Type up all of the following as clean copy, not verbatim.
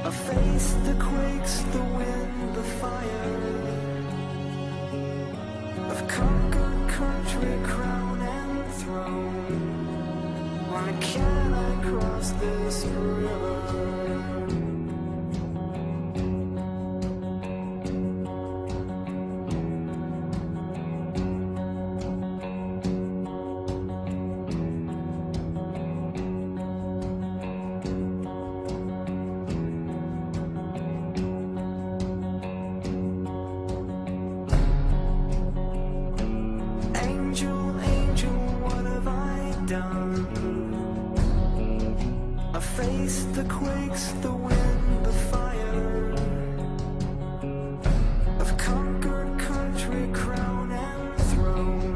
A face that quakes, the wind, the fire. I've conquered country, crown and throne. Why can't I cross this river? Angel, angel, what have I done? A face that quakes, the wind, the fire. I've conquered country, crown and throne.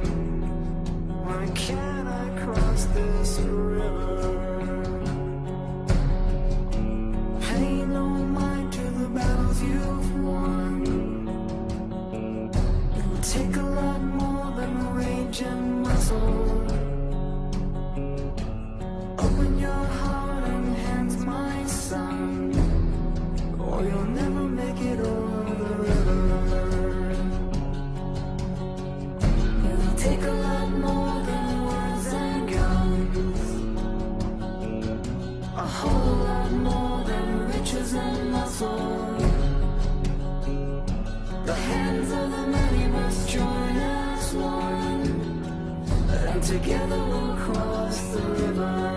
Why can't I cross this river? Pay no mind to the battles you've won. It'll take a lot more than rage and muscle. Open your heart and hands, my son, or you'll never make it over the river. It'll take a lot more than words and guns, a whole lot more than riches and muscle. The hands of the many must join as one, and together we'll cross the river.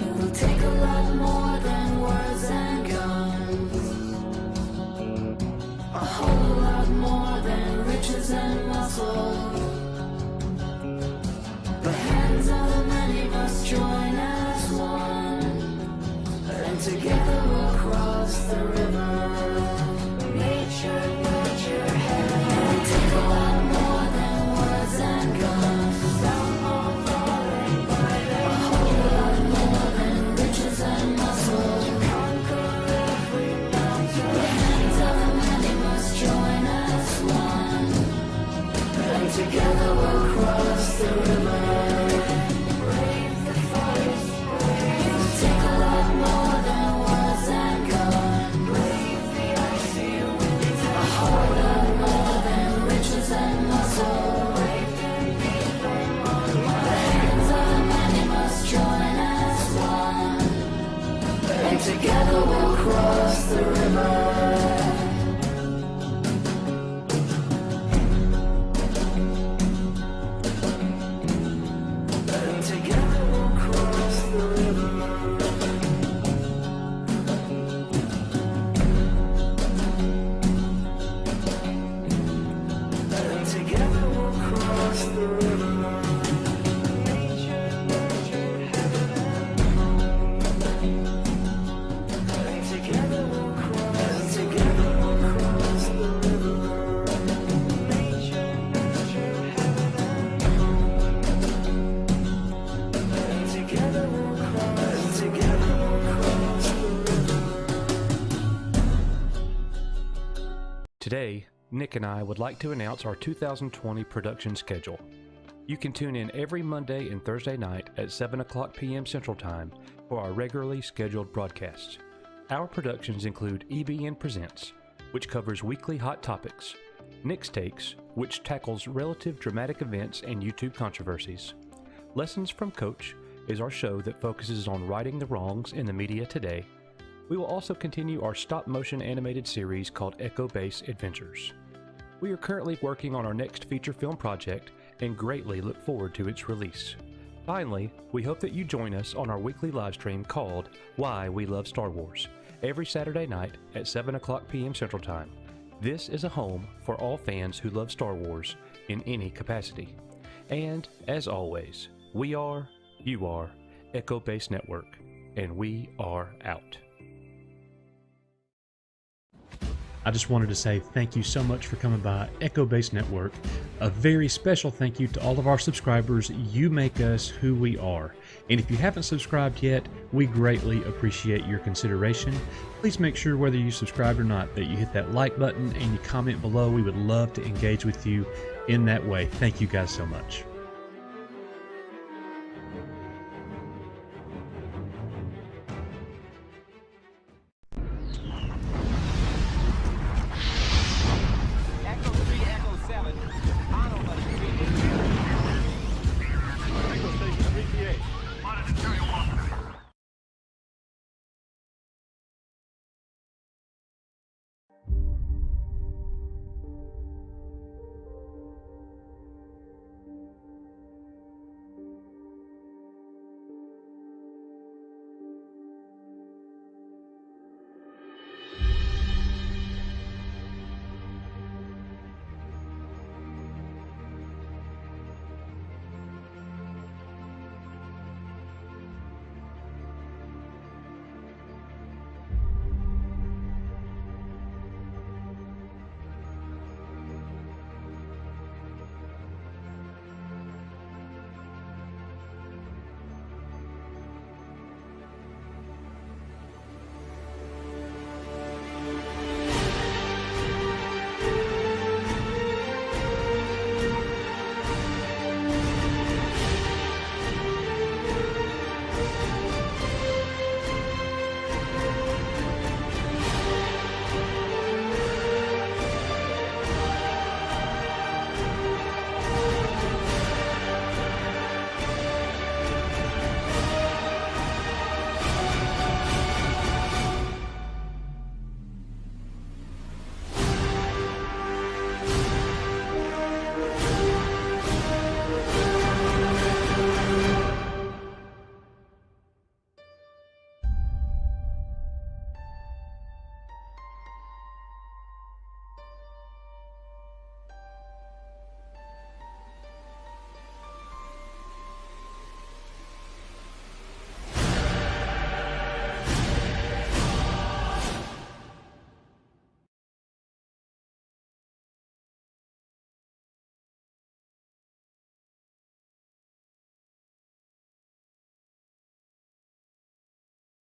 It'll take a lot more than words and guns, a whole lot more than riches and muscle. The hands of the many must join as one, and together we'll cross the river. Nature, nature, heaven. It'll take a lot more than words and guns, sound more falling by the a whole lot more than riches and muscle. Conquer every mountain. The hands of the many must join as one, and together we'll cross the river. Brave the forest, brave. It'll take a lot more than words and guns. Brave the icy winds, a whole lot more than riches and muscle. Brave can be them all. The hands of the many must join as one, and together we'll cross the river. And together we'll cross the river. And together we'll cross the river. Nature, nurture, heaven and home. And together we'll cross the river. Nature, nurture, heaven and home. And together we'll cross the river. Today, Nick and I would like to announce our 2020 production schedule. You can tune in every Monday and Thursday night at 7 o'clock p.m. Central Time for our regularly scheduled broadcasts. Our productions include EBN Presents, which covers weekly hot topics, Nick's Takes, which tackles relative dramatic events and YouTube controversies. Lessons from Coach is our show that focuses on righting the wrongs in the media today. We will also continue our stop-motion animated series called Echo Base Adventures. We are currently working on our next feature film project and greatly look forward to its release. Finally, we hope that you join us on our weekly live stream called Why We Love Star Wars, every Saturday night at 7 o'clock p.m. Central Time. This is a home for all fans who love Star Wars in any capacity. And, as always, we are, you are, Echo Base Network, and we are out. I just wanted to say thank you so much for coming by Echo Base Network. A very special thank you to all of our subscribers. You make us who we are. And if you haven't subscribed yet, we greatly appreciate your consideration. Please make sure, whether you subscribe or not, that you hit that like button and you comment below. We would love to engage with you in that way. Thank you guys so much.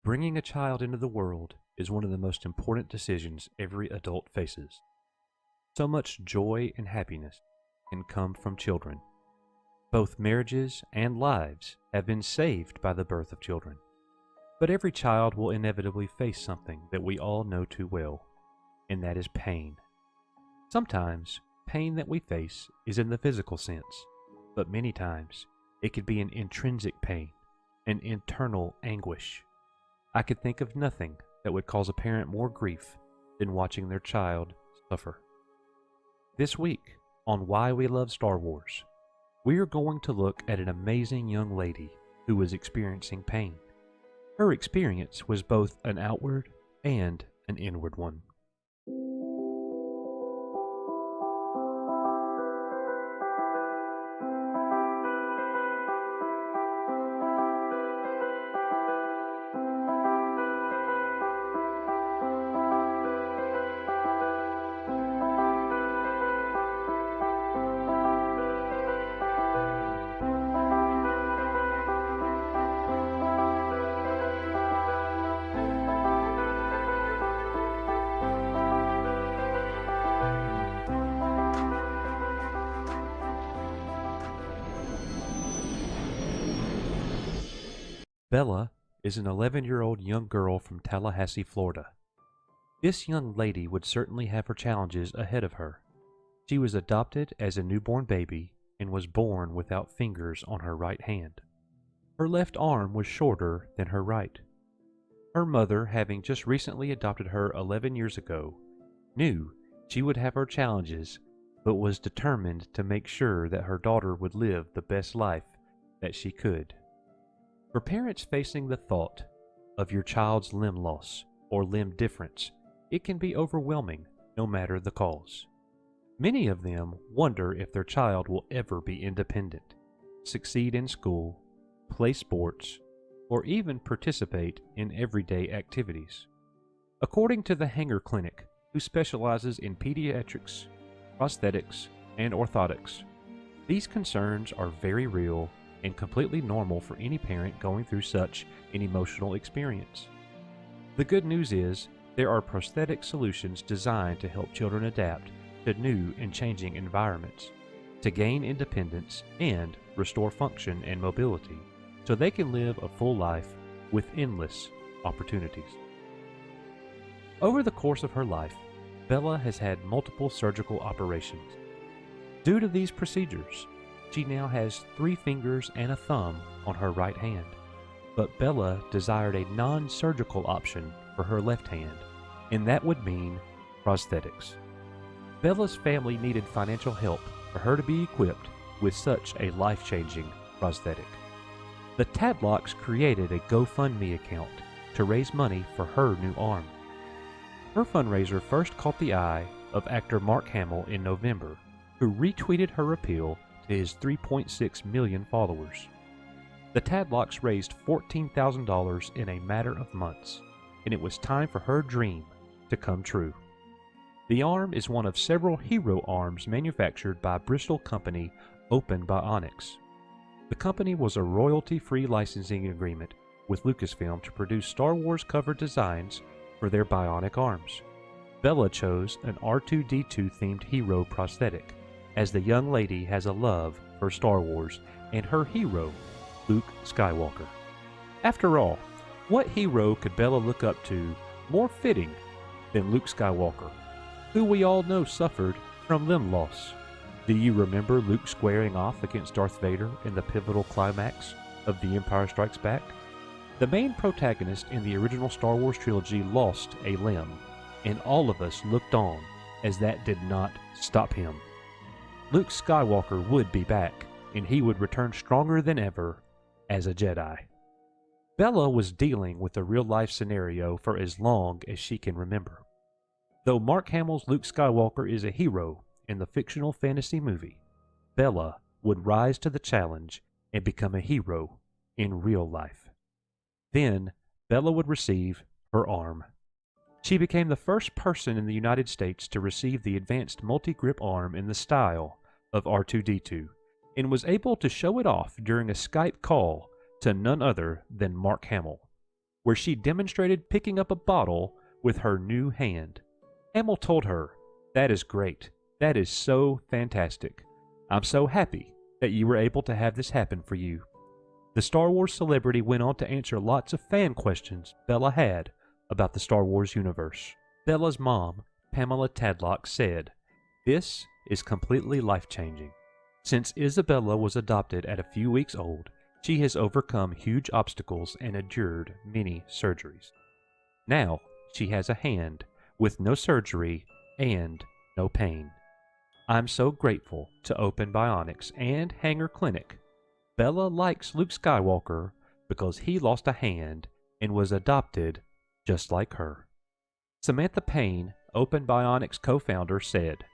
Bringing a child into the world is one of the most important decisions every adult faces. So much joy and happiness can come from children. Both marriages and lives have been saved by the birth of children. But every child will inevitably face something that we all know too well, and that is pain. Sometimes, pain that we face is in the physical sense, but many times it could be an intrinsic pain, an internal anguish. I could think of nothing that would cause a parent more grief than watching their child suffer. This week, on Why We Love Star Wars, we are going to look at an amazing young lady who was experiencing pain. Her experience was both an outward and an inward one. Bella is an 11-year-old young girl from Tallahassee, Florida. This young lady would certainly have her challenges ahead of her. She was adopted as a newborn baby and was born without fingers on her right hand. Her left arm was shorter than her right. Her mother, having just recently adopted her 11 years ago, knew she would have her challenges, but was determined to make sure that her daughter would live the best life that she could. For parents facing the thought of your child's limb loss or limb difference, it can be overwhelming no matter the cause. Many of them wonder if their child will ever be independent, succeed in school, play sports, or even participate in everyday activities. According to the Hanger Clinic, who specializes in pediatrics, prosthetics, and orthotics, these concerns are very real and completely normal for any parent going through such an emotional experience. The good news is there are prosthetic solutions designed to help children adapt to new and changing environments, to gain independence and restore function and mobility so they can live a full life with endless opportunities. Over the course of her life, Bella has had multiple surgical operations. Due to these procedures, she now has 3 fingers and a thumb on her right hand, but Bella desired a non-surgical option for her left hand, and that would mean prosthetics. Bella's family needed financial help for her to be equipped with such a life-changing prosthetic. The Tadlocks created a GoFundMe account to raise money for her new arm. Her fundraiser first caught the eye of actor Mark Hamill in November, who retweeted her appeal to his 3.6 million followers. The Tadlocks raised $14,000 in a matter of months, and it was time for her dream to come true. The arm is one of several hero arms manufactured by Bristol company Open Bionics. The company was a royalty-free licensing agreement with Lucasfilm to produce Star Wars cover designs for their bionic arms. Bella chose an R2-D2 themed hero prosthetic, as the young lady has a love for Star Wars and her hero, Luke Skywalker. After all, what hero could Bella look up to more fitting than Luke Skywalker, who we all know suffered from limb loss? Do you remember Luke squaring off against Darth Vader in the pivotal climax of The Empire Strikes Back? The main protagonist in the original Star Wars trilogy lost a limb, and all of us looked on as that did not stop him. Luke Skywalker would be back, and he would return stronger than ever as a Jedi. Bella was dealing with a real-life scenario for as long as she can remember. Though Mark Hamill's Luke Skywalker is a hero in the fictional fantasy movie, Bella would rise to the challenge and become a hero in real life. Then, Bella would receive her arm. She became the first person in the United States to receive the advanced multi-grip arm in the style of R2-D2, and was able to show it off during a Skype call to none other than Mark Hamill. where she demonstrated picking up a bottle with her new hand. Hamill told her, "That is great. That is so fantastic. I'm so happy that you were able to have this happen for you." The Star Wars celebrity went on to answer lots of fan questions Bella had about the Star Wars universe. Bella's mom, Pamela Tadlock, said, "This is completely life-changing. Since Isabella was adopted at a few weeks old, she has overcome huge obstacles and endured many surgeries. Now she has a hand with no surgery and no pain. I'm so grateful to Open Bionics and Hanger Clinic. Bella likes Luke Skywalker because he lost a hand and was adopted just like her." Samantha Payne, Open Bionics co-founder, said,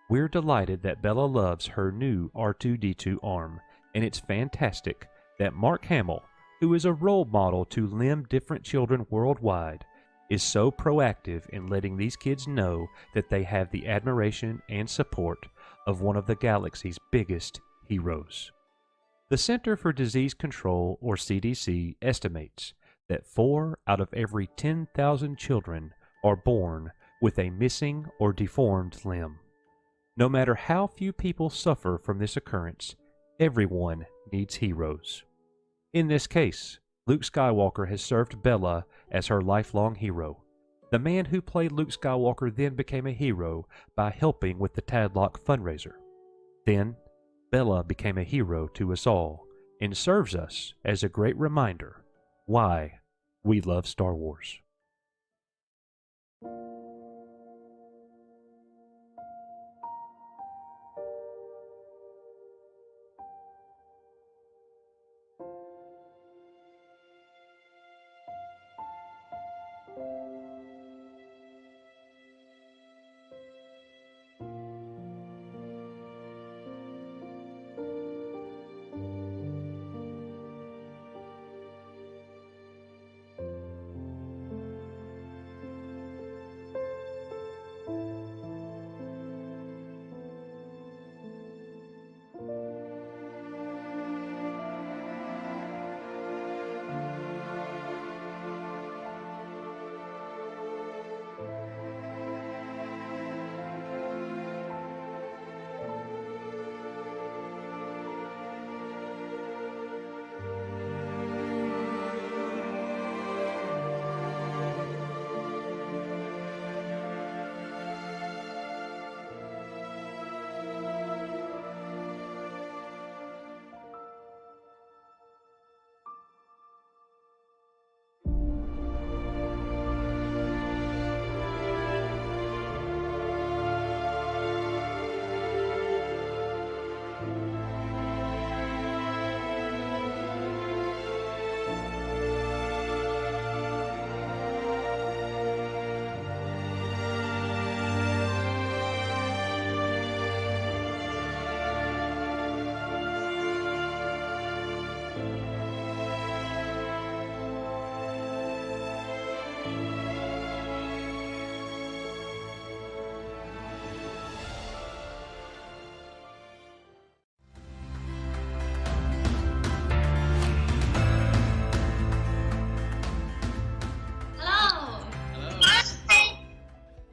"We're delighted that Bella loves her new R2-D2 arm, and it's fantastic that Mark Hamill, who is a role model to limb-different children worldwide, is so proactive in letting these kids know that they have the admiration and support of one of the galaxy's biggest heroes." The Center for Disease Control, or CDC, estimates that 4 out of every 10,000 children are born with a missing or deformed limb. No matter how few people suffer from this occurrence, everyone needs heroes. In this case, Luke Skywalker has served Bella as her lifelong hero. The man who played Luke Skywalker then became a hero by helping with the Tadlock fundraiser. Then, Bella became a hero to us all and serves us as a great reminder why we love Star Wars.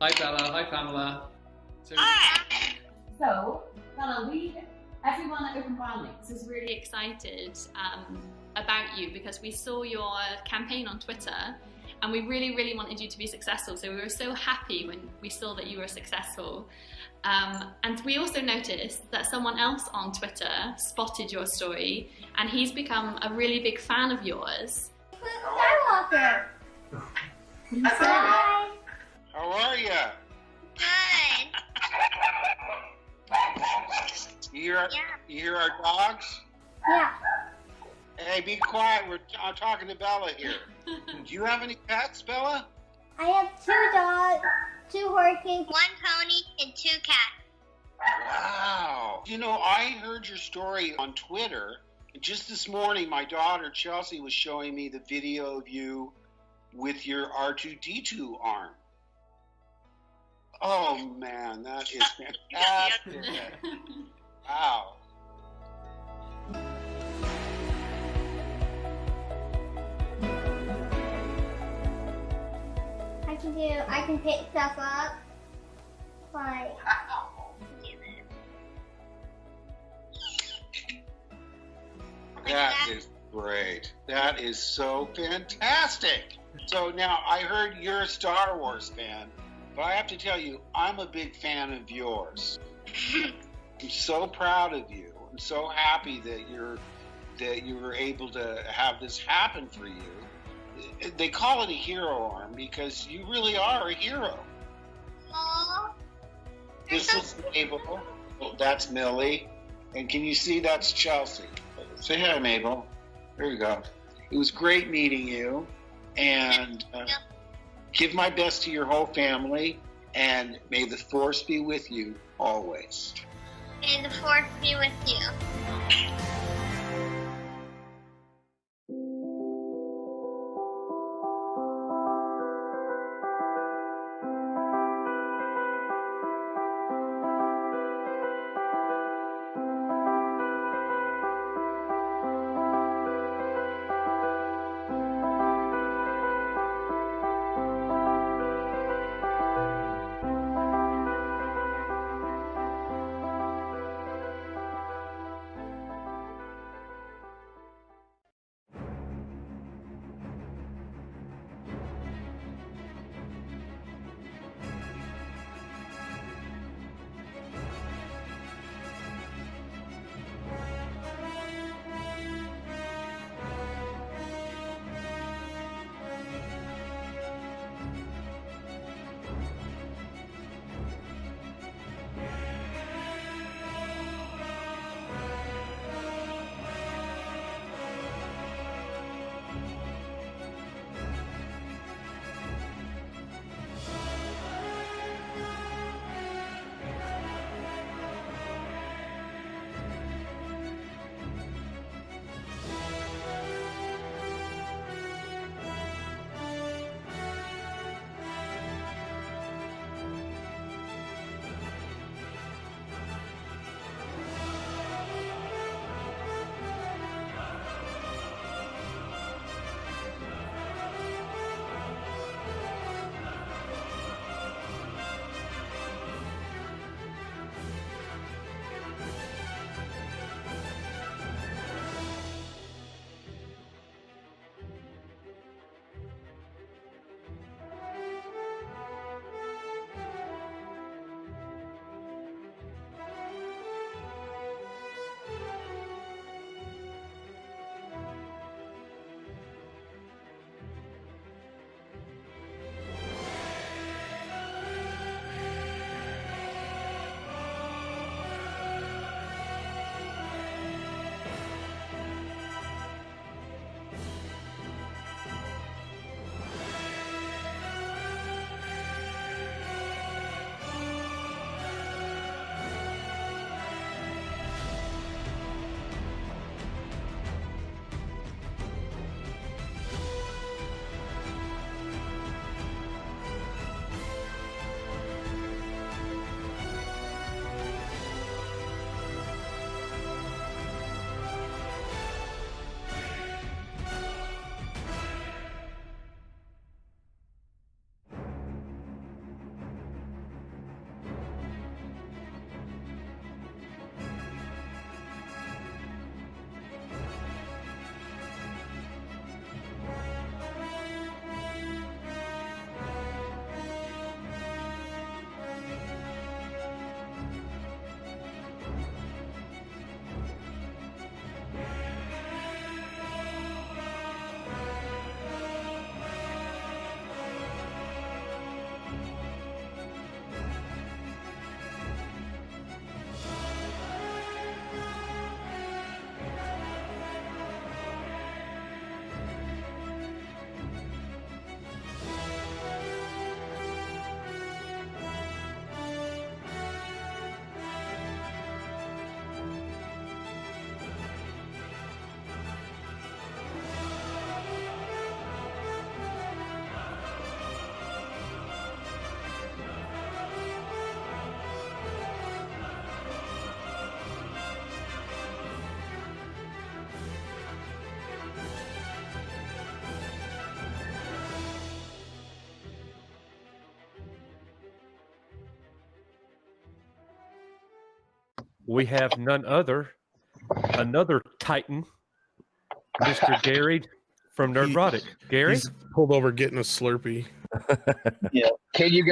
Hi Bella, hi Pamela. So, Bella, we, everyone at Open Bionics is really excited about you because we saw your campaign on Twitter and we really wanted you to be successful. So we were so happy when we saw that you were successful. And we also noticed that someone else on Twitter spotted your story and he's become a really big fan of yours. Skywalker. Hi. How are you? Good. You hear our dogs? Yeah. Hey, be quiet. I'm talking to Bella here. Do you have any pets, Bella? I have 2 dogs, 2 horses, 1 pony, and 2 cats. Wow. You know, I heard your story on Twitter. Just this morning, my daughter Chelsea was showing me the video of you with your R2-D2 arm. Oh man, that is fantastic. Wow. I can pick stuff up. Like, That is great. That is so fantastic. So now I heard you're a Star Wars fan, but I have to tell you, I'm a big fan of yours. I'm so proud of you. I'm so happy that you were able to have this happen for you. They call it a hero arm because you really are a hero. Aww. This is Mabel. Oh, that's Millie. And can you see that's Chelsea? Say hi, Mabel. There you go. It was great meeting you. And give my best to your whole family. And may the force be with you always. May the force be with you. we have another Titan, Mr. Gary from Nerdrotic. Gary? He's pulled over getting a Slurpee. Yeah. Can you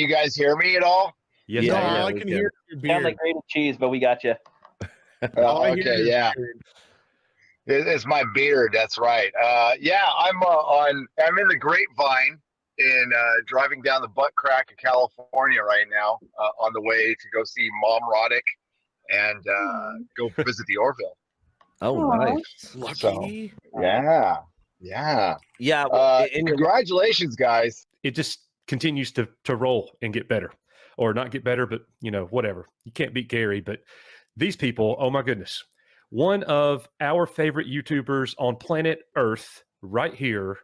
guys hear me at all? Yes, No, sir. I can hear your Sound beard. like grated cheese, but we got you. All I hear Okay, is yeah. beard. It's my beard. That's right. Yeah, I'm in the Grapevine driving down the butt crack of California right now on the way to go see Mom Roddick and go visit the Orville. Oh, nice. Lucky. Yeah. Yeah. And Congratulations, guys. It just continues to roll and get better. Or not get better, but, whatever. You can't beat Gary, but these people, oh my goodness. One of our favorite YouTubers on planet Earth right here,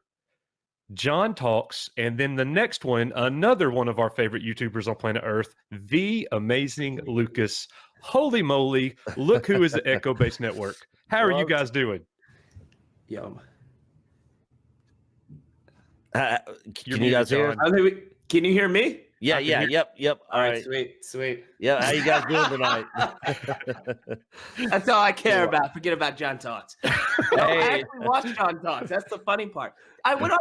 John Talks, and then the next one, another one of our favorite YouTubers on planet Earth, the amazing Lucas. Holy moly, look who is the Echo Base Network. How are you guys doing? Yum. can You're you guys hear? muted, I think can you hear me? Yeah, yep. All right, sweet. Yeah, how you guys doing tonight? That's all I care about. Forget about John Talks. I actually watched John Talks. That's the funny part. I went on.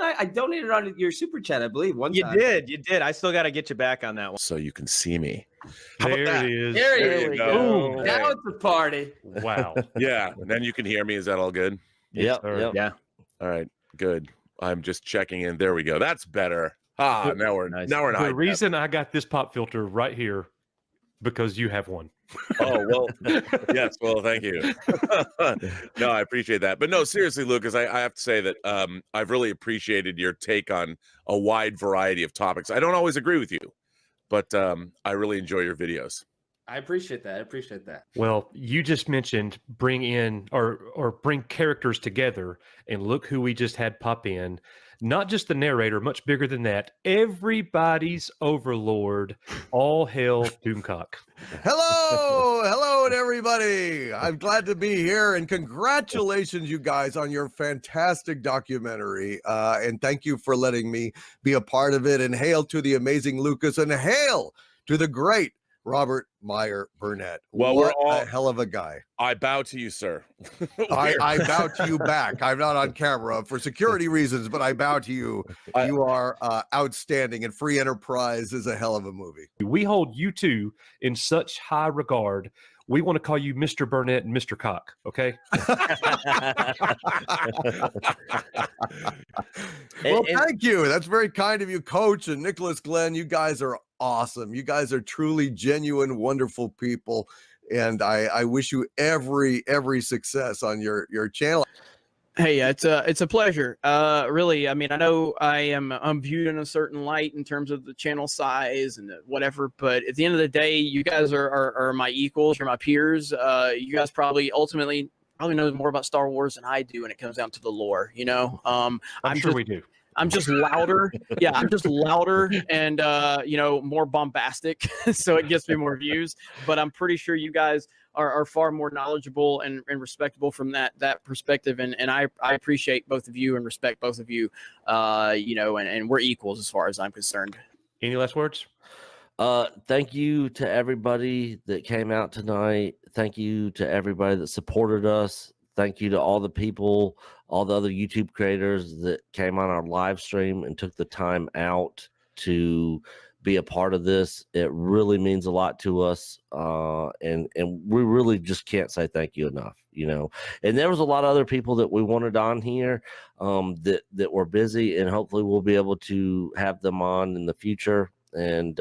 I donated on your super chat, I believe. You did. I still got to get you back on that one. So you can see me. How There about that? it is. There you go. go. Ooh, now it's a party. Wow. Yeah, and then you can hear me. Is that all good? Yep. Yeah. All right, good. I'm just checking in. There we go. That's better. Now we're Nice. now we're not. The reason I got this pop filter right here, because you have one. Oh, well, yes. Well, thank you. No, I appreciate that. But no, seriously, Lucas, I have to say that I've really appreciated your take on a wide variety of topics. I don't always agree with you, but I really enjoy your videos. I appreciate that. Well, you just mentioned bring in or bring characters together, and look who we just had pop in. Not just the narrator, much bigger than that. Everybody's overlord. All hail Doomcock. Hello, and everybody. I'm glad to be here, and congratulations, you guys, on your fantastic documentary. And thank you for letting me be a part of it. And hail to the amazing Lucas, and hail to the great Robert Meyer Burnett. Well, what we're all a hell of a guy. I bow to you, sir. I bow to you back. I'm not on camera for security reasons, but I bow to you. You are outstanding, and Free Enterprise is a hell of a movie. We hold you two in such high regard. We want to call you Mr. Burnett and Mr. Cock, okay? Well, thank you. That's very kind of you, Coach, and Nicholas Glenn. You guys are awesome. You guys are truly genuine, wonderful people, and I wish you every success on your channel. Hey, it's a pleasure. Really, I mean, I know I'm viewed in a certain light in terms of the channel size and whatever, but at the end of the day, you guys are my equals, you're my peers. You guys probably know more about Star Wars than I do when it comes down to the lore. I'm sure we do. I'm just louder. Yeah, I'm just louder and more bombastic, so it gets me more views. But I'm pretty sure you guys are far more knowledgeable and respectable from that perspective, and I appreciate both of you and respect both of you. And we're equals as far as I'm concerned. Any last words? Thank you to everybody that came out tonight. Thank you to everybody that supported us. Thank you to all the people, all the other YouTube creators that came on our live stream and took the time out to be a part of this. It really means a lot to us. And we really just can't say thank you enough, And there was a lot of other people that we wanted on here that were busy, and hopefully we'll be able to have them on in the future and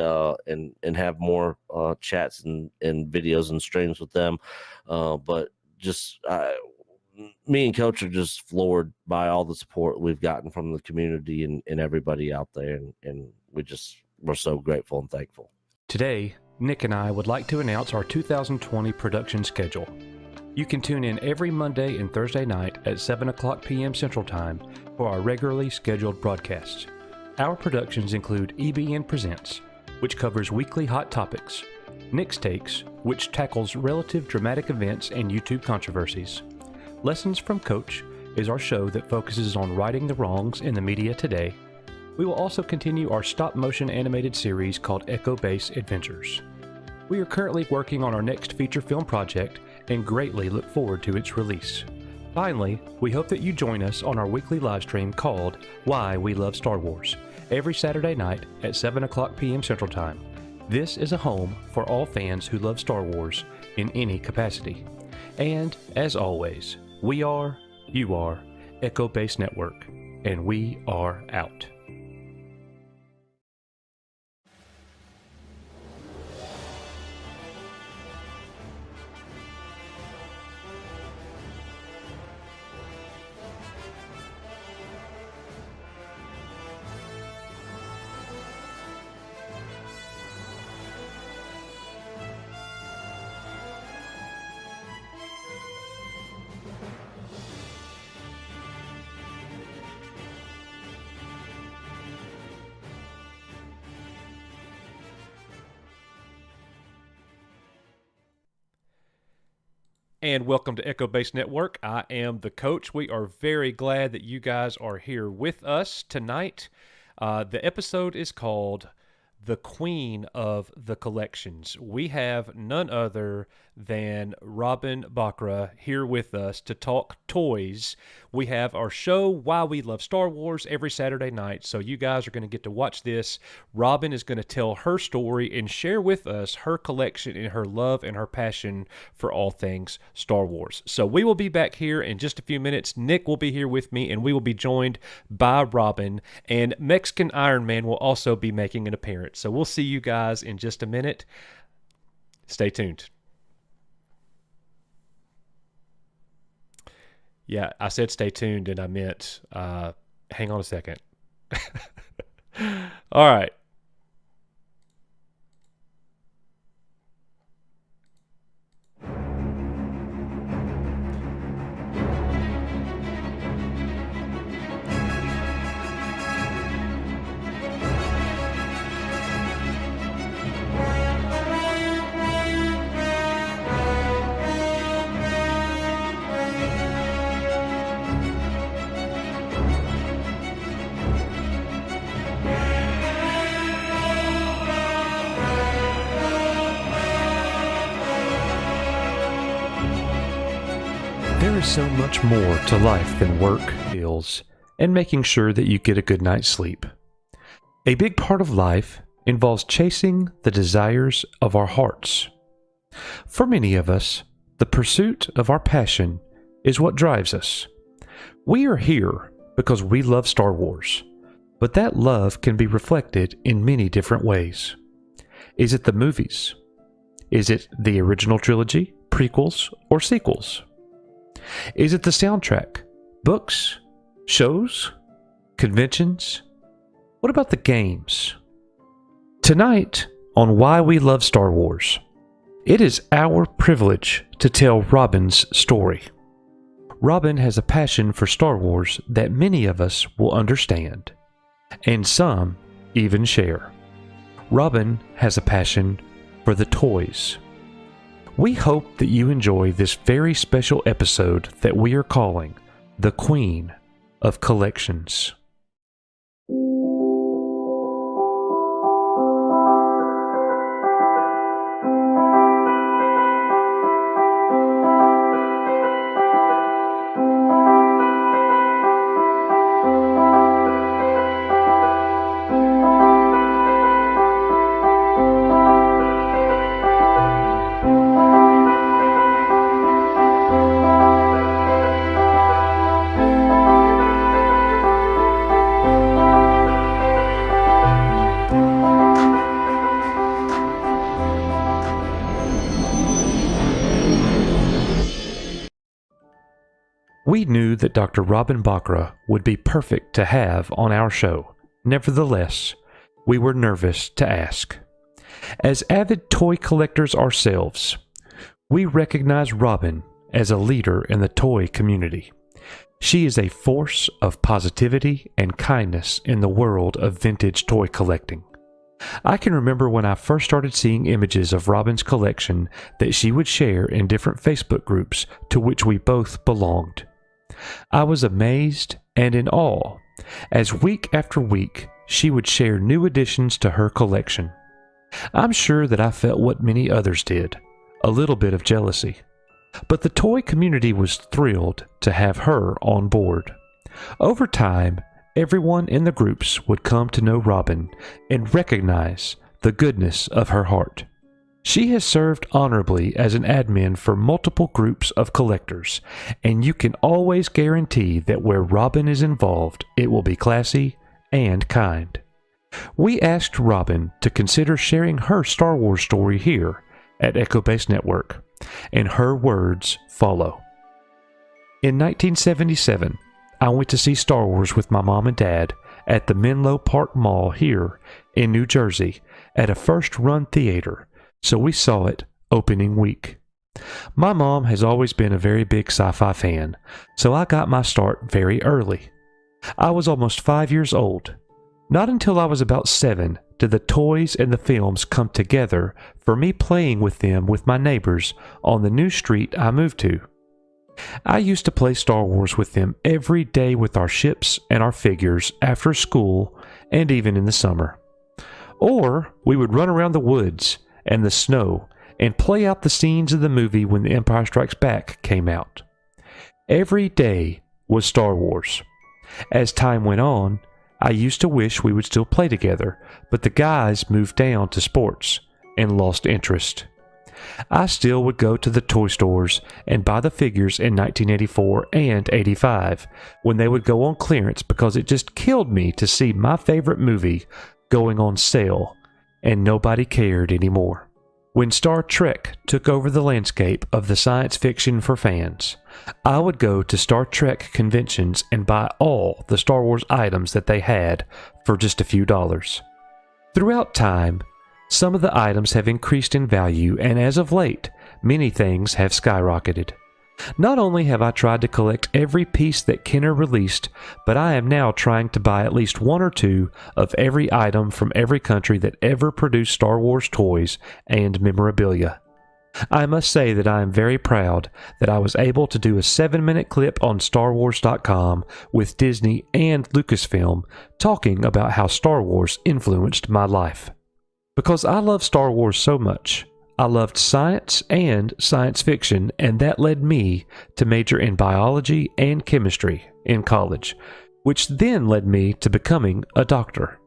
have more chats and videos and streams with them. But just me and Coach are just floored by all the support we've gotten from the community and everybody out there, and we're so grateful and thankful. Today, Nick and I would like to announce our 2020 production schedule. You can tune in every Monday and Thursday night at 7 o'clock p.m. Central Time for our regularly scheduled broadcasts. Our productions include EBN Presents, which covers weekly hot topics, Nick's Takes, which tackles relative dramatic events and YouTube controversies. Lessons from Coach is our show that focuses on righting the wrongs in the media today. We will also continue our stop-motion animated series called Echo Base Adventures. We are currently working on our next feature film project and greatly look forward to its release. Finally, we hope that you join us on our weekly live stream called Why We Love Star Wars, every Saturday night at 7 o'clock p.m. Central Time. This is a home for all fans who love Star Wars in any capacity. And, as always, we are, you are, Echo Base Network, and we are out. And welcome to Echo Base Network. I am the coach. We are very glad that you guys are here with us tonight. The episode is called The Queen of the Collections. We have none other than Robin Bakra here with us to talk toys. We have our show, Why We Love Star Wars, every Saturday night, so you guys are going to get to watch this. Robin is going to tell her story and share with us her collection and her love and her passion for all things Star Wars. So we will be back here in just a few minutes. Nick will be here with me, and we will be joined by Robin, and Mexican Iron Man will also be making an appearance. So we'll see you guys in just a minute. Stay tuned. Yeah, I said stay tuned, and I meant hang on a second. All right. There is so much more to life than work, bills, and making sure that you get a good night's sleep. A big part of life involves chasing the desires of our hearts. For many of us, the pursuit of our passion is what drives us. We are here because we love Star Wars, but that love can be reflected in many different ways. Is it the movies? Is it the original trilogy, prequels, or sequels? Is it the soundtrack, books, shows, conventions? What about the games? Tonight, on Why We Love Star Wars, it is our privilege to tell Robin's story. Robin has a passion for Star Wars that many of us will understand, and some even share. Robin has a passion for the toys. We hope that you enjoy this very special episode that we are calling The Queen of Collections. We knew that Dr. Robin Bakra would be perfect to have on our show. Nevertheless, we were nervous to ask. As avid toy collectors ourselves, we recognize Robin as a leader in the toy community. She is a force of positivity and kindness in the world of vintage toy collecting. I can remember when I first started seeing images of Robin's collection that she would share in different Facebook groups to which we both belonged. I was amazed and in awe as week after week she would share new additions to her collection. I'm sure that I felt what many others did, a little bit of jealousy. But the toy community was thrilled to have her on board. Over time, everyone in the groups would come to know Robin and recognize the goodness of her heart. She has served honorably as an admin for multiple groups of collectors, and you can always guarantee that where Robin is involved, it will be classy and kind. We asked Robin to consider sharing her Star Wars story here at Echo Base Network, and her words follow. In 1977, I went to see Star Wars with my mom and dad at the Menlo Park Mall here in New Jersey at a first-run theater, so we saw it opening week. My mom has always been a very big sci-fi fan, so I got my start very early. I was almost 5 years old. Not until I was about 7 did the toys and the films come together for me playing with them with my neighbors on the new street I moved to. I used to play Star Wars with them every day with our ships and our figures after school and even in the summer. Or we would run around the woods and the snow and play out the scenes of the movie when The Empire Strikes Back came out. Every day was Star Wars. As time went on, I used to wish we would still play together, but the guys moved down to sports and lost interest. I still would go to the toy stores and buy the figures in 1984 and 85 when they would go on clearance because it just killed me to see my favorite movie going on sale and nobody cared anymore. When Star Trek took over the landscape of the science fiction for fans, I would go to Star Trek conventions and buy all the Star Wars items that they had for just a few dollars. Throughout time, some of the items have increased in value, and as of late, many things have skyrocketed. Not only have I tried to collect every piece that Kenner released, but I am now trying to buy at least one or two of every item from every country that ever produced Star Wars toys and memorabilia. I must say that I am very proud that I was able to do a 7-minute clip on StarWars.com with Disney and Lucasfilm talking about how Star Wars influenced my life. Because I love Star Wars so much, I loved science and science fiction, and that led me to major in biology and chemistry in college, which then led me to becoming a doctor.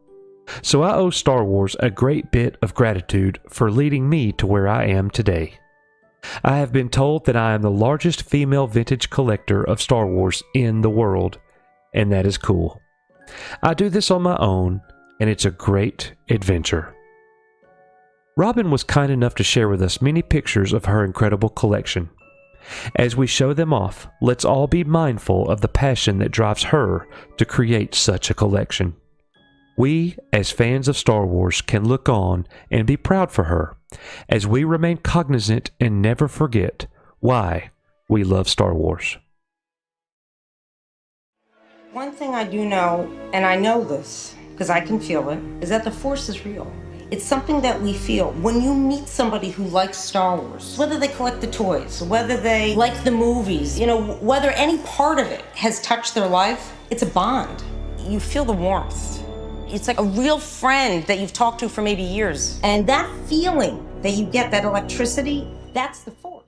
So I owe Star Wars a great bit of gratitude for leading me to where I am today. I have been told that I am the largest female vintage collector of Star Wars in the world, and that is cool. I do this on my own, and it's a great adventure. Robin was kind enough to share with us many pictures of her incredible collection. As we show them off, let's all be mindful of the passion that drives her to create such a collection. We, as fans of Star Wars, can look on and be proud for her, as we remain cognizant and never forget why we love Star Wars. One thing I do know, and I know this because I can feel it, is that the Force is real. It's something that we feel. When you meet somebody who likes Star Wars, whether they collect the toys, whether they like the movies, whether any part of it has touched their life, it's a bond. You feel the warmth. It's like a real friend that you've talked to for maybe years. And that feeling that you get, that electricity, that's the Force.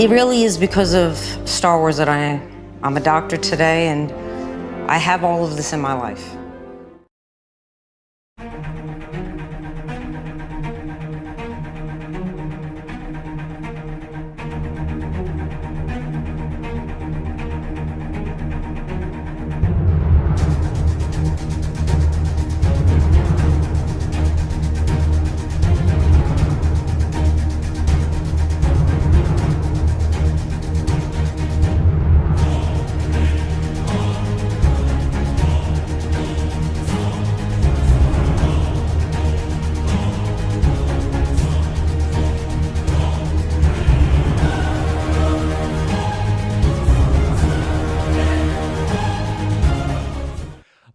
It really is because of Star Wars that I'm a doctor today, and I have all of this in my life.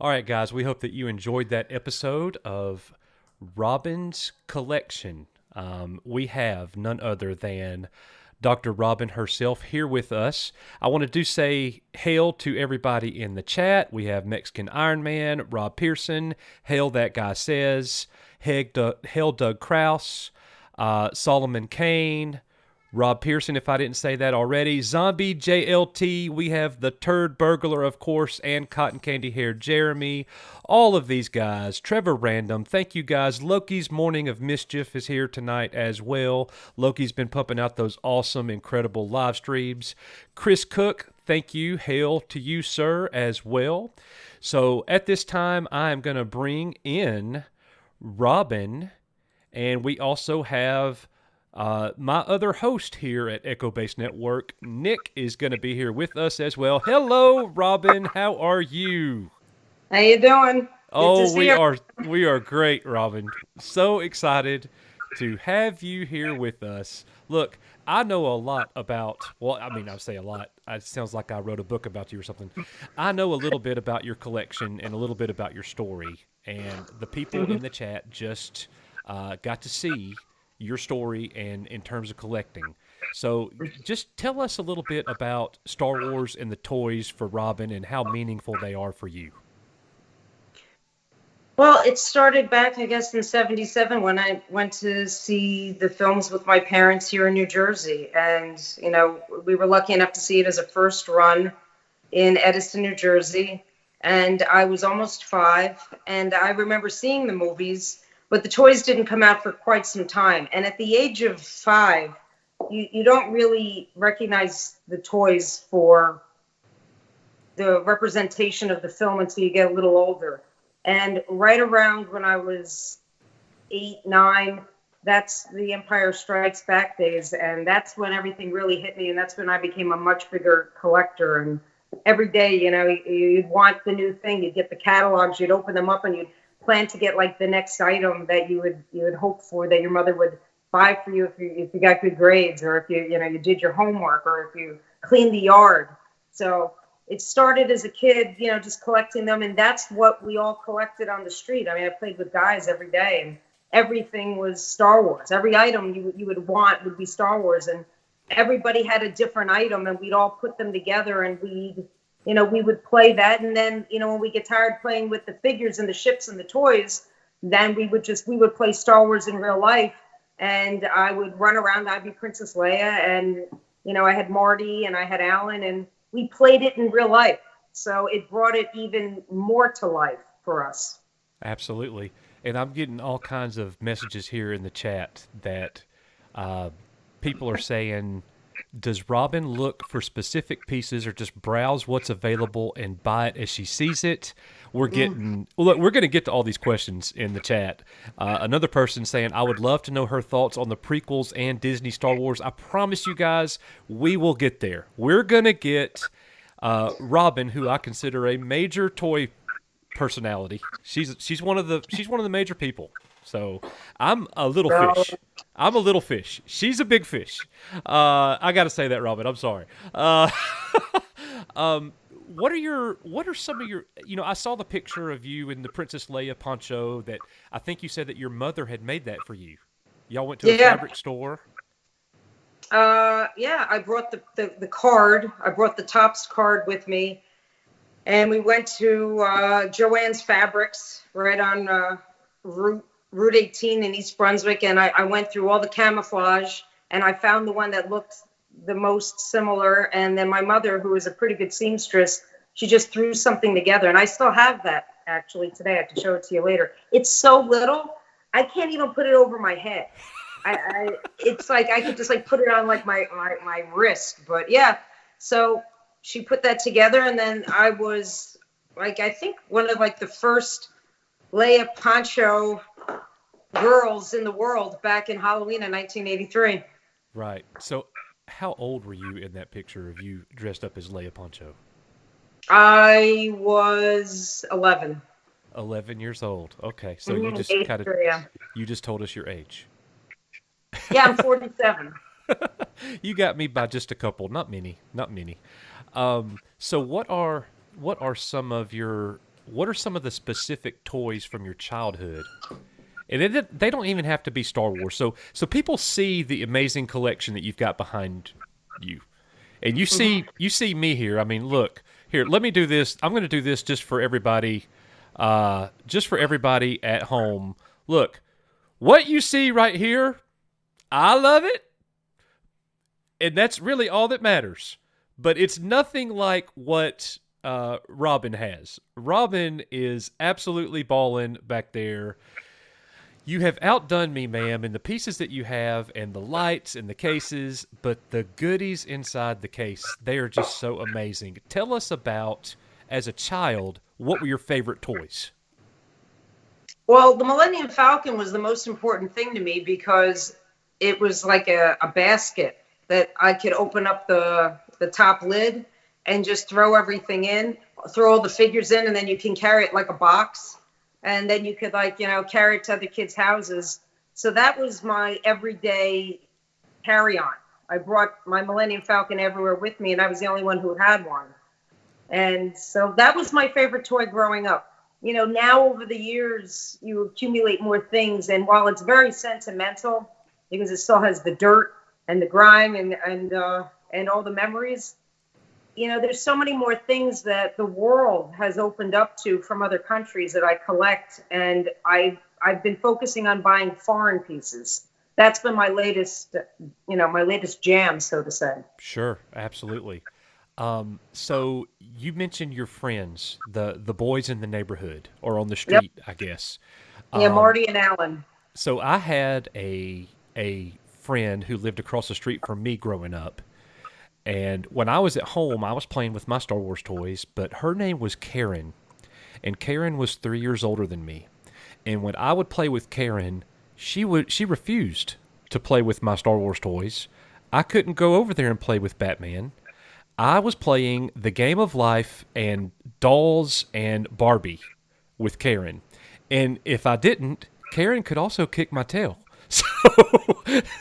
All right, guys, we hope that you enjoyed that episode of Robin's Collection. We have none other than Dr. Robin herself here with us. I want to say hail to everybody in the chat. We have Mexican Iron Man, Rob Pearson, Hail That Guy Says, Hail Doug Kraus, Solomon Kane, Rob Pearson, if I didn't say that already, Zombie JLT, we have the Turd Burglar, of course, and Cotton Candy Hair Jeremy, all of these guys, Trevor Random, thank you guys. Loki's Morning of Mischief is here tonight as well. Loki's been pumping out those awesome, incredible live streams. Chris Cook, thank you, hail to you, sir, as well. So at this time, I am going to bring in Robin, and we also have my other host here at Echo Base Network, Nick, is going to be here with us as well. Hello, Robin. How are you? How you doing? Oh, we are great, Robin. So excited to have you here with us. Look, I know a lot about, well, I mean, I say a lot. It sounds like I wrote a book about you or something. I know a little bit about your collection and a little bit about your story. And the people in the chat just got to see your story and in terms of collecting. So just tell us a little bit about Star Wars and the toys for Robin and how meaningful they are for you. Well, it started back, I guess, in '77 when I went to see the films with my parents here in New Jersey. And, you know, we were lucky enough to see it as a first run in Edison, New Jersey. And I was almost 5. And I remember seeing the movies, but the toys didn't come out for quite some time. And at the age of 5, you don't really recognize the toys for the representation of the film until you get a little older. And right around when I was 8, 9, that's the Empire Strikes Back days. And that's when everything really hit me. And that's when I became a much bigger collector. And every day, you know, you'd want the new thing. You'd get the catalogs, you'd open them up, and you'd plan to get like the next item that you would hope for, that your mother would buy for you if you got good grades, or if you did your homework, or if you cleaned the yard. So it started as a kid, you know, just collecting them, and that's what we all collected on the street. I mean, I played with guys every day, and everything was Star Wars. Every item you would want would be Star Wars, and everybody had a different item, and we'd all put them together, and we would play that. And then, you know, when we get tired playing with the figures and the ships and the toys, then we would play Star Wars in real life. And I would run around, I'd be Princess Leia, and, you know, I had Marty and I had Alan, and we played it in real life. So it brought it even more to life for us. Absolutely. And I'm getting all kinds of messages here in the chat that people are saying, does Robin look for specific pieces or just browse what's available and buy it as she sees it? We're going to get to all these questions in the chat. Another person saying, I would love to know her thoughts on the prequels and Disney Star Wars. I promise you guys, we will get there. We're going to get Robin, who I consider a major toy personality. She's one of the major people. So I'm a little fish. I'm a little fish. She's a big fish. I got to say that, Robin. I'm sorry. What are some of your, you know, I saw the picture of you in the Princess Leia poncho that I think you said that your mother had made that for you. Y'all went to a fabric store. Yeah, I brought the card. I brought the Topps card with me, and we went to Joann's Fabrics right on Route 18 in East Brunswick, and I went through all the camouflage, and I found the one that looked the most similar. And then my mother, who is a pretty good seamstress, she just threw something together. And I still have that actually today. I have to show it to you later. It's so little, I can't even put it over my head. It's like I could just like put it on like my wrist. But yeah, so she put that together, and then I was like, I think one of like the first Leia Poncho girls in the world back in Halloween in 1983. Right. So how old were you in that picture of you dressed up as Leia Poncho? I was 11. 11 years old. Okay. So you Mhm, just age kind of, three, yeah. you just told us your age. Yeah, I'm 47. You got me by just a couple, not many. So what are some of the specific toys from your childhood? And they don't even have to be Star Wars. So people see the amazing collection that you've got behind you. And you see me here. I mean, look, here, let me do this. I'm going to do this just for everybody at home. Look, what you see right here, I love it. And that's really all that matters. But it's nothing like what Robin has. Robin is absolutely balling back there. You have outdone me, ma'am, in the pieces that you have and the lights and the cases, but the goodies inside the case, they are just so amazing. Tell us about, as a child, what were your favorite toys? Well, the Millennium Falcon was the most important thing to me because it was like a basket that I could open up the top lid and just throw everything in, throw all the figures in, and then you can carry it like a box. And then you could carry it to other kids' houses. So that was my everyday carry-on. I brought my Millennium Falcon everywhere with me, and I was the only one who had one. And so that was my favorite toy growing up. Now over the years, you accumulate more things. And while it's very sentimental, because it still has the dirt and the grime and all the memories, there's so many more things that the world has opened up to from other countries that I collect. And I've been focusing on buying foreign pieces. That's been my latest jam, so to say. Sure, absolutely. So you mentioned your friends, the boys in the neighborhood or on the street, yep. I guess. Yeah, Marty and Alan. So I had a friend who lived across the street from me growing up. And when I was at home, I was playing with my Star Wars toys, but her name was Karen. And Karen was 3 years older than me. And when I would play with Karen, she refused to play with my Star Wars toys. I couldn't go over there and play with Batman. I was playing the Game of Life and Dolls and Barbie with Karen. And if I didn't, Karen could also kick my tail.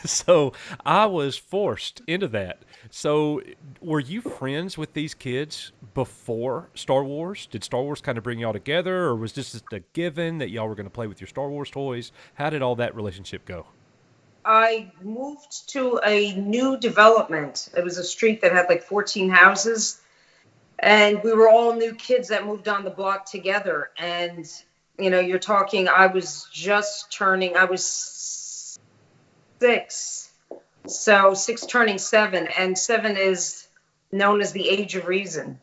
So I was forced into that. So were you friends with these kids before Star Wars? Did Star Wars kind of bring y'all together, or was this just a given that y'all were going to play with your Star Wars toys? How did all that relationship go? I moved to a new development. It was a street that had like 14 houses, and we were all new kids that moved on the block together. And, you're talking, I was six. So 6 turning 7, and 7 is known as the age of reason.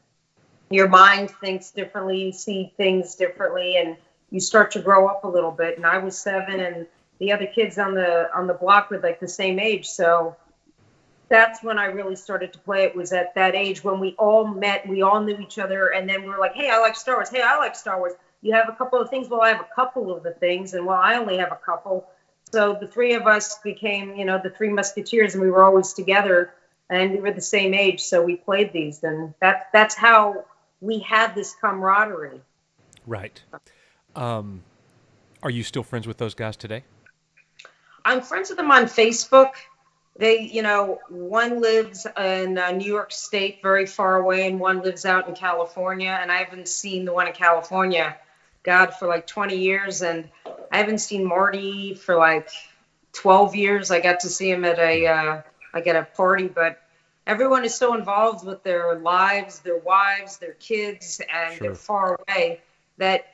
Your mind thinks differently, you see things differently, and you start to grow up a little bit. And I was 7, and the other kids on the block were like the same age. So that's when I really started to play. It was at that age when we all met, we all knew each other, and then we were like, hey, I like Star Wars. Hey, I like Star Wars. You have a couple of things? Well, I have a couple of the things, and well, I only have a couple. So the three of us became, the Three Musketeers, and we were always together, and we were the same age, so we played these, and that's how we had this camaraderie. Right. Are you still friends with those guys today? I'm friends with them on Facebook. They, one lives in New York State, very far away, and one lives out in California, and I haven't seen the one in California, God, for like 20 years, and I haven't seen Marty for like 12 years. I got to see him at a party, but everyone is so involved with their lives, their wives, their kids, and Sure. they're far away that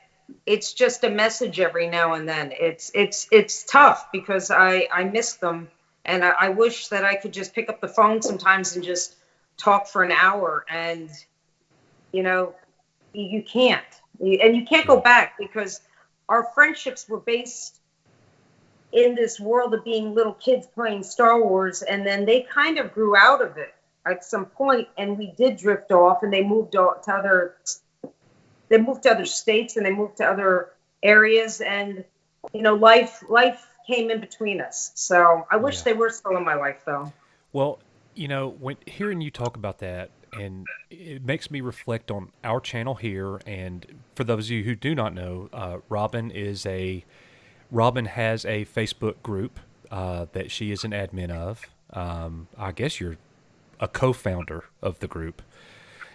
it's just a message every now and then. It's tough because I miss them, And I wish that I could just pick up the phone sometimes and just talk for an hour. And, you know, you can't. And you can't go back, because our friendships were based in this world of being little kids playing Star Wars. And then they kind of grew out of it at some point, and we did drift off, and they moved to other states, and they moved to other areas. And, you know, life came in between us. So I wish they were still in my life, though. Well, you know, when hearing you talk about that, and it makes me reflect on our channel here. And for those of you who do not know, Robin has a Facebook group that she is an admin of. I guess you're a co-founder of the group.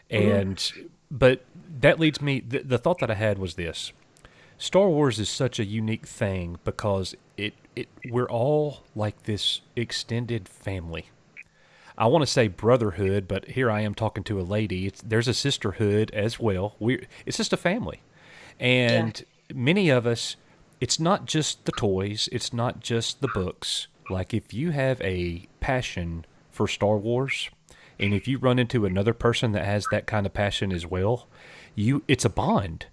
And but that leads me, the thought that I had was this: Star Wars is such a unique thing because we're all like this extended family. I want to say brotherhood, but here I am talking to a lady. There's a sisterhood as well. It's just a family. And many of us, it's not just the toys, it's not just the books. Like, if you have a passion for Star Wars, and if you run into another person that has that kind of passion as well, it's a bond.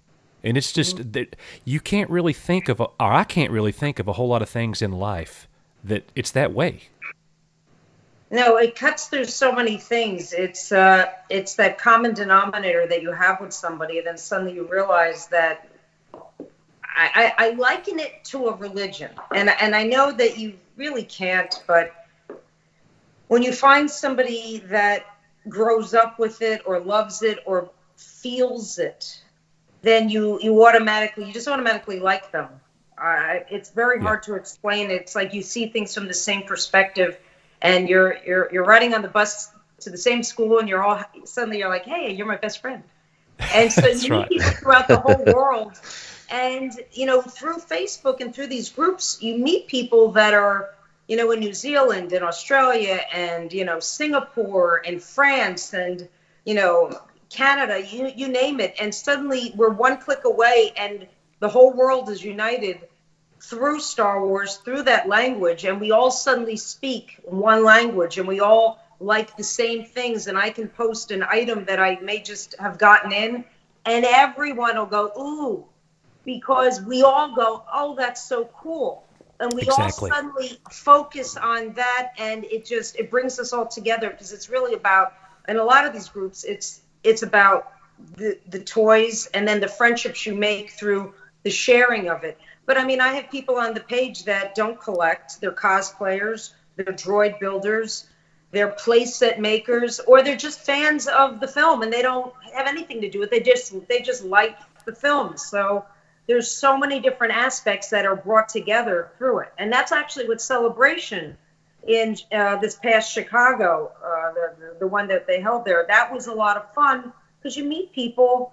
And it's just that you can't really think of, or I can't really think of a whole lot of things in life that it's that way. No, it cuts through so many things. It's that common denominator that you have with somebody, and then suddenly you realize that I liken it to a religion. And I know that you really can't, but when you find somebody that grows up with it or loves it or feels it, then you just automatically like them. It's very hard to explain. It's like you see things from the same perspective, and you're riding on the bus to the same school, and suddenly you're like, hey, you're my best friend. And so you meet people throughout the whole world. And, you know, through Facebook and through these groups, you meet people that are, you know, in New Zealand and Australia and, you know, Singapore and France and, you know, Canada, you name it. And suddenly we're one click away, and the whole world is united through Star Wars, through that language. And we all suddenly speak one language, and we all like the same things. And I can post an item that I may just have gotten in, and everyone will go, ooh, because we all go, oh, that's so cool. And we all suddenly focus on that, and it brings us all together, because it's really about, in a lot of these groups, it's about the toys, and then the friendships you make through the sharing of it. But I mean, I have people on the page that don't collect. They're cosplayers, they're droid builders, they're playset makers, or they're just fans of the film, and they don't have anything to do with it. They just like the film. So there's so many different aspects that are brought together through it. And that's actually what Celebration in this past Chicago, the one that they held there, that was a lot of fun, because you meet people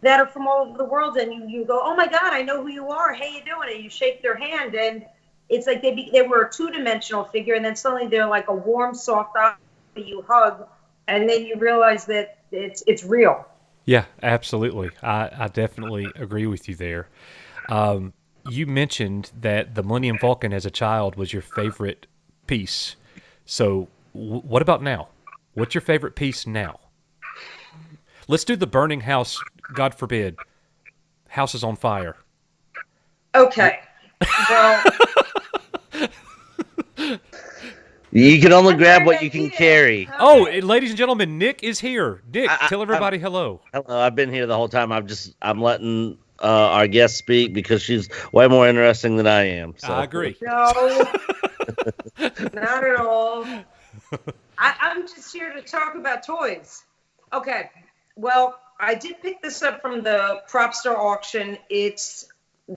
that are from all over the world, and you go, oh my God, I know who you are. Hey, you doing? And you shake their hand, and it's like they were a two-dimensional figure, and then suddenly they're like a warm, soft eye you hug, and then you realize that it's real. Yeah, absolutely. I definitely agree with you there. You mentioned that the Millennium Falcon as a child was your favorite piece. So what about now? What's your favorite piece now? Let's do the burning house. God forbid. House is on fire. Okay. Well, you can only grab what you can carry. Oh, ladies and gentlemen, Nick is here. Nick, tell everybody hello. Hello, I've been here the whole time. I'm letting our guest speak because she's way more interesting than I am. So. I agree. No, not at all. I'm just here to talk about toys. Okay. Well, I did pick this up from the Propstar auction. It's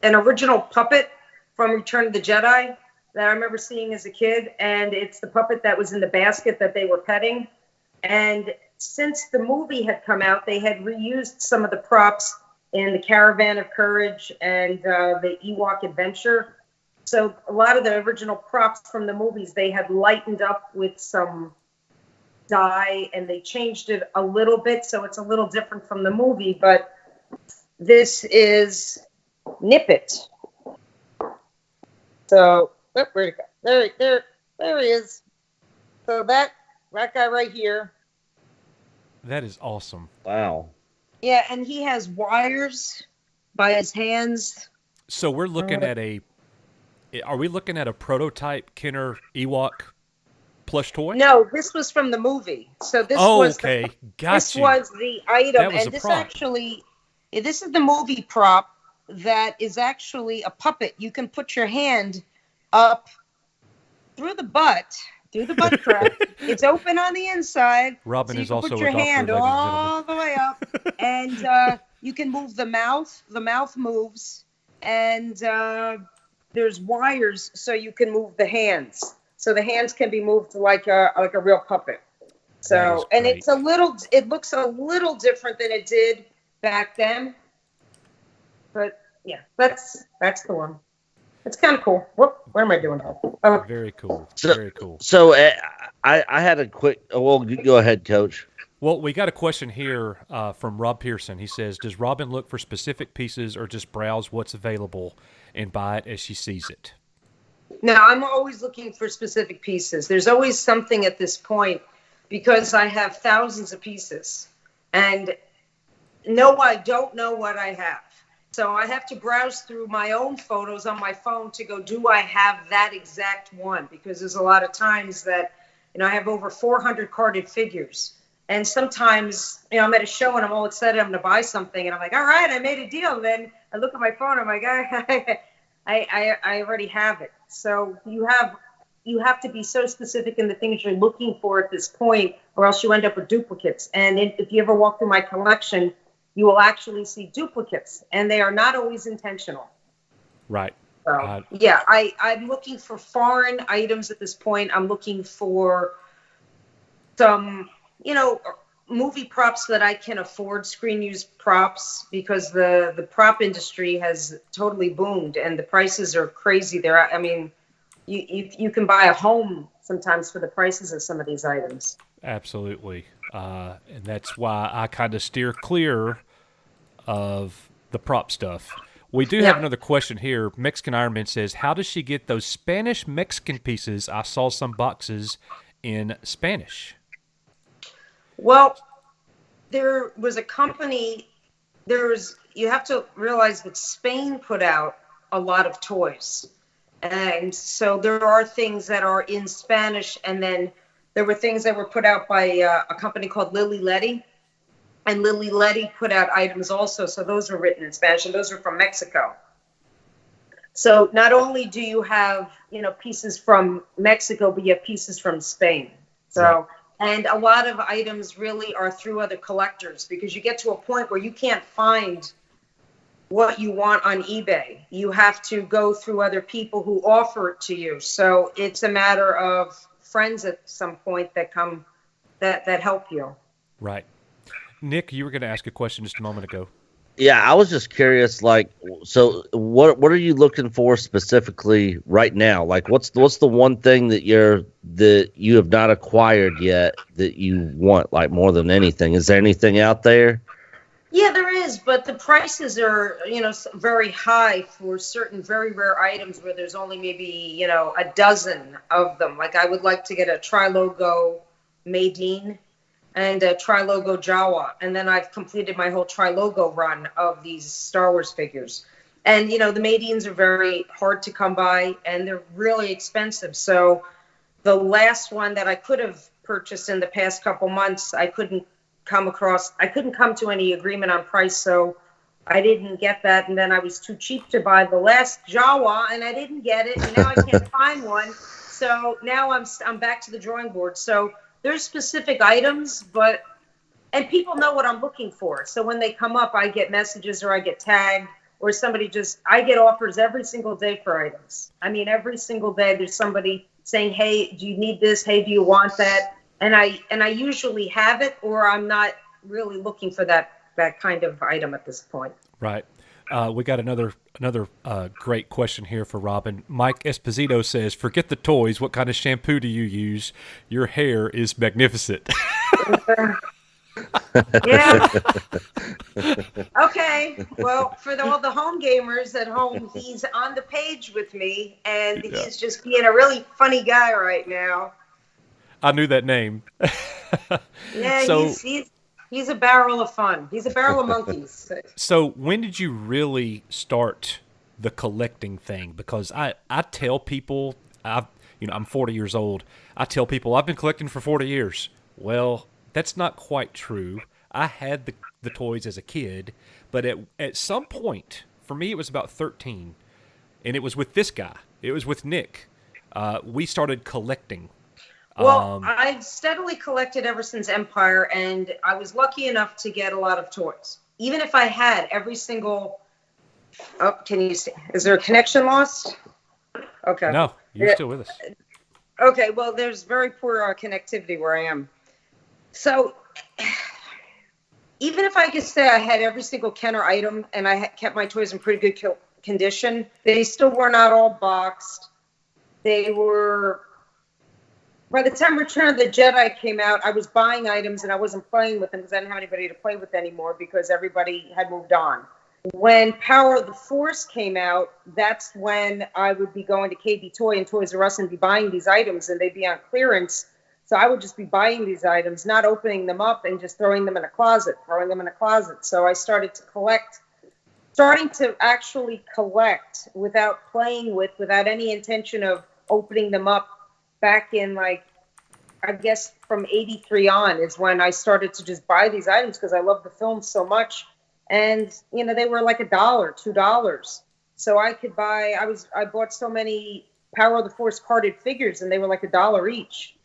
an original puppet from Return of the Jedi that I remember seeing as a kid, and it's the puppet that was in the basket that they were petting. And since the movie had come out, they had reused some of the props in the Caravan of Courage and the Ewok Adventure. So a lot of the original props from the movies, they had lightened up with some dye, and they changed it a little bit, so it's a little different from the movie. But this is Nippet. So where'd it go? There There he is. So that guy right here. That is awesome. Wow. Yeah, and he has wires by his hands. So we're looking at are we looking at a prototype Kenner Ewok plush toy? No, this was from the movie. So this was okay. this Gotcha. was the item, That was and a this prop. actually, this is the movie prop that is actually a puppet. You can put your hand up through the butt crack. It's open on the inside. Robin so you is can also put a your doctor, hand ladies and all the way up, and you can move the mouth. The mouth moves, and there's wires so you can move the hands. So the hands can be moved like a real puppet. So, and it looks a little different than it did back then. But yeah, that's the one. It's kind of cool. What am I doing now? Very cool. So, Very cool. So I had a quick. Well, go ahead, Coach. Well, we got a question here from Rob Pearson. He says, "Does Robin look for specific pieces or just browse what's available and buy it as she sees it?" No, I'm always looking for specific pieces. There's always something at this point because I have thousands of pieces, and no, I don't know what I have. So I have to browse through my own photos on my phone to go, do I have that exact one? Because there's a lot of times that, I have over 400 carded figures. And sometimes, I'm at a show and I'm all excited, I'm going to buy something. And I'm like, all right, I made a deal. And then I look at my phone, I'm like, I already have it. So you have to be so specific in the things you're looking for at this point, or else you end up with duplicates. And if you ever walk through my collection, you will actually see duplicates, and they are not always intentional. Right. So, yeah, I'm looking for foreign items at this point. I'm looking for some, movie props that I can afford, screen use props, because the prop industry has totally boomed, and the prices are crazy there. I mean, you can buy a home sometimes for the prices of some of these items. Absolutely. And that's why I kind of steer clear of the prop stuff. We do have another question here. Mexican Ironman says, how does she get those Spanish Mexican pieces? I saw some boxes in Spanish. Well, there was a company, you have to realize that Spain put out a lot of toys. And so there are things that are in Spanish, and then there were things that were put out by a company called Lily Letty, and Lily Letty put out items also. So those were written in Spanish, and those are from Mexico. So not only do you have, pieces from Mexico, but you have pieces from Spain. So, and a lot of items really are through other collectors, because you get to a point where you can't find what you want on eBay. You have to go through other people who offer it to you. So it's a matter of friends at some point that come that help you. Right. Nick, you were going to ask a question just a moment ago. Yeah, I was just curious, so what are you looking for specifically right now? Like, what's the one thing that you have not acquired yet that you want, like, more than anything? Is there anything out there? Yeah, there is, but the prices are, very high for certain very rare items where there's only maybe, a dozen of them. Like, I would like to get a Tri-Logo Maydeen and a Tri-Logo Jawa, and then I've completed my whole Tri-Logo run of these Star Wars figures. And, the Maydeens are very hard to come by, and they're really expensive. So the last one that I could have purchased in the past couple months, I couldn't come to any agreement on price, so I didn't get that. And then I was too cheap to buy the last Jawa, and I didn't get it, and now I can't find one. So now I'm back to the drawing board. So there's specific items, and people know what I'm looking for. So when they come up, I get messages, or I get tagged, or I get offers every single day for items. I mean, every single day there's somebody saying, hey, do you need this? Hey, do you want that? And I usually have it, or I'm not really looking for that kind of item at this point. Right. We got another great question here for Robin. Mike Esposito says, forget the toys. What kind of shampoo do you use? Your hair is magnificent. Yeah. Okay. Well, for all the home gamers at home, he's on the page with me, and he's just being a really funny guy right now. I knew that name. Yeah, So- he's a barrel of fun. He's a barrel of monkeys. So when did you really start the collecting thing? Because I tell people I'm 40 years old. I tell people I've been collecting for 40 years. Well, that's not quite true. I had the toys as a kid, but at some point, for me it was about 13, and it was with this guy. It was with Nick. We started collecting. Well, I've steadily collected ever since Empire, and I was lucky enough to get a lot of toys. Even if I had every single... Oh, can you see? Is there a connection lost? Okay. No, you're still with us. Okay, well, there's very poor connectivity where I am. So, even if I could say I had every single Kenner item and I kept my toys in pretty good condition, they still were not all boxed. They were... By the time Return of the Jedi came out, I was buying items and I wasn't playing with them because I didn't have anybody to play with anymore because everybody had moved on. When Power of the Force came out, that's when I would be going to KB Toy and Toys R Us and be buying these items, and they'd be on clearance. So I would just be buying these items, not opening them up and just throwing them in a closet. So I started to starting to actually collect without playing without any intention of opening them up. Back in, like, I guess from 83 on is when I started to just buy these items because I love the film so much. And, they were like $1, $2. So I could buy, I bought so many Power of the Force carded figures and they were like $1 each.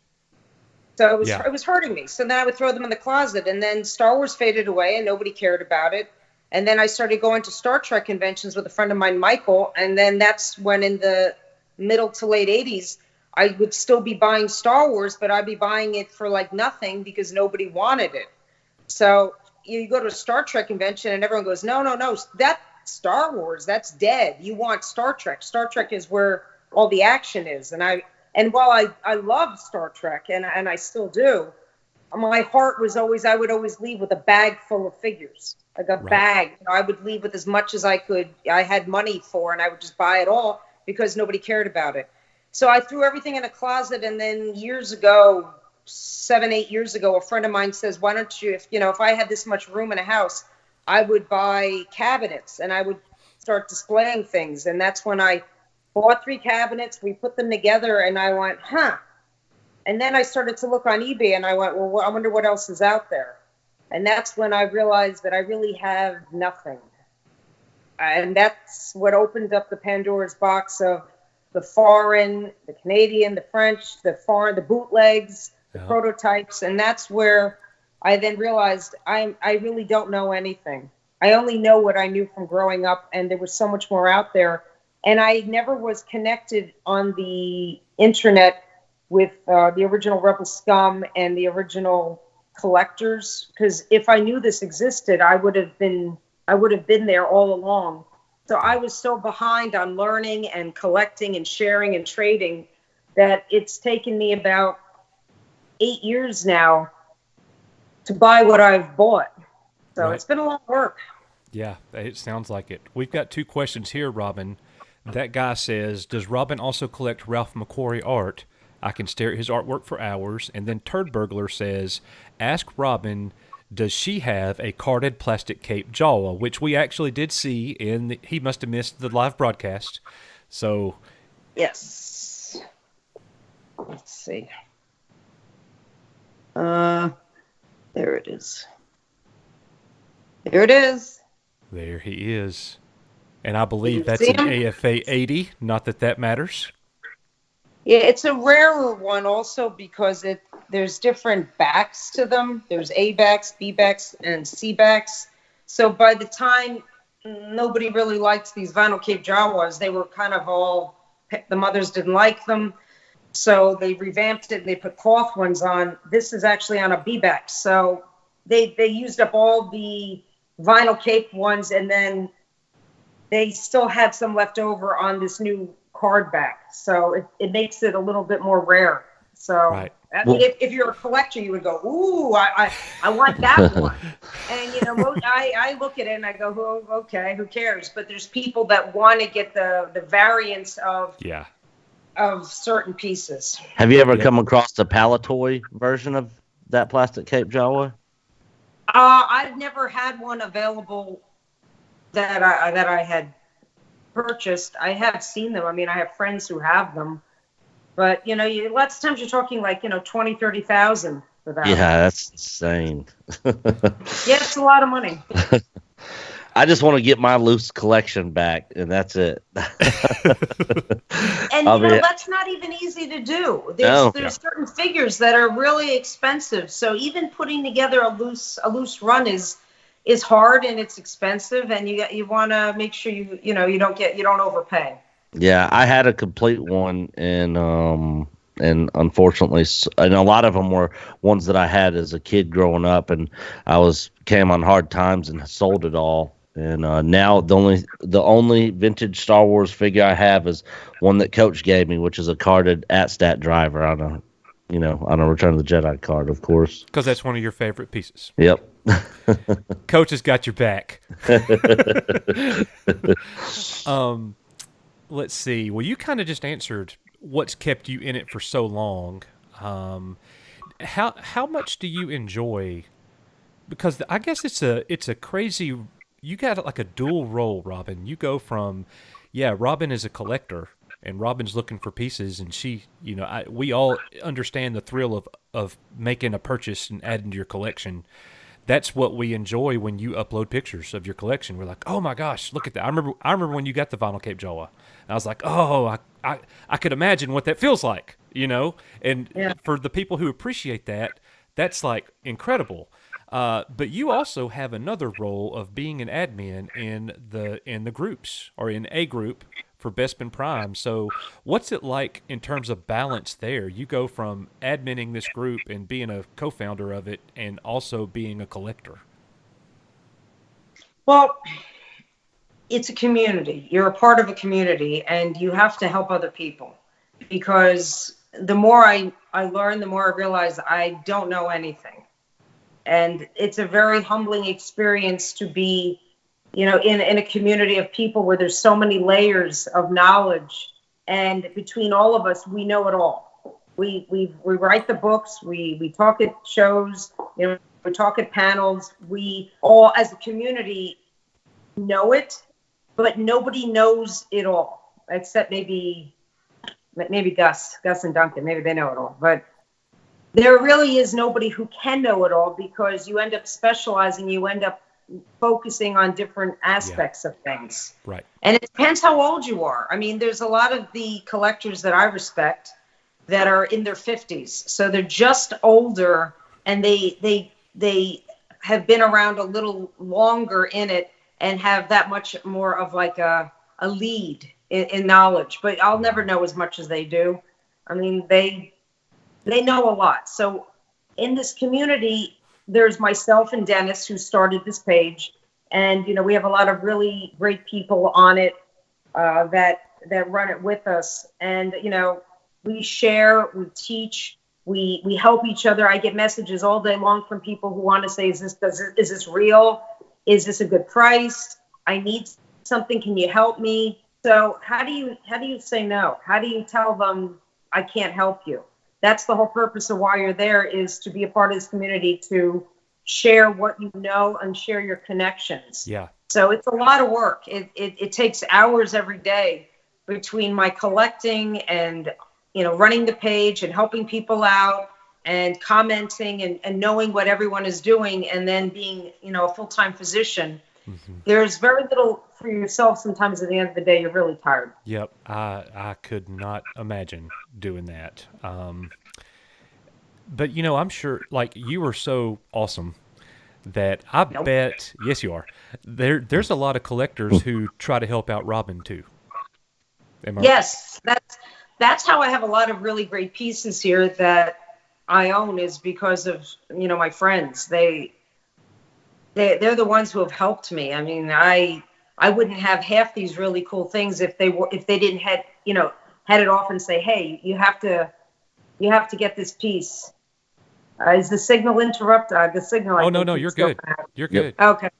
So it was hurting me. So then I would throw them in the closet, and then Star Wars faded away and nobody cared about it. And then I started going to Star Trek conventions with a friend of mine, Michael. And then that's when in the middle to late 80s, I would still be buying Star Wars, but I'd be buying it for like nothing because nobody wanted it. So you go to a Star Trek convention and everyone goes, no, that's Star Wars, that's dead. You want Star Trek. Star Trek is where all the action is. And while I love Star Trek and I still do, my heart was always, I would always leave with a bag full of figures, like a bag. I would leave with as much as I had money for, and I would just buy it all because nobody cared about it. So I threw everything in a closet, and then years ago, 7-8 years ago, a friend of mine says, why don't you, if I had this much room in a house, I would buy cabinets and I would start displaying things. And that's when I bought 3 cabinets, we put them together, and I went, And then I started to look on eBay, and I went, well, I wonder what else is out there. And that's when I realized that I really have nothing. And that's what opened up the Pandora's box of the foreign, the Canadian, the French, the foreign, the bootlegs, the prototypes. And that's where I then realized I really don't know anything. I only know what I knew from growing up, and there was so much more out there. And I never was connected on the internet with the original Rebel Scum and the original collectors, because if I knew this existed, I would have been there all along. So I was so behind on learning and collecting and sharing and trading that it's taken me about 8 years now to buy what I've bought. So It's been a lot of work. Yeah, it sounds like it. We've got 2 questions here, Robin. That guy says, does Robin also collect Ralph McQuarrie art? I can stare at his artwork for hours. And then Turd Burglar says, ask Robin, does she have a carded plastic cape Jawa, which we actually did see he must have missed the live broadcast. So. Yes. Let's see. There it is. There it is. There he is. And I believe that's an AFA 80. Not that matters. Yeah, it's a rarer one also because there's different backs to them. There's A backs, B backs, and C backs. So by the time nobody really liked these vinyl cape Jawas, they were kind of all, the mothers didn't like them. So they revamped it and they put cloth ones on. This is actually on a B back. So they used up all the vinyl cape ones, and then they still had some left over on this new card back. So it makes it a little bit more rare. So Right. I mean, if you're a collector, you would go, ooh, I want that one. And you know, I look at it and I go, oh, okay, who cares? But there's people that want to get the variants of certain pieces. Have you ever come across the Palatoy version of that plastic Cape Jawa? I've never had one available that I had purchased. I have seen them. I mean, I have friends who have them, but you know, lots of times you're talking like, you know, 20, 30,000 for that. Yeah, that's insane. Yeah, it's a lot of money. I just want to get my loose collection back, and that's it. And you know, that's not even easy to do. There's certain figures that are really expensive. So even putting together a loose run is hard and it's expensive, and you want to make sure you don't overpay. Yeah, I had a complete one, and unfortunately, and a lot of them were ones that I had as a kid growing up, and I came on hard times and sold it all. And now the only vintage Star Wars figure I have is one that Coach gave me, which is a carded AT-STAT driver on a Return of the Jedi card, of course. Because that's one of your favorite pieces. Yep. Coach has got your back. Let's see. Well, you kind of just answered what's kept you in it for so long. How much do you enjoy? Because I guess it's a crazy. You got like a dual role, Robin. You go from, Robin is a collector, and Robin's looking for pieces, and she, we all understand the thrill of making a purchase and adding to your collection. That's what we enjoy when you upload pictures of your collection. We're like, oh my gosh, look at that! I remember when you got the vinyl Cape Jawa. And I was like, oh, I could imagine what that feels like, And for the people who appreciate that, that's like incredible. But you also have another role of being an admin in the groups, or in a group for Bespin Prime. So what's it like in terms of balance there? You go from adminning this group and being a co-founder of it, and also being a collector. Well, it's a community. You're a part of a community, and you have to help other people, because the more I learn, the more I realize I don't know anything. And it's a very humbling experience to be, in a community of people where there's so many layers of knowledge, and between all of us, we know it all. We write the books, we talk at shows, we talk at panels. We all, as a community, know it, but nobody knows it all, except maybe Gus and Duncan. Maybe they know it all, but there really is nobody who can know it all, because you end up specializing, you end up focusing on different aspects of things. Right. And it depends how old you are. I mean, there's a lot of the collectors that I respect that are in their 50s. So they're just older, and they have been around a little longer in it, and have that much more of like a lead in knowledge. But I'll never know as much as they do. I mean, they know a lot. So in this community, there's myself and Dennis, who started this page. And, we have a lot of really great people on it that run it with us. And, we share, we teach, we help each other. I get messages all day long from people who want to say, is this real? Is this a good price? I need something. Can you help me? So how do you say no? How do you tell them I can't help you? That's the whole purpose of why you're there, is to be a part of this community, to share what you know and share your connections. Yeah. So it's a lot of work. It takes hours every day between my collecting and, running the page and helping people out and commenting and knowing what everyone is doing, and then being, a full-time physician. Mm-hmm. There's very little for yourself. Sometimes at the end of the day, you're really tired. Yep. I could not imagine doing that. But, I'm sure, like, you are so awesome that I bet, yes, you are. There's a lot of collectors who try to help out Robin too. Yes, that's how I have a lot of really great pieces here that I own, is because of, my friends. They're the ones who have helped me. I mean, I wouldn't have half these really cool things if they didn't head it off and say, hey, you have to You have to get this piece. Is the signal interrupted? The signal. Oh, no, you're good. You're good. Okay.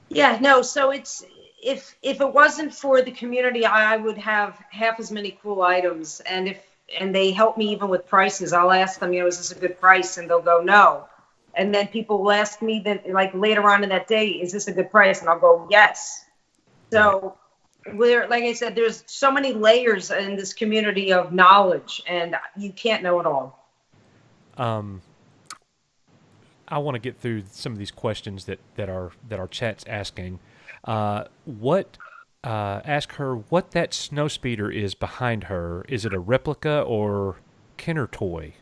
Yeah, no. So it's if it wasn't for the community, I would have half as many cool items. And they help me even with prices. I'll ask them, is this a good price? And they'll go, no. And then people will ask me that, like later on in that day, is this a good price? And I'll go, yes. So like I said, there's so many layers in this community of knowledge, and you can't know it all. I want to get through some of these questions that our chat's asking. Ask her what that snow speeder is behind her. Is it a replica or Kenner toy?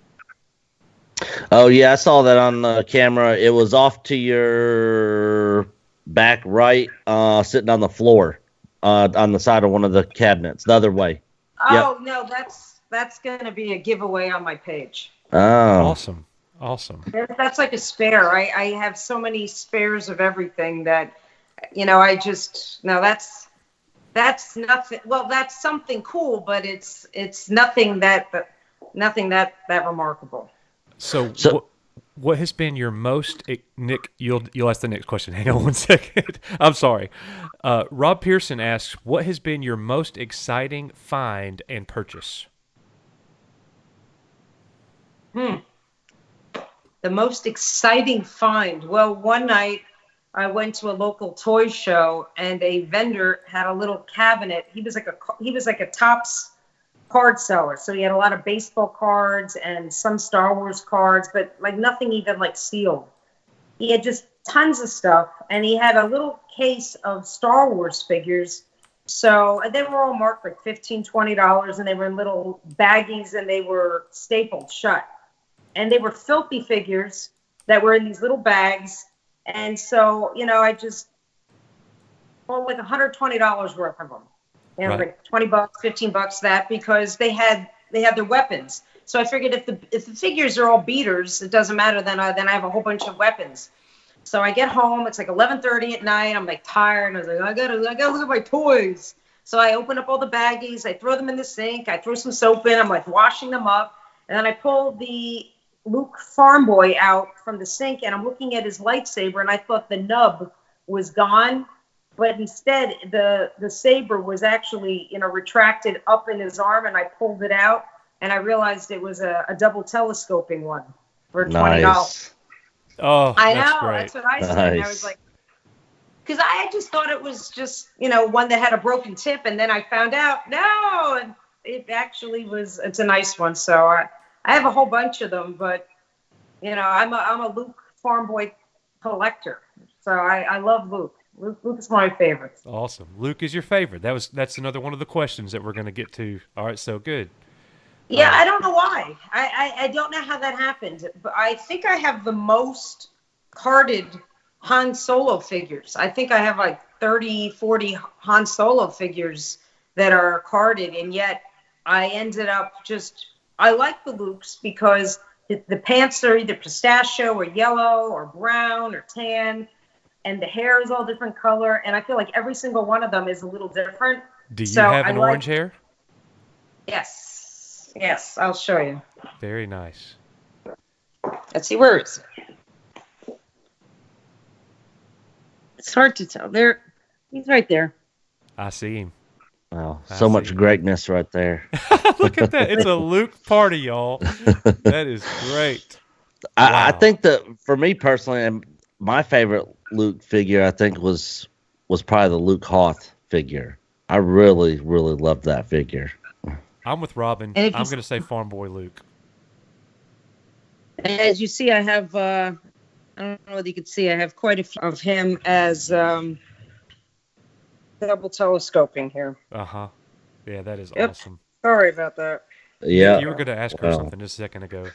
Oh yeah, I saw that on the camera. It was off to your back right, sitting on the floor, on the side of one of the cabinets, the other way. Oh no, that's gonna be a giveaway on my page. Oh, awesome. That's like a spare. I have so many spares of everything that, that's nothing. Well, that's something cool, but it's nothing that remarkable. So what has been your most, Nick? You'll ask the next question. Hang on one second. I'm sorry. Rob Pearson asks, what has been your most exciting find and purchase? The most exciting find. Well, one night I went to a local toy show and a vendor had a little cabinet. He was like a Topps card seller. So he had a lot of baseball cards and some Star Wars cards, but like nothing even like sealed. He had just tons of stuff, and he had a little case of Star Wars figures. So they were all marked like $15, $20, and they were in little baggies, and they were stapled shut. And they were filthy figures that were in these little bags. And so, I just bought like $120 worth of them. Right. Like $20, $15, that, because they had their weapons. So I figured if the figures are all beaters, it doesn't matter. Then I have a whole bunch of weapons. So I get home. It's like 11:30 at night. I'm like tired. And I was like, I gotta look at my toys. So I open up all the baggies. I throw them in the sink. I throw some soap in. I'm like washing them up. And then I pull the Luke Farm Boy out from the sink, and I'm looking at his lightsaber, and I thought the nub was gone. But instead, the saber was actually, retracted up in his arm, and I pulled it out, and I realized it was a double telescoping one for $20. nice. Oh, I that's know. great. That's what I said. And I was like, because I just thought it was just, one that had a broken tip, and then I found out, no, and it actually was. It's a nice one. So I have a whole bunch of them, but I'm a Luke Farm Boy collector. So I love Luke. Luke is my favorite. Awesome. Luke is your favorite. That's another one of the questions that we're going to get to. All right, so good. Yeah, I don't know why. I don't know how that happened, but I think I have the most carded Han Solo figures. I think I have like 30, 40 Han Solo figures that are carded, and yet I ended up I like the Lukes because the pants are either pistachio or yellow or brown or tan, and the hair is all different color, and I feel like every single one of them is a little different. Do you have an orange hair? Yes, I'll show you. Very nice. Let's see, where is it? It's hard to tell. He's right there. I see him. Wow, so much greatness right there. Look at that. It's a Luke party, y'all. That is great. I think that for me personally, my favorite Luke figure, I think, was probably the Luke Hoth figure. I really, really loved that figure. I'm with Robin. I'm going to say Farm Boy Luke. As you see, I have, I don't know whether you can see, I have quite a few of him as double telescoping here. Uh-huh. Yeah, that is awesome. Sorry about that. Yeah. You were going to ask her something just a second ago.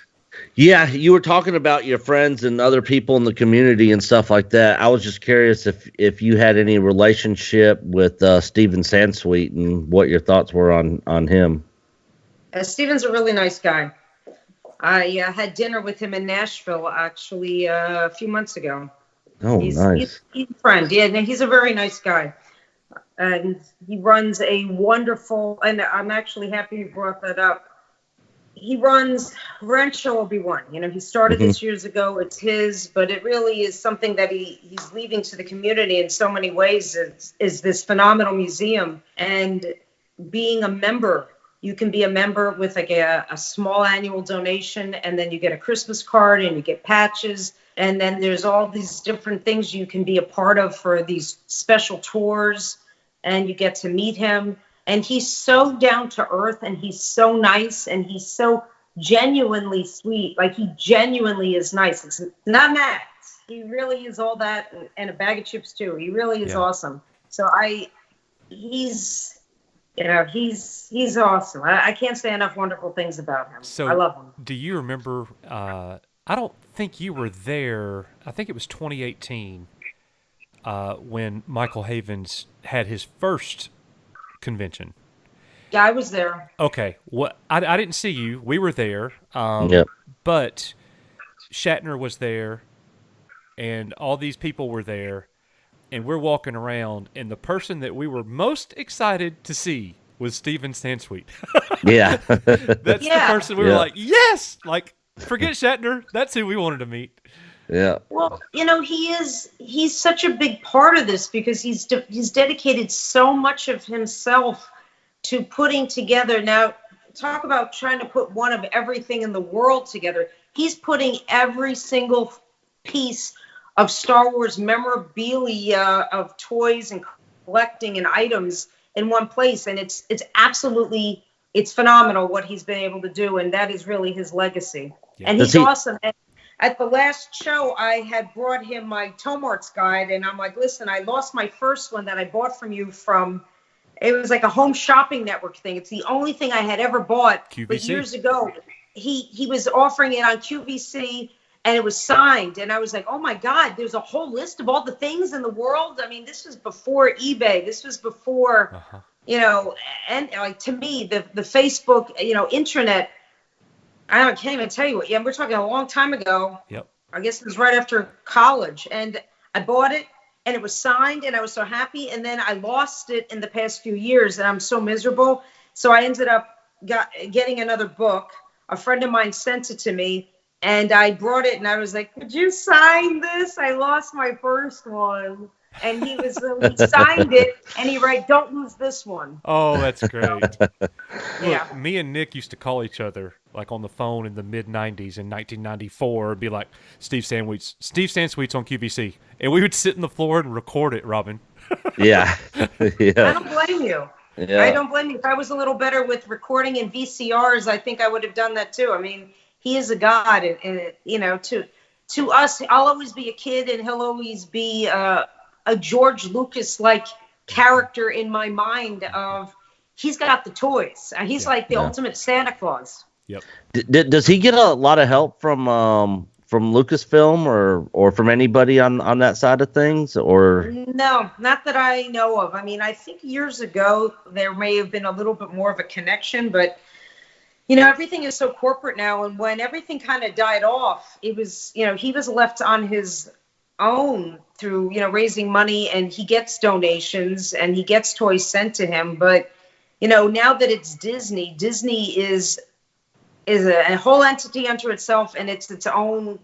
Yeah, you were talking about your friends and other people in the community and stuff like that. I was just curious if you had any relationship with Steven Sansweet and what your thoughts were on him. Steven's a really nice guy. I had dinner with him in Nashville actually a few months ago. Oh, nice. He's a friend. Yeah, and he's a very nice guy. And he runs a wonderful, and I'm actually happy you brought that up. he runs Rancho Obi-Wan. You know, he started this years ago. It's his, but it really is something that he's leaving to the community in so many ways. Is this phenomenal museum, and being a member, you can be a member with like a small annual donation, and then you get a Christmas card and you get patches. And then there's all these different things you can be a part of for these special tours, and you get to meet him. And he's so down to earth, and he's so nice, and he's so genuinely sweet. Like, he genuinely is nice. It's not Matt. He really is all that, and a bag of chips too. He really is awesome. So he's awesome. I can't say enough wonderful things about him. So I love him. Do you remember, I don't think you were there, I think it was 2018, when Michael Havens had his first convention. Yeah, I was there. Okay. Well, I didn't see you. We were there. But Shatner was there, and all these people were there, and we're walking around, and the person that we were most excited to see was Steven Sansweet. Yeah. That's the person we were like, yes! Like, forget Shatner. That's who we wanted to meet. Yeah. Well, you know, he's such a big part of this because he's dedicated so much of himself to putting together. Now, talk about trying to put one of everything in the world together. He's putting every single piece of Star Wars memorabilia, of toys and collecting and items in one place, and it's absolutely, it's phenomenal what he's been able to do, and that is really his legacy. Yeah. And he's awesome. And at the last show, I had brought him my Tome Arts guide, and I'm like, listen, I lost my first one that I bought from you from, it was like a home shopping network thing. It's the only thing I had ever bought. QVC. But years ago, he was offering it on QVC, and it was signed. And I was like, oh my God, there's a whole list of all the things in the world. I mean, this was before eBay. This was before, you know, and like, to me, the Facebook, you know, intranet, I can't even tell you what. Yeah, we're talking a long time ago. Yep. I guess it was right after college, and I bought it, and it was signed, and I was so happy. And then I lost it in the past few years, and I'm so miserable. So I ended up getting another book. A friend of mine sent it to me, and I brought it, and I was like, "Could you sign this? I lost my first one." And he signed it, and he wrote, "Don't lose this one." Oh, that's great. Yeah. Look, me and Nick used to call each other like on the phone in the mid 90s in 1994. It'd be like, Steve Sansweet's on QVC. And we would sit on the floor and record it, Robin. Yeah. I don't blame you. Yeah. I don't blame you. If I was a little better with recording in VCRs, I think I would have done that too. I mean, he is a god, and you know, to us, I'll always be a kid, and he'll always be a George Lucas-like character in my mind. Of he's got the toys. He's like the ultimate Santa Claus. Yep. Does he get a lot of help from Lucasfilm or from anybody on that side of things? Or No, not that I know of. I mean, I think years ago there may have been a little bit more of a connection, but you know, everything is so corporate now. And when everything kind of died off, it was, you know, he was left on his own through, you know, raising money, and he gets donations and he gets toys sent to him. But you know, now that it's Disney is a whole entity unto itself, and it's its own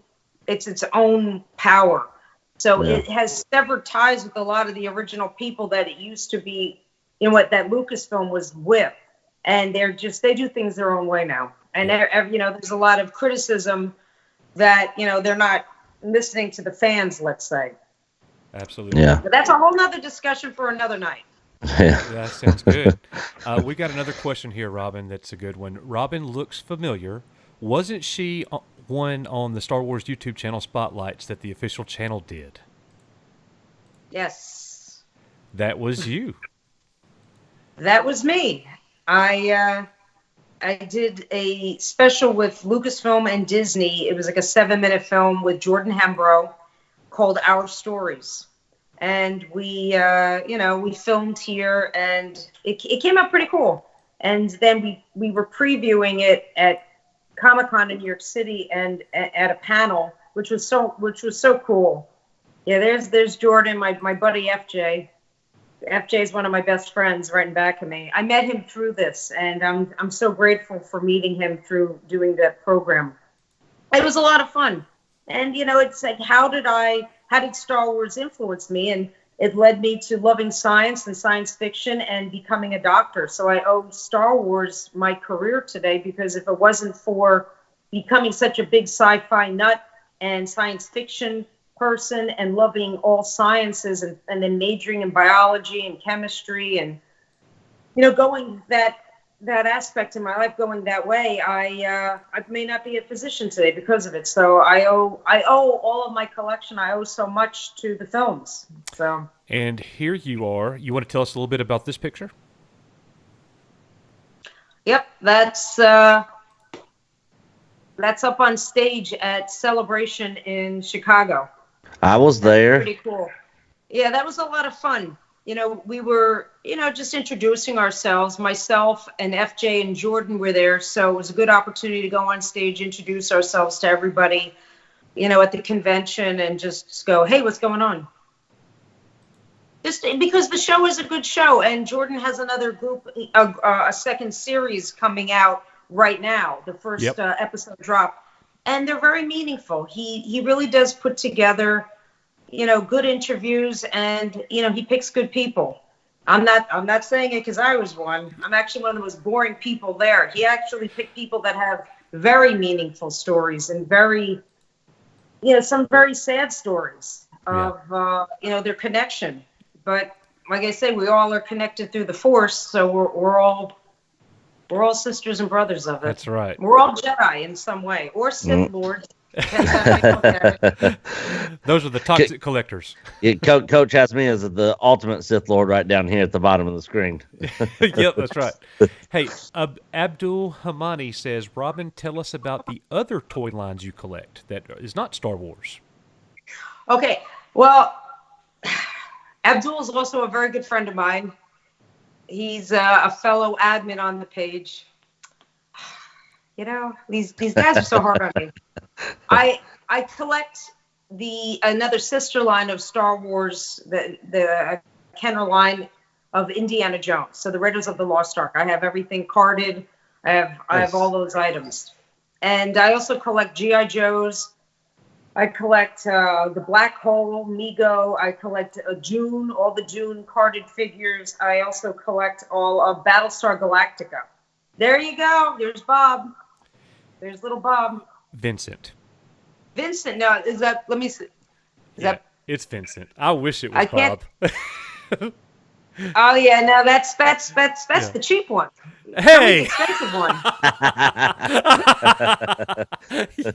power. So it has severed ties with a lot of the original people that it used to be, you know, what that Lucasfilm was with, and they do things their own way now. And you know, there's a lot of criticism that, you know, they're not listening to the fans, let's say. Absolutely. Yeah. But that's a whole nother discussion for another night. Yeah. That sounds good. We got another question here, Robin. That's a good one. Robin looks familiar. Wasn't she one on the Star Wars YouTube channel Spotlights that the official channel did? Yes. That was you. That was me. I did a special with Lucasfilm and Disney. It was like a 7-minute film with Jordan Hembrow called Our Stories. And we filmed here, and it came out pretty cool. And then we were previewing it at Comic-Con in New York City, and at a panel, which was so cool. Yeah, there's Jordan, my buddy FJ. FJ is one of my best friends writing back at me. I met him through this, and I'm so grateful for meeting him through doing that program. It was a lot of fun. And, you know, it's like, how did Star Wars influence me? And it led me to loving science and science fiction and becoming a doctor. So I owe Star Wars my career today, because if it wasn't for becoming such a big sci-fi nut and science fiction person and loving all sciences and then majoring in biology and chemistry and, you know, going that aspect in my life, going that way, I may not be a physician today because of it. So I owe all of my collection. I owe so much to the films. So. And here you are. You want to tell us a little bit about this picture? Yep, that's up on stage at Celebration in Chicago. I was there. Pretty cool. Yeah, that was a lot of fun. You know, we were, you know, just introducing ourselves. Myself and FJ and Jordan were there, so it was a good opportunity to go on stage, introduce ourselves to everybody, you know, at the convention, and just go, hey, what's going on? Just because the show is a good show, and Jordan has another group, a second series coming out right now. The first episode dropped, and they're very meaningful. He really does put together, you know, good interviews, and, you know, he picks good people. I'm not saying it because I was one. I'm actually one of the most boring people there. He actually picked people that have very meaningful stories and very, you know, some very sad stories of, you know, their connection. But like I say, we all are connected through the Force, so we're all sisters and brothers of it. That's right. We're all Jedi in some way, or Sith Lords. Those are the toxic collectors. Coach has me as the ultimate Sith Lord right down here at the bottom of the screen. Yep, that's right. Hey, Abdul Hamani says, Robin, tell us about the other toy lines you collect that is not Star Wars. Okay, well, Abdul is also a very good friend of mine. He's a fellow admin on the page. You know, these guys are so hard on me. I collect another sister line of Star Wars, the Kenner line of Indiana Jones. So the Raiders of the Lost Ark. I have everything carded. I have all those items, and I also collect GI Joes. I collect the Black Hole, Mego. I collect Dune, all the Dune carded figures. I also collect all of Battlestar Galactica. There you go. There's Bob. There's little Bob. Vincent. No, is that? Let me see. It's Vincent. I wish it was Bob. Oh yeah, no, that's the cheap one. Hey, the expensive one.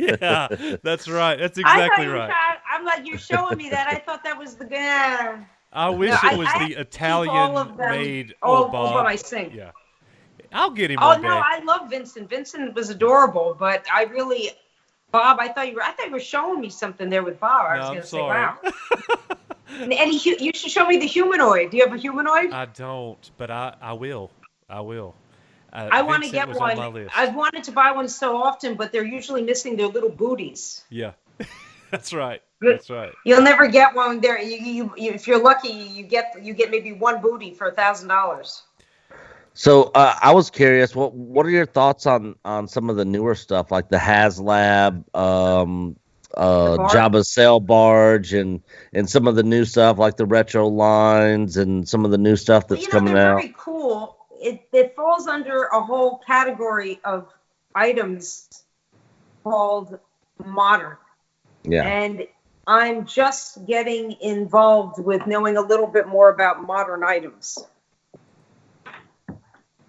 Yeah, that's right. That's exactly right. I'm like, you're showing me that. I thought that was the guy. I wish it was the Italian-made old Bob. Over my sink. Yeah, I'll get him. Oh one no, day. I love Vincent. Vincent was adorable, but I really, Bob, I thought you were showing me something there with Bob. I was going to say, wow. And you should show me the humanoid. Do you have a humanoid? I don't, but I will. I want to get one. On I've wanted to buy one so often, but they're usually missing their little booties. Yeah, that's right. That's right. You'll never get one there. You if you're lucky, you get maybe one booty for $1,000. So I was curious, what are your thoughts on some of the newer stuff, like the HasLab, Jabba's sail barge, and some of the new stuff like the retro lines and some of the new stuff that's coming they're out? Very cool. It falls under a whole category of items called modern. Yeah. And I'm just getting involved with knowing a little bit more about modern items.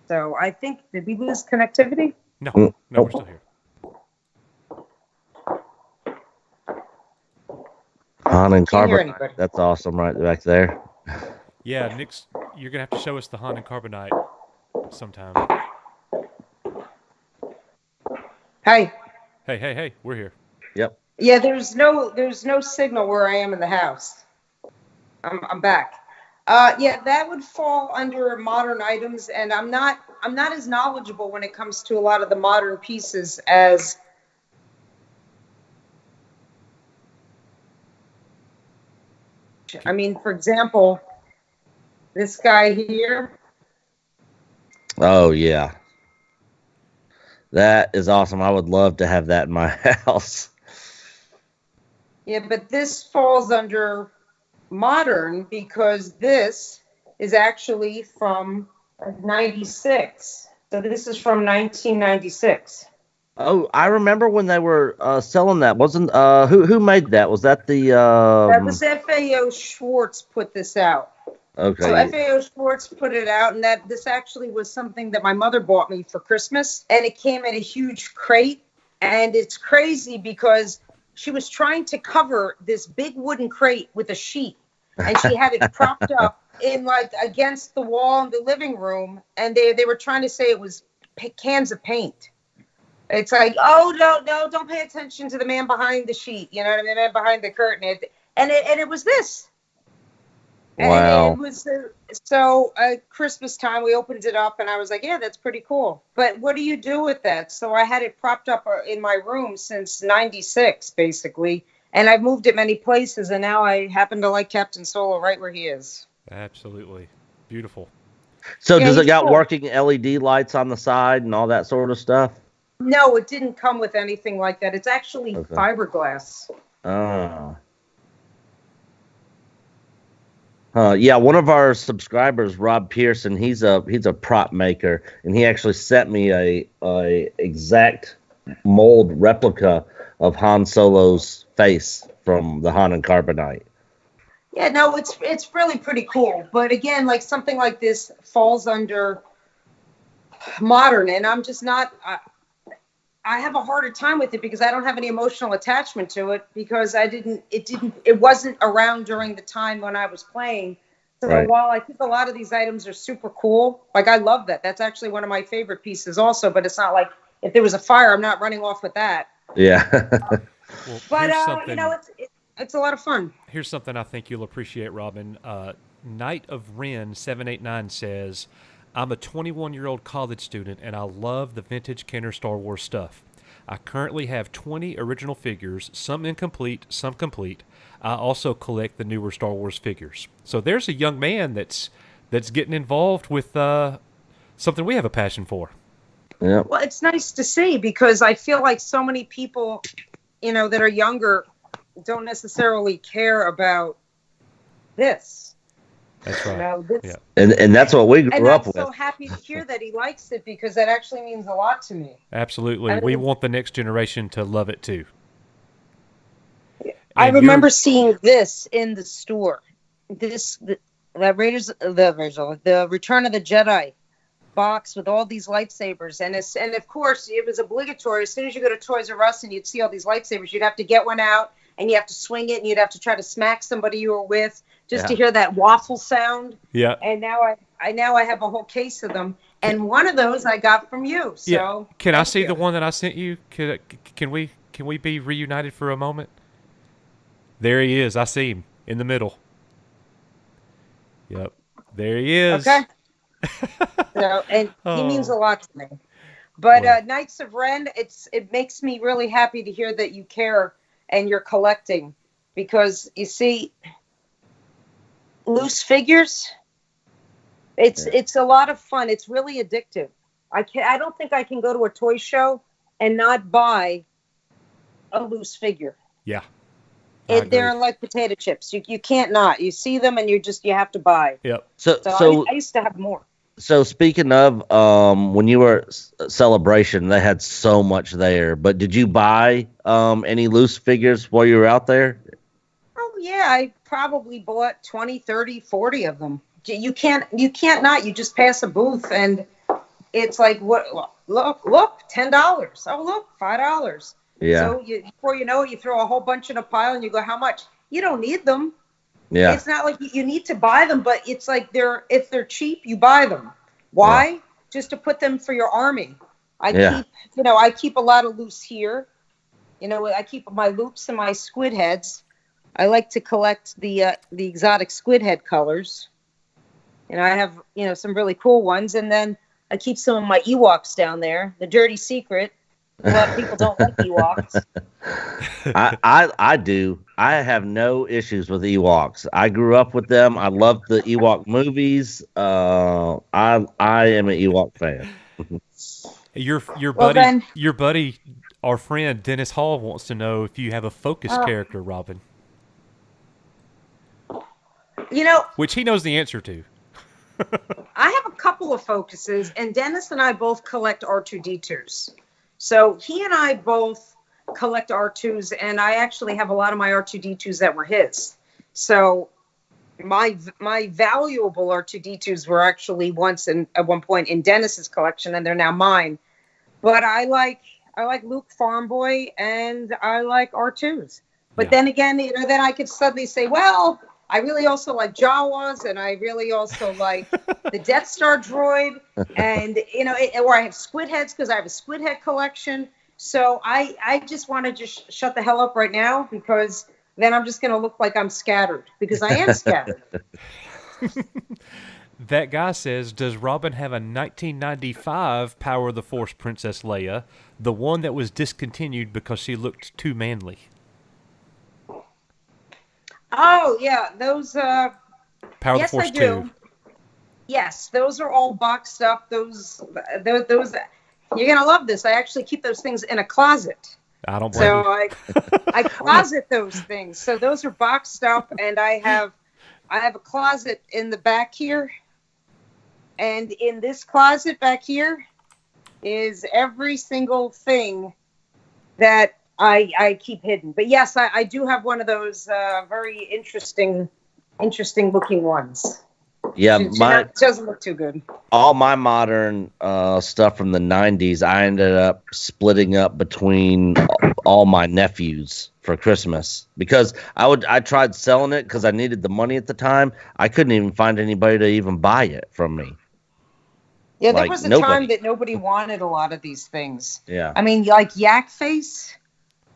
So I think, did we lose connectivity? No, we're still here. Han and Carbonite. That's awesome right back there. Yeah, Nick's, you're going to have to show us the Han and Carbonite sometime. Hey. Hey, we're here. Yep. Yeah, there's no signal where I am in the house. I'm back. Yeah, that would fall under modern items, and I'm not as knowledgeable when it comes to a lot of the modern pieces as I mean, for example, This guy here. Oh yeah, that is awesome. I would love to have that in my house. Yeah, but this falls under modern because this is actually from 96. So this is from 1996. Oh, I remember when they were selling that. Wasn't who made that? Was that the That was FAO Schwartz put this out. Okay. So FAO Schwartz put it out, and that this actually was something that my mother bought me for Christmas, and it came in a huge crate. And it's crazy because she was trying to cover this big wooden crate with a sheet, and she had it propped up in like against the wall in the living room, and they were trying to say it was cans of paint. It's like, oh no, don't pay attention to the man behind the sheet, you know what I mean, the man behind the curtain, and it was this. Wow. And it was so at Christmas time we opened it up and I was like, yeah, that's pretty cool. But what do you do with that? So I had it propped up in my room since 96 basically, and I've moved it many places, and now I happen to like Captain Solo right where he is. Absolutely. Beautiful. So Yeah, does it he's got cool. working LED lights on the side and all that sort of stuff? No, it didn't come with anything like that. It's actually Okay. fiberglass. Oh. Yeah, one of our subscribers, Rob Pearson, he's a prop maker, and he actually sent me a exact mold replica of Han Solo's face from the Han and Carbonite. Yeah, no, it's really pretty cool. But again, like something like this falls under modern, and I'm just not. I have a harder time with it because I don't have any emotional attachment to it because it wasn't around during the time when I was playing. So Right. while I think a lot of these items are super cool, like I love that. That's actually one of my favorite pieces also, but it's not like if there was a fire, I'm not running off with that. Yeah. Well, But here's you something, know, it's a lot of fun. here's something I think you'll appreciate, Robin. Knight of Ren 789 says, I'm a 21-year-old college student, and I love the vintage Kenner Star Wars stuff. I currently have 20 original figures, some incomplete, some complete. I also collect the newer Star Wars figures. So there's a young man that's getting involved with something we have a passion for. Yeah. Well, it's nice to see because I feel like so many people, you know, that are younger don't necessarily care about this. That's right. You know, this, Yeah. And that's what we and grew I'm up with. so happy to hear that he likes it because that actually means a lot to me. Absolutely. I We mean- want the next generation to love it too. I And remember you're- seeing this in the store. The Return of the Jedi box with all these lightsabers, and of course it was obligatory. As soon as you go to Toys R Us and you'd see all these lightsabers, you'd have to get one out and you have to swing it, and you'd have to try to smack somebody you were with just to Yeah. hear that waffle sound. Yeah. And now I have a whole case of them, and one of those I got from you. So Yeah. Can I thank see you. the one that I sent you? Can we be reunited for a moment? There he is. I see him in the middle. Yep. There he is. Okay. So, and he means a Oh. lot to me. But Well. Knights of Ren, it makes me really happy to hear that you care and you're collecting, because you see, loose figures, it's a lot of fun. It's really addictive. I don't think I can go to a toy show and not buy a loose figure. Yeah. I They're agree. like potato chips. You can't not. You see them and you have to buy. Yep. So I used to have more. So speaking of, when you were at Celebration, they had so much there. But did you buy any loose figures while you were out there? Oh yeah, I probably bought 20, 30, 40 of them. You can't not. You just pass a booth and it's like, what? Look, $10. Oh look, $5. Yeah. So before you know it, you throw a whole bunch in a pile and you go, how much? You don't need them. Yeah. It's not like you need to buy them, but it's like if they're cheap, you buy them. Why? Just to put them for your army. I keep a lot of loose here. You know, I keep my loops and my squid heads. I like to collect the exotic squid head colors. And I have, some really cool ones. And then I keep some of my Ewoks down there. The Dirty Secret. A lot of people don't like Ewoks. I do. I have no issues with Ewoks. I grew up with them. I love the Ewok movies. I am an Ewok fan. Your Well, buddy, then- our friend Dennis Hall wants to know if you have a focus character, Robin, You know, which he knows the answer to. I have a couple of focuses, and Dennis and I both collect R2D2s. So he and I both collect R2s, and I actually have a lot of my R2D2s that were his. So my valuable R2D2s were actually at one point in Dennis's collection, and they're now mine. But I like Luke Farm Boy, and I like R2s. But then again, then I could suddenly say, well, I really also like Jawas, and I really also like the Death Star droid, and or I have squid heads because I have a squid head collection. So I just want to just shut the hell up right now, because then I'm just going to look like I'm scattered, because I am scattered. That guy says, does Robin have a 1995 Power of the Force Princess Leia, the one that was discontinued because she looked too manly? Oh yeah, those. Power of the Yes, Force I do. 2. Yes, those are all boxed up. Those. You're gonna love this. I actually keep those things in a closet. I don't blame So you. I closet those things. So those are boxed up, and I have a closet in the back here, and in this closet back here is every single thing that I keep hidden. But yes, I do have one of those very interesting looking ones. Yeah, It doesn't look too good. all my modern stuff from the 90s, I ended up splitting up between all my nephews for Christmas, because I tried selling it because I needed the money at the time. I couldn't even find anybody to even buy it from me. Yeah, there Like, was a nobody. time that nobody wanted a lot of these things. Yeah. I mean, like Yak Face.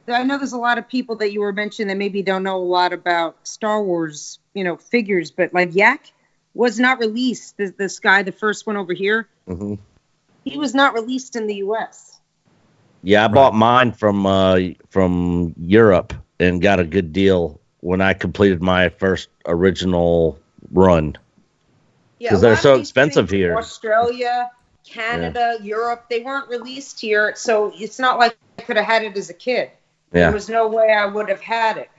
I know there's a lot of people that you were mentioning that maybe don't know a lot about Star Wars, figures, but like Yak was not released. This guy, the first one over here, hmm he was not released in the U.S. Yeah, I bought mine from Europe and got a good deal when I completed my first original run. Yeah, 'Cause a they're lot of so these expensive things, here. Australia, Canada, Europe, they weren't released here, so it's not like I could have had it as a kid. Yeah. There was no way I would have had it.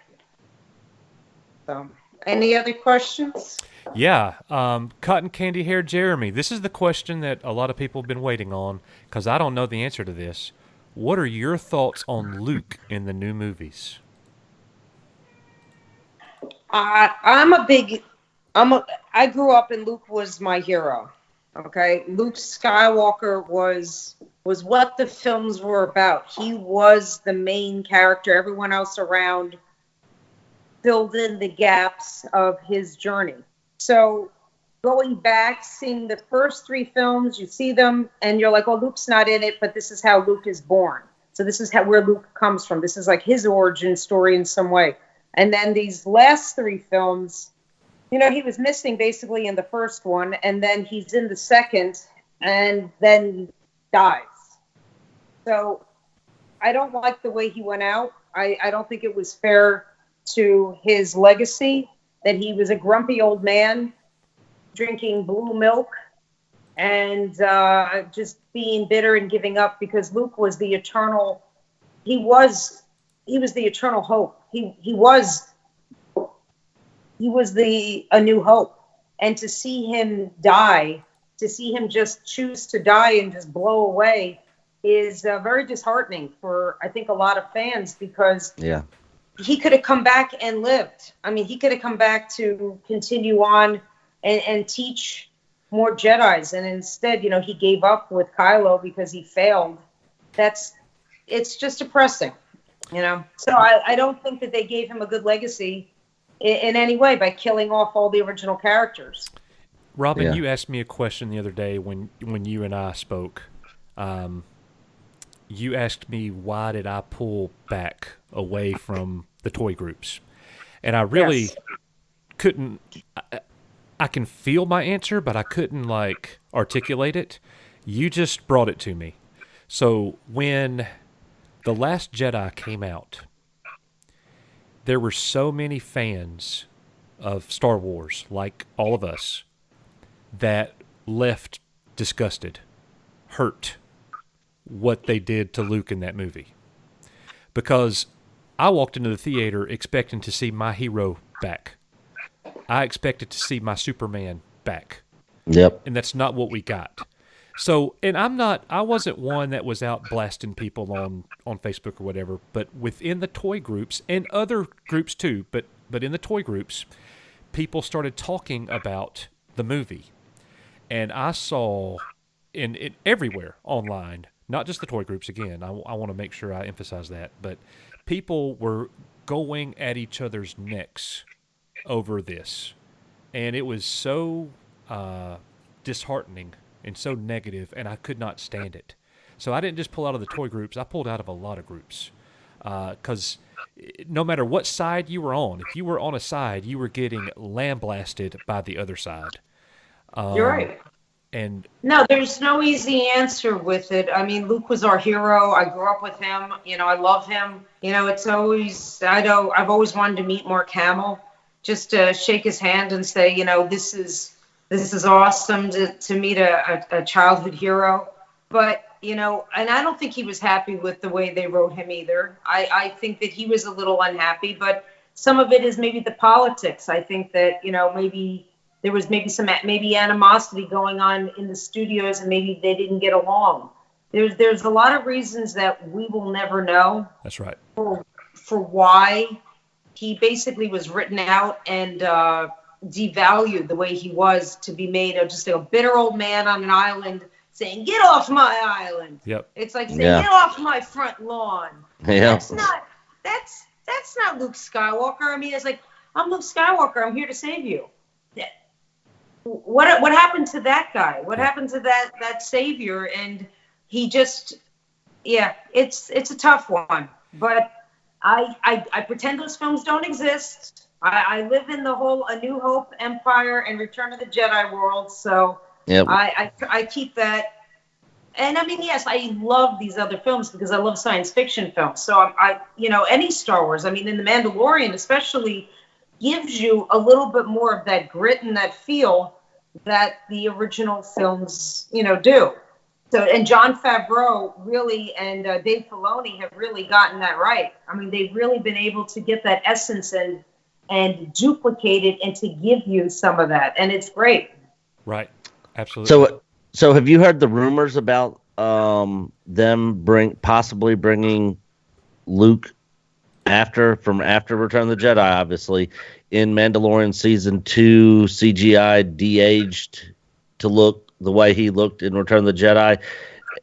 So, any other questions? Yeah, Cotton Candy Hair Jeremy. This is the question that a lot of people have been waiting on, because I don't know the answer to this. What are your thoughts on Luke in the new movies? I grew up and Luke was my hero. Okay, Luke Skywalker was what the films were about. He was the main character. Everyone else around filled in the gaps of his journey. So going back, seeing the first three films, you see them and you're like, oh, Luke's not in it, but this is how Luke is born. So this is where Luke comes from. This is like his origin story in some way. And then these last three films, he was missing basically in the first one, and then he's in the second, and then dies. So I don't like the way he went out. I don't think it was fair to his legacy that he was a grumpy old man drinking blue milk and just being bitter and giving up, because Luke was the eternal. He was the eternal hope. He was a new hope. And to see him die, to see him just choose to die and just blow away is very disheartening for, I think, a lot of fans, because he could have come back and lived. I mean, he could have come back to continue on and teach more Jedis. And instead, he gave up with Kylo because he failed. It's just depressing, So I don't think that they gave him a good legacy in any way by killing off all the original characters. Robin, you asked me a question the other day when you and I spoke. You asked me, why did I pull back away from the toy groups? And I really couldn't. I can feel my answer, but I couldn't articulate it. You just brought it to me. So when The Last Jedi came out, there were so many fans of Star Wars, like all of us, that left disgusted, hurt what they did to Luke in that movie. Because I walked into the theater expecting to see my hero back. I expected to see my Superman back. Yep. And that's not what we got. So, and I wasn't one that was out blasting people on Facebook or whatever, but within the toy groups and other groups too, but in the toy groups, people started talking about the movie. And I saw in everywhere online, not just the toy groups again, I want to make sure I emphasize that, but people were going at each other's necks over this. And it was so disheartening and so negative, and I could not stand it. So I didn't just pull out of the toy groups, I pulled out of a lot of groups. Because no matter what side you were on, if you were on a side, you were getting lambasted by the other side. You're right. And no, there's no easy answer with it. I mean, Luke was our hero. I grew up with him. You know, I love him. You know, it's always, I've always wanted to meet Mark Hamill, just to shake his hand and say, you know, this is awesome to meet a childhood hero. But, you know, and I don't think he was happy with the way they wrote him either. I think that he was a little unhappy, but some of it is maybe the politics. I think that, you know, maybe there was some animosity going on in the studios, and maybe they didn't get along. There's a lot of reasons that we will never know. That's right. For why he basically was written out and devalued the way he was, to be made just a bitter old man on an island saying, "Get off my island." Yep. It's like saying, "Get off my front lawn." Yeah. That's not Luke Skywalker. I mean, it's like, I'm Luke Skywalker. I'm here to save you. What happened to that guy? What happened to that savior? And he just, it's a tough one. But I pretend those films don't exist. I live in the whole A New Hope, Empire, and Return of the Jedi world. So yep. I keep that. And I mean, yes, I love these other films because I love science fiction films. So any Star Wars, I mean, in The Mandalorian especially, gives you a little bit more of that grit and that feel that the original films, do. So, and Jon Favreau really, and Dave Filoni have really gotten that right. I mean, they've really been able to get that essence and duplicate it and to give you some of that. And it's great. Right. Absolutely. So have you heard the rumors about them possibly bringing Luke after Return of the Jedi, obviously, in Mandalorian season 2, CGI de-aged to look the way he looked in Return of the Jedi?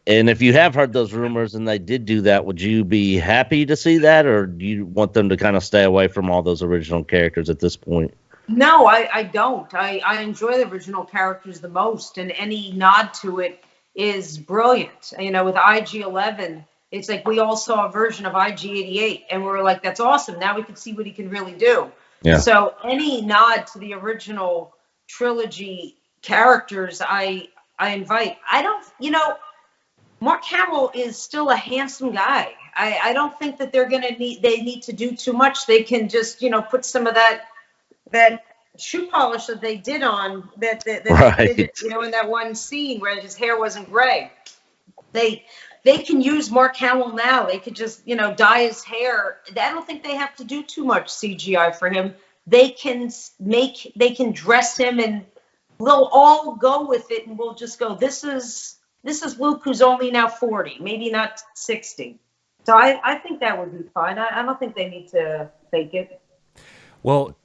And if you have heard those rumors and they did do that, would you be happy to see that, or do you want them to kind of stay away from all those original characters at this point? No, I don't. I enjoy the original characters the most, and any nod to it is brilliant. With IG-11, it's like we all saw a version of IG-88, and we were like, that's awesome. Now we can see what he can really do. Yeah. So any nod to the original trilogy characters, I invite. I don't, Mark Hamill is still a handsome guy. I don't think that they need to do too much. They can just, put some of that shoe polish that they did on that right. they did, in that one scene where his hair wasn't gray. They can use Mark Hamill now. They could just, dye his hair. I don't think they have to do too much CGI for him. They can dress him, and we'll all go with it, and we'll just go, this is Luke, who's only now 40, maybe not 60. So I think that would be fine. I don't think they need to fake it. Well,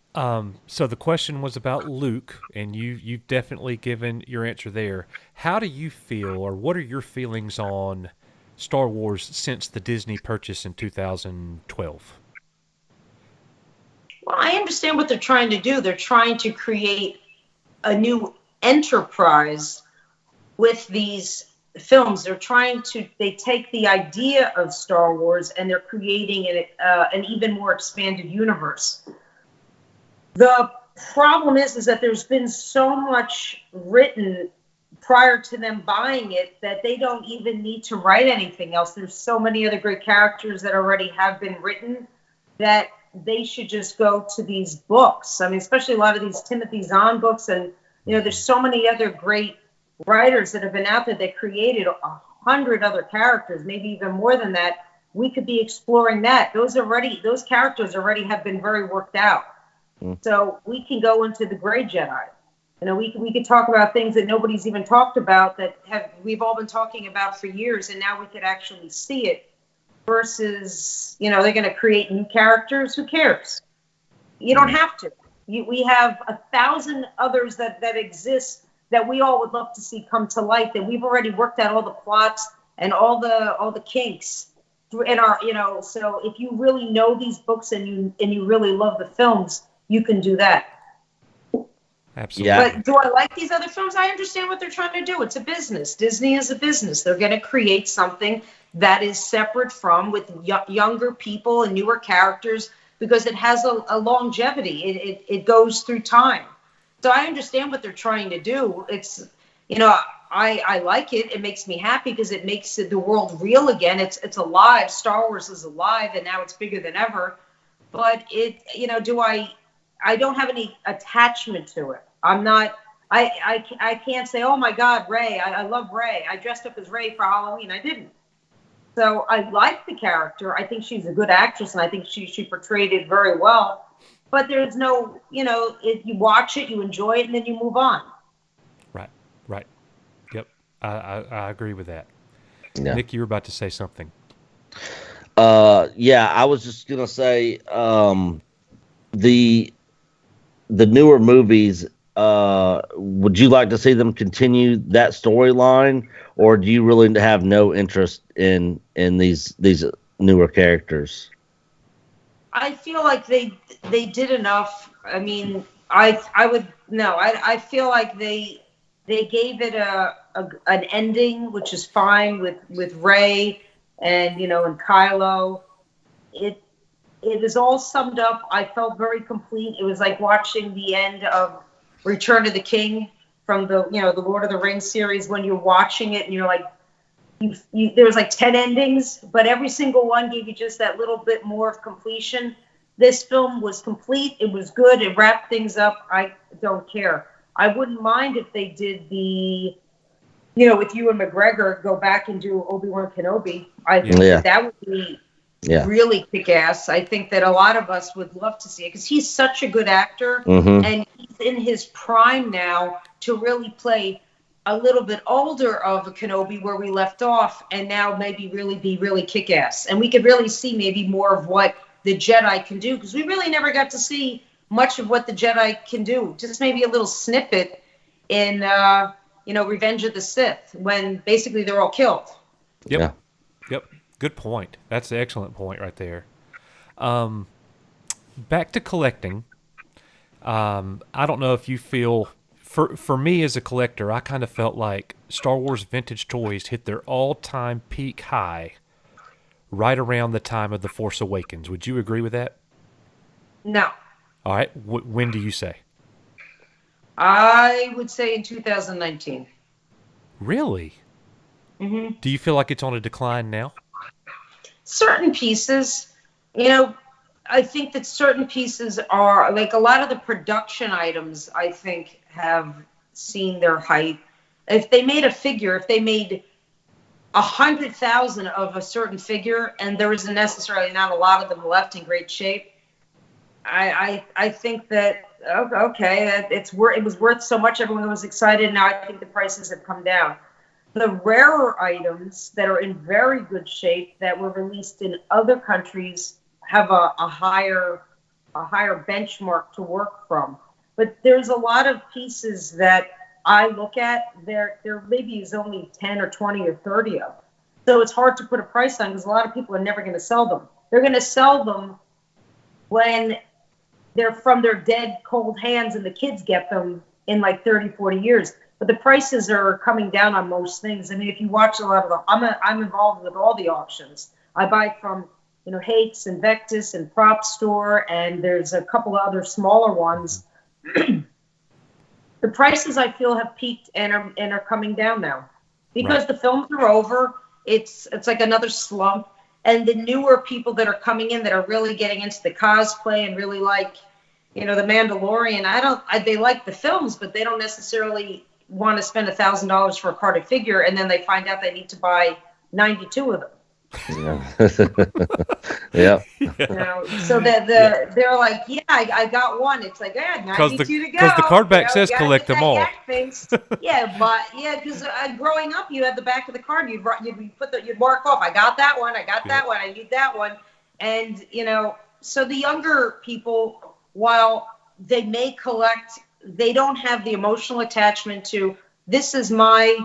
so the question was about Luke, and you've definitely given your answer there. How do you feel, or what are your feelings on Star Wars since the Disney purchase in 2012? Well, I understand what they're trying to do. They're trying to create a new enterprise with these films. They take the idea of Star Wars and they're creating an even more expanded universe. The problem is that there's been so much written prior to them buying it that they don't even need to write anything else. There's so many other great characters that already have been written that they should just go to these books. I mean, especially a lot of these Timothy Zahn books, and there's so many other great writers that have been out there that created 100 other characters, maybe even more than that. We could be exploring that. Those characters already have been very worked out. So we can go into the Grey Jedi. We could talk about things that nobody's even talked about that we've all been talking about for years, and now we could actually see it. Versus, they're going to create new characters. Who cares? You don't have to. We have 1,000 others that exist that we all would love to see come to light. That we've already worked out all the plots and all the kinks in our. So if you really know these books and you really love the films, you can do that. Absolutely. But do I like these other films? I understand what they're trying to do. It's a business. Disney is a business. They're going to create something that is separate from with younger people and newer characters because it has a longevity. It goes through time. So I understand what they're trying to do. It's, I like it. It makes me happy because it makes the world real again. It's alive. Star Wars is alive, and now it's bigger than ever. But I don't have any attachment to it. I'm not. I can't say, oh my God, Rey. I love Rey. I dressed up as Rey for Halloween. I didn't. So I like the character. I think she's a good actress, and I think she portrayed it very well. But there's no, if you watch it, you enjoy it, and then you move on. Right. Yep. I agree with that. Yeah. Nick, you were about to say something. Yeah, I was just gonna say, the newer movies. Would you like to see them continue that storyline, or do you really have no interest in these newer characters? I feel like they did enough. I mean, I feel like they gave it an ending, which is fine with Rey and and Kylo. It was all summed up. I felt very complete. It was like watching the end of Return of the King from the the Lord of the Rings series. When you're watching it and you're like, there was like 10 endings, but every single one gave you just that little bit more of completion. This film was complete. It was good. It wrapped things up. I don't care. I wouldn't mind if they did the, with Ewan McGregor, go back and do Obi-Wan Kenobi. I think that would be really kick-ass. I think that a lot of us would love to see it because he's such a good actor, and he's in his prime now to really play a little bit older of a Kenobi where we left off, and now maybe really be really kick-ass. And we could really see maybe more of what the Jedi can do because we really never got to see much of what the Jedi can do. Just maybe a little snippet in, Revenge of the Sith when basically they're all killed. Yep. Good point. That's an excellent point right there. Back to collecting. I don't know if you feel, for me as a collector, I kind of felt like Star Wars vintage toys hit their all-time peak high right around the time of The Force Awakens. Would you agree with that? No. All right. When do you say? I would say in 2019. Really? Mm-hmm. Do you feel like it's on a decline now? Certain pieces, I think that certain pieces are, like a lot of the production items, I think, have seen their height. If they made 100,000 of a certain figure, and there isn't necessarily not a lot of them left in great shape, I think that okay, it was worth so much. Everyone was excited. Now I think the prices have come down. The rarer items that are in very good shape that were released in other countries have a higher benchmark to work from. But there's a lot of pieces that I look at, there maybe is only 10 or 20 or 30 of. So it's hard to put a price on because a lot of people are never going to sell them. They're going to sell them when they're from their dead cold hands and the kids get them in like 30, 40 years. But the prices are coming down on most things. I mean, if you watch a lot of them, I'm involved with all the auctions. I buy from, Hakes and Vectis and Prop Store, and there's a couple of other smaller ones. the prices I feel have peaked and are coming down now because Right. the films are over. It's like another slump, and the newer people that are coming in that are really getting into the cosplay and really like, the Mandalorian. They like the films, but they don't necessarily want to spend $1,000 for a carded figure, and then they find out they need to buy 92 of them. Yeah. So they're like, yeah, I got one. It's like, yeah, 92 to go. Because the card back says you gotta collect get them that all. yak face. Because growing up, you had the back of the card. You'd mark off. I got that one. I got that one. I need that one. And so the younger people, while they may collect, they don't have the emotional attachment to this is my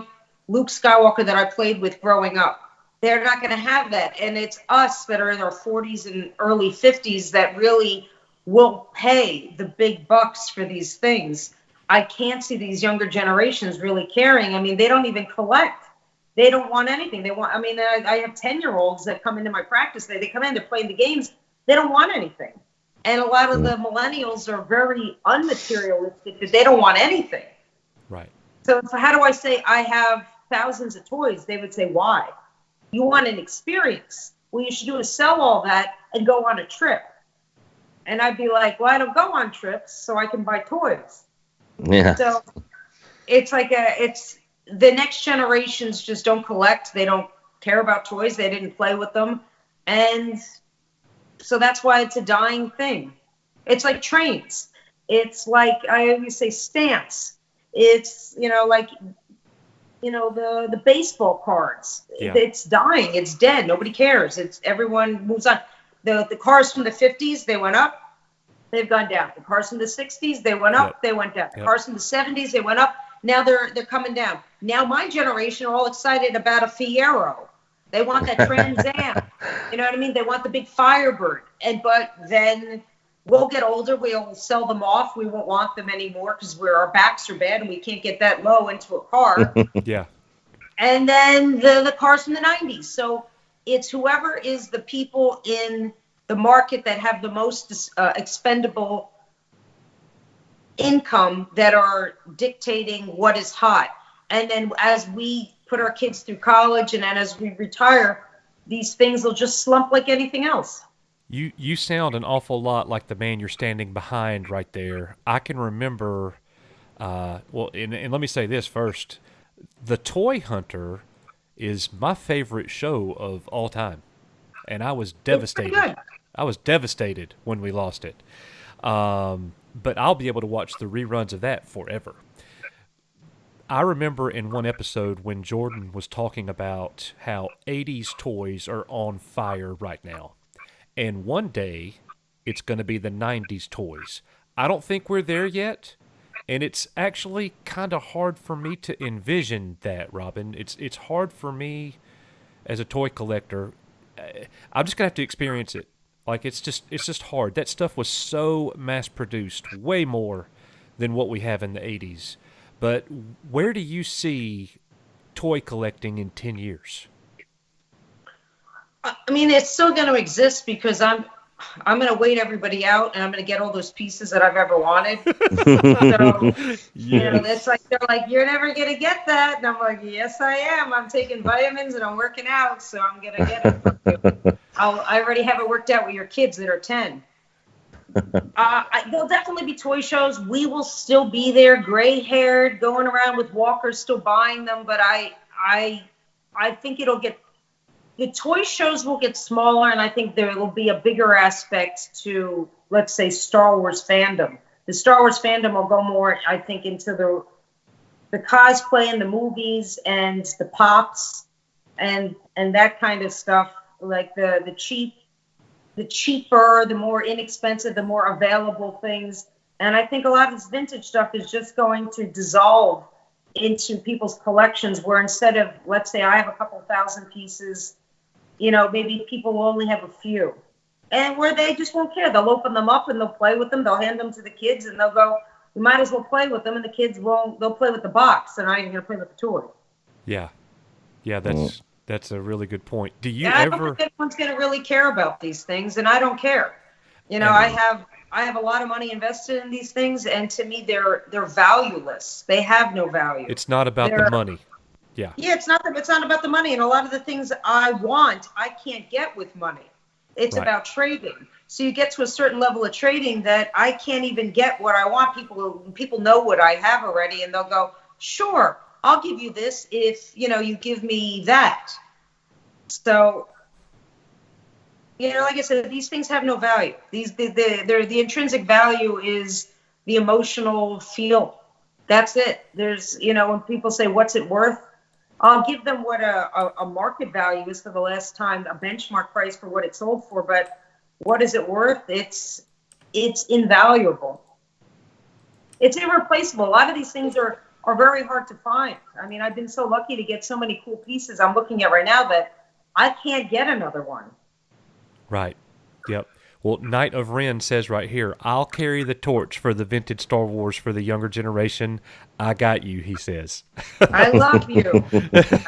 Luke Skywalker that I played with growing up. They're not going to have that. And it's us that are in our 40s and early 50s that really will pay the big bucks for these things. I can't see these younger generations really caring. I mean, they don't even collect. They don't want anything. I have 10-year-olds that come into my practice. They come in, they're playing the games. They don't want anything. And a lot of the millennials are very unmaterialistic that they don't want anything. Right. So how do I say I have thousands of toys? They would say, why? You want an experience. What you should do is sell all that and go on a trip. And I'd be like, well, I don't go on trips, so I can buy toys. Yeah. So it's like it's the next generations just don't collect. They don't care about toys. They didn't play with them. And so that's why it's a dying thing. It's like trains. It's like, I always say, stamps. It's, the baseball cards. Yeah. It's dying. It's dead. Nobody cares. Everyone moves on. The cars from the 50s, they went up. They've gone down. The cars from the 60s, they went up. Yep. They went down. The Yep. cars from the 70s, they went up. Now they're coming down. Now my generation are all excited about a Fiero. They want that Trans Am. You know what I mean? They want the big Firebird. But then we'll get older. We'll sell them off. We won't want them anymore because our backs are bad and we can't get that low into a car. Yeah. And then the cars from the 90s. So it's whoever is the people in the market that have the most expendable income that are dictating what is hot. And then as we put our kids through college and then as we retire, these things will just slump like anything else. You sound an awful lot like the man you're standing behind right there. I can remember, and let me say this first. The Toy Hunter is my favorite show of all time. And I was devastated. Good. I was devastated when we lost it. But I'll be able to watch the reruns of that forever. I remember in one episode when Jordan was talking about how 80s toys are on fire right now. And one day, it's going to be the 90s toys. I don't think we're there yet. And it's actually kind of hard for me to envision that, Robin. It's hard for me as a toy collector. I'm just going to have to experience it. Like, it's just hard. That stuff was so mass-produced, way more than what we have in the 80s. But where do you see toy collecting in 10 years? I mean, it's still going to exist because I'm going to wait everybody out and I'm going to get all those pieces that I've ever wanted. It's like, they're like, you're never going to get that. And I'm like, yes, I am. I'm taking vitamins and I'm working out. So I'm going to get it from you. I already have it worked out with your kids that are 10. There'll definitely be toy shows. We will still be there, gray-haired, going around with walkers, still buying them. But I think the toy shows will get smaller, and I think there will be a bigger aspect to, let's say, Star Wars fandom. The Star Wars fandom will go more, I think, into the cosplay and the movies and the pops and that kind of stuff, like the cheaper, the more inexpensive, the more available things. And I think a lot of this vintage stuff is just going to dissolve into people's collections, where instead of, let's say, I have a couple thousand pieces, maybe people will only have a few. And where they just won't care. They'll open them up and they'll play with them. They'll hand them to the kids and they'll go, we might as well play with them. And the kids they'll play with the box. They're not even going to play with the toy. Yeah. Yeah, that's a really good point. Do you I ever... don't think anyone's going to really care about these things, and I don't care. You know, I have a lot of money invested in these things, and to me, they're valueless. They have no value. It's not about the money. Yeah. Yeah, it's not about the money, and a lot of the things I want, I can't get with money. It's about trading. So you get to a certain level of trading that I can't even get what I want. People know what I have already, and they'll go, "Sure, I'll give you this if you give me that." So, like I said, these things have no value. The intrinsic value is the emotional feel. That's it. There's, when people say, "What's it worth?" I'll give them what a market value is for the last time, a benchmark price for what it sold for. But what is it worth? It's invaluable. It's irreplaceable. A lot of these things are very hard to find. I mean, I've been so lucky to get so many cool pieces I'm looking at right now that I can't get another one. Right. Yep. Well, Knight of Ren says right here, "I'll carry the torch for the vintage Star Wars for the younger generation. I got you," he says. I love you.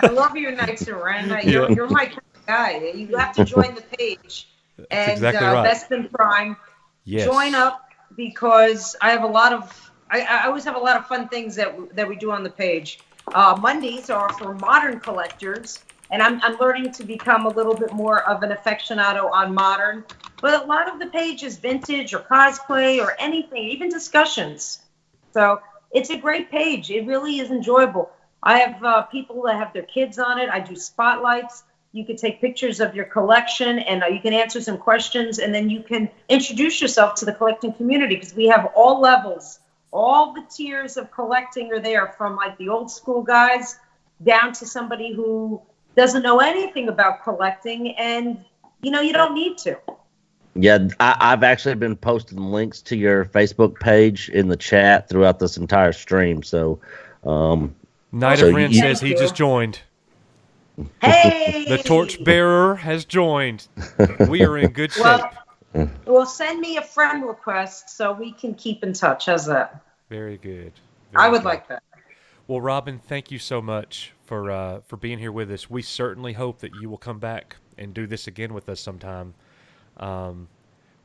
I love you, Knights of Ren. You're my kind of guy. You have to join the page. That's exactly right. Best in Prime. Yes. Join up, because I have a lot of I always have a lot of fun things that we do on the page. Mondays are for modern collectors, and I'm learning to become a little bit more of an aficionado on modern. But a lot of the page is vintage or cosplay or anything, even discussions. So it's a great page. It really is enjoyable. I have people that have their kids on it. I do spotlights. You can take pictures of your collection, and you can answer some questions, and then you can introduce yourself to the collecting community, because we have all levels. All the tiers of collecting are there, from like the old school guys down to somebody who doesn't know anything about collecting, and you don't need to. Yeah, I've actually been posting links to your Facebook page in the chat throughout this entire stream. So, Knight of Ren says he just joined. Hey! The torch bearer has joined. We are in good shape. Well, send me a friend request so we can keep in touch. How's that? Very good. I would like that. Well, Robin, thank you so much for being here with us. We certainly hope that you will come back and do this again with us sometime.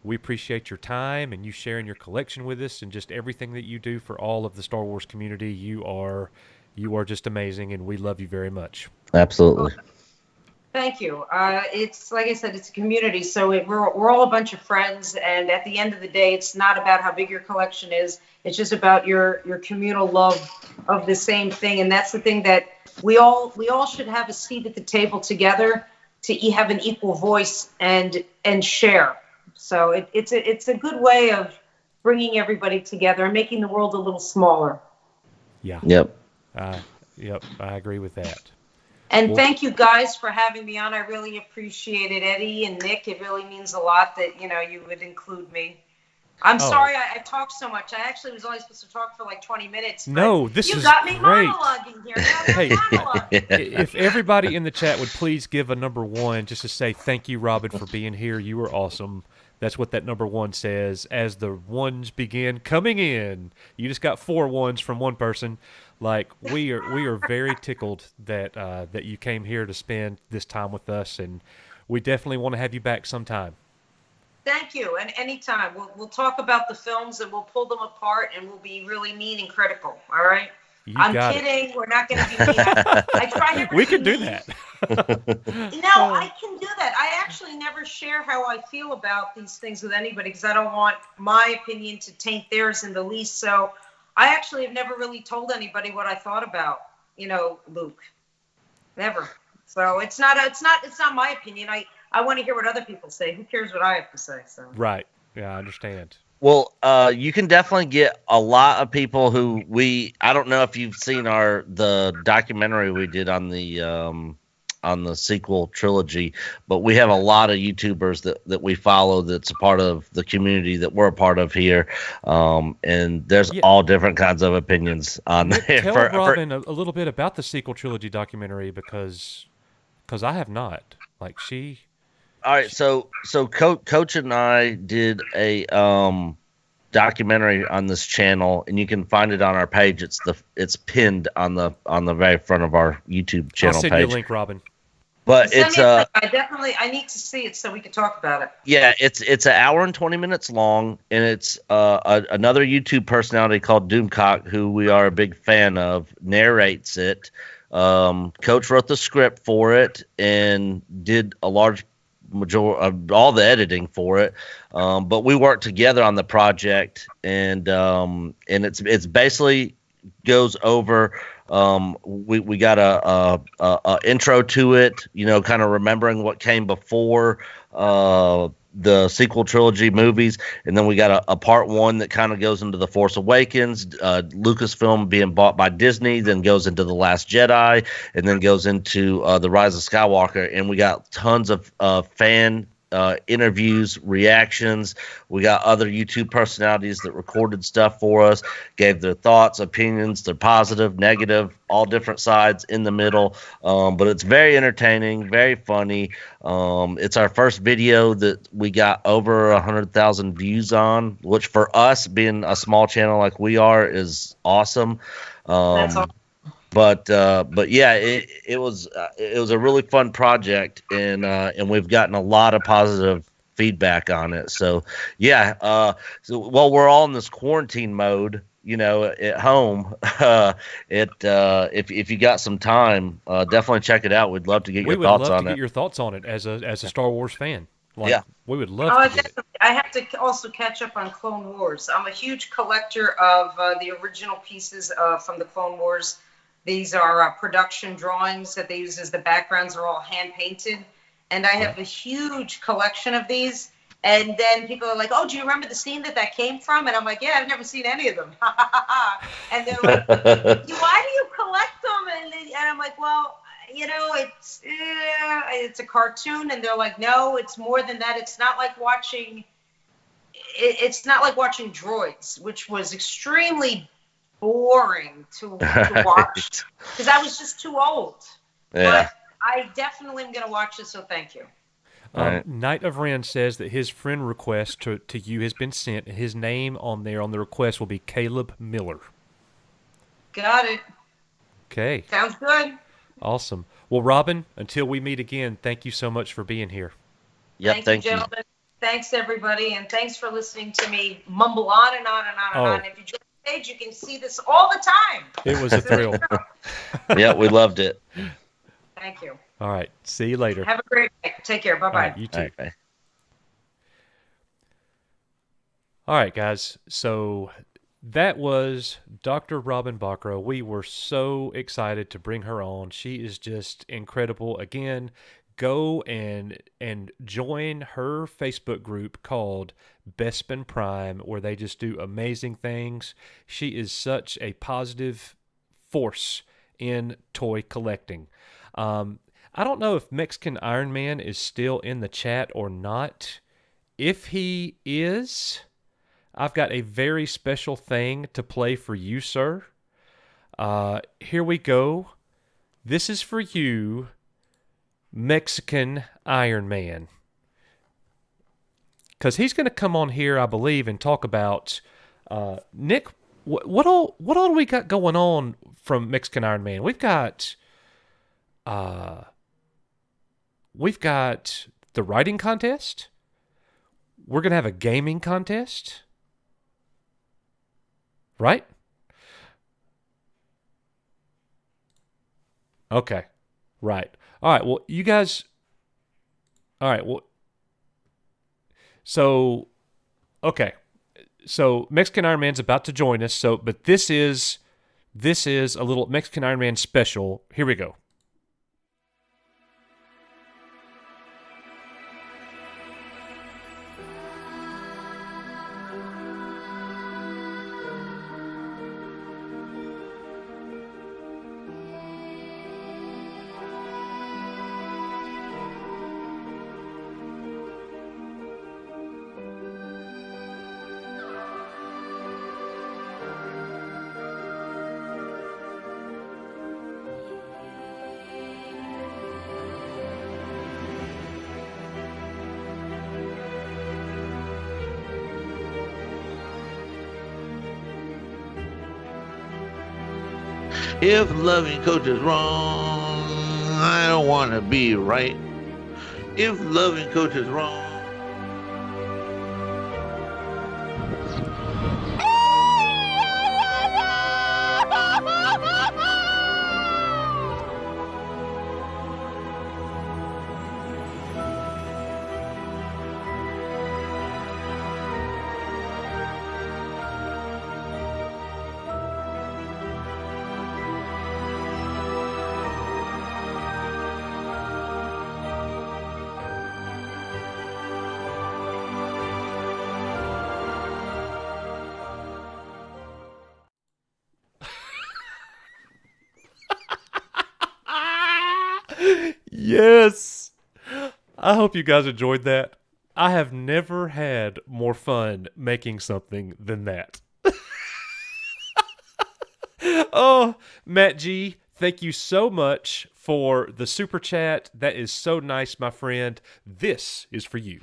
We appreciate your time and you sharing your collection with us and just everything that you do for all of the Star Wars community. You are just amazing, and we love you very much. Absolutely. Thank you. It's like I said, it's a community, so we're all a bunch of friends, and at the end of the day, it's not about how big your collection is. It's just about your communal love of the same thing, and that's the thing that we all should have a seat at the table together to have an equal voice and share. So it's a good way of bringing everybody together and making the world a little smaller. Yeah. Yep. Yep. I agree with that. And thank you guys for having me on. I really appreciate it, Eddie and Nick. It really means a lot that you would include me. I'm sorry I talked so much. I actually was only supposed to talk for like 20 minutes. No, this is you got me great. monologuing here. If everybody in the chat would please give a number 1 just to say thank you, Robin, for being here. You were awesome. That's what that number 1 says. As the ones begin coming in, you just got 4 ones from one person. Like we are very tickled that that you came here to spend this time with us, and we definitely want to have you back sometime. Thank you, and anytime we'll talk about the films and we'll pull them apart and we'll be really mean and critical. All right. I'm kidding. We're not going to be mean. I try never. We can do that. No, I can do that. I actually never share how I feel about these things with anybody because I don't want my opinion to taint theirs in the least. So I actually have never really told anybody what I thought about, Luke. Never. So it's not my opinion. I want to hear what other people say. Who cares what I have to say? So. Right. Yeah, I understand. Well, you can definitely get a lot of people who I don't know if you've seen the documentary we did on the sequel trilogy, but we have a lot of YouTubers that we follow that's a part of the community that we're a part of here. And there's all different kinds of opinions on there. Tell Robin a little bit about the sequel trilogy documentary because I have not. Like she... All right, so Coach and I did a documentary on this channel, and you can find it on our page. It's pinned on the very front of our YouTube channel. I'll send page. you a link, Robin. But Send it's me a link. I need to see it so we can talk about it. yeah, it's an hour and 20 minutes long, and it's another YouTube personality called Doomcock, who we are a big fan of, narrates it. Coach wrote the script for it and did a large majority of all the editing for it. But we worked together on the project, and it's basically goes over. We got a intro to it, you know, kind of remembering what came before the sequel trilogy movies, and then we got a part one that kind of goes into the Force Awakens, Lucasfilm being bought by Disney, then goes into the Last Jedi, and then goes into the Rise of Skywalker, and we got tons of fan interviews, reactions. We got other YouTube personalities that recorded stuff for us, gave their thoughts, opinions, their positive, negative, all different sides in the middle. But it's very entertaining, very funny. It's our first video that we got over 100,000 views on, which for us, being a small channel like we are, is awesome. That's awesome. But yeah, it was a really fun project, and we've gotten a lot of positive feedback on it. So yeah, so while we're all in this quarantine mode, you know, at home, if you got some time, definitely check it out. We'd love to get your thoughts on it. Get your thoughts on it as a Star Wars fan. Like, yeah, we would love to get it. I have to also catch up on Clone Wars. I'm a huge collector of the original pieces from the Clone Wars. These are production drawings that they use as the backgrounds. Are all hand painted, and I have a huge collection of these. And then people are like, "Oh, do you remember the scene that came from?" And I'm like, "Yeah, I've never seen any of them." And they're like, "Why do you collect them?" And I'm like, "Well, you know, it's a cartoon." And they're like, "No, it's more than that. It's not like watching. It's not like watching Droids, which was extremely boring to watch because I was just too old." Yeah. But I definitely am going to watch it, so thank you. Knight of Ren says that his friend request to you has been sent, and his name on there on the request will be Caleb Miller. Got it. Okay. Sounds good. Awesome. Well, Robin, until we meet again, thank you so much for being here. Yep, thank you, gentlemen. Thanks, everybody, and thanks for listening to me mumble on and on and on and on. If you join the page, you can see this all the time. It was a thrill. Yeah, we loved it. Thank you. All right. See you later. Have a great day. Take care. Bye-bye. Right, you too. Okay. All right, guys. So that was Dr. Robin Bacro. We were so excited to bring her on. She is just incredible. Again, go and join her Facebook group called Bespin Prime, where they just do amazing things. She is such a positive force in toy collecting. I don't know if Mexican Iron Man is still in the chat or not. If he is, I've got a very special thing to play for you, sir. Here we go. This is for you, Mexican Iron Man. Because he's going to come on here, I believe, and talk about... Nick, what all do we got going on from Mexican Iron Man? We've got the writing contest. We're going to have a gaming contest. Right? Okay. Right. All right. Well, you guys... All right. Well... So... Okay. So, Mexican Iron Man's about to join us. So, but this is a little Mexican Iron Man special. Here we go. If loving coach is wrong, I don't want to be right. If loving Coach is wrong. Yes. I hope you guys enjoyed that. I have never had more fun making something than that. Oh, Matt G, thank you so much for the super chat. That is so nice, my friend. This is for you.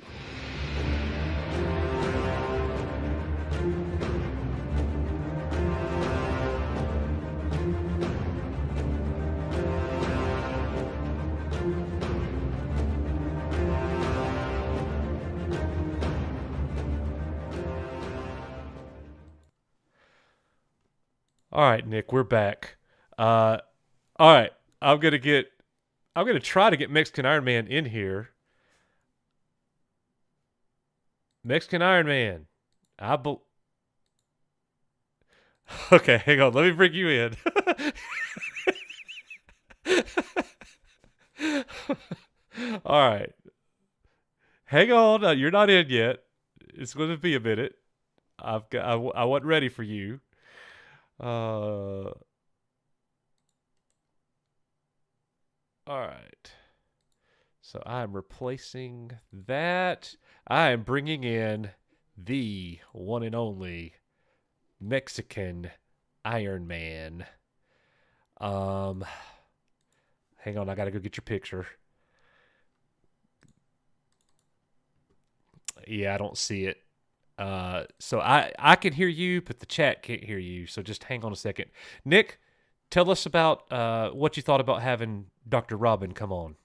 All right, Nick, we're back. All right, I'm gonna try to get Mexican Iron Man in here. Mexican Iron Man, okay, hang on. Let me bring you in. All right, hang on. You're not in yet. It's going to be a minute. I wasn't ready for you. All right. So I'm replacing that. I am bringing in the one and only Mexican Iron Man. Hang on, I gotta go get your picture. Yeah, I don't see it. So I can hear you, but the chat can't hear you. So just hang on a second. Nick, tell us about what you thought about having Dr. Robin come on.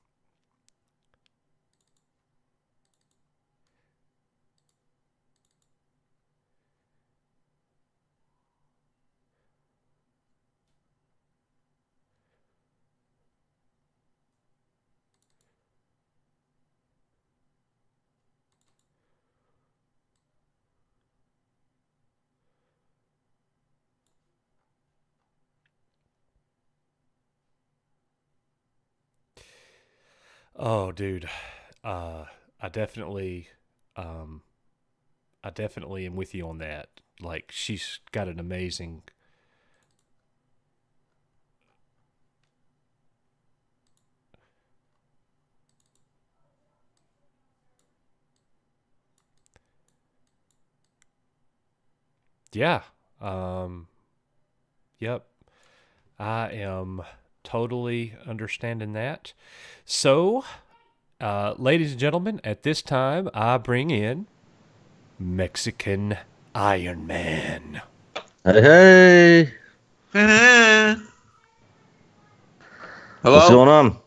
Oh, dude, I definitely am with you on that. Like, she's got an amazing. Yeah. Yep. I am totally understanding that. So, ladies and gentlemen, at this time, I bring in Mexican Iron Man. Hey. Hello? What's going on?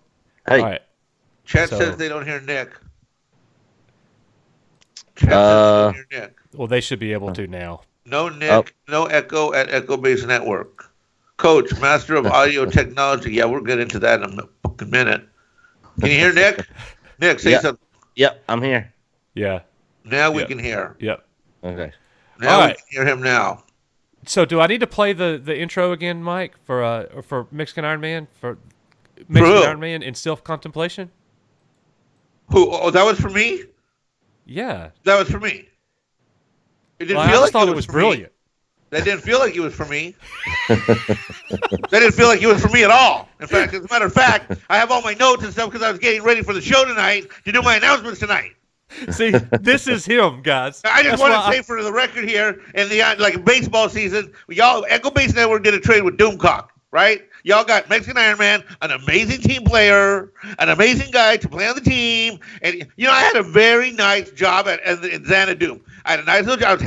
Hey. All right. Chat So- says they don't hear Nick. Chat says they don't hear Nick. Well, they should be able to now. No Nick, no echo at Echo Base Network. Coach, master of audio technology. Yeah, we'll get into that in a fucking minute. Can you hear Nick? Nick, say Yep. something. Yep, I'm here. Yeah. Now we Yep. can hear. Yep. Okay. Now All we right. can hear him now. So, do I need to play the intro again, Mike, for Mexican Iron Man, for Mexican who? Iron Man in self-contemplation? Who? Oh, that was for me? Yeah. That was for me. It didn't Well, I feel just like thought it was for me. brilliant. That didn't feel like it was for me. That didn't feel like it was for me at all. In fact, as a matter of fact, I have all my notes and stuff because I was getting ready for the show tonight to do my announcements tonight. See, this is him, guys. I just That's want why to say for the record here, in the like baseball season, y'all Echo Base Network did a trade with Doomcock, right? Y'all got Mexican Iron Man, an amazing team player, an amazing guy to play on the team, and I had a very nice job at Xanadu. I had a nice little job. I was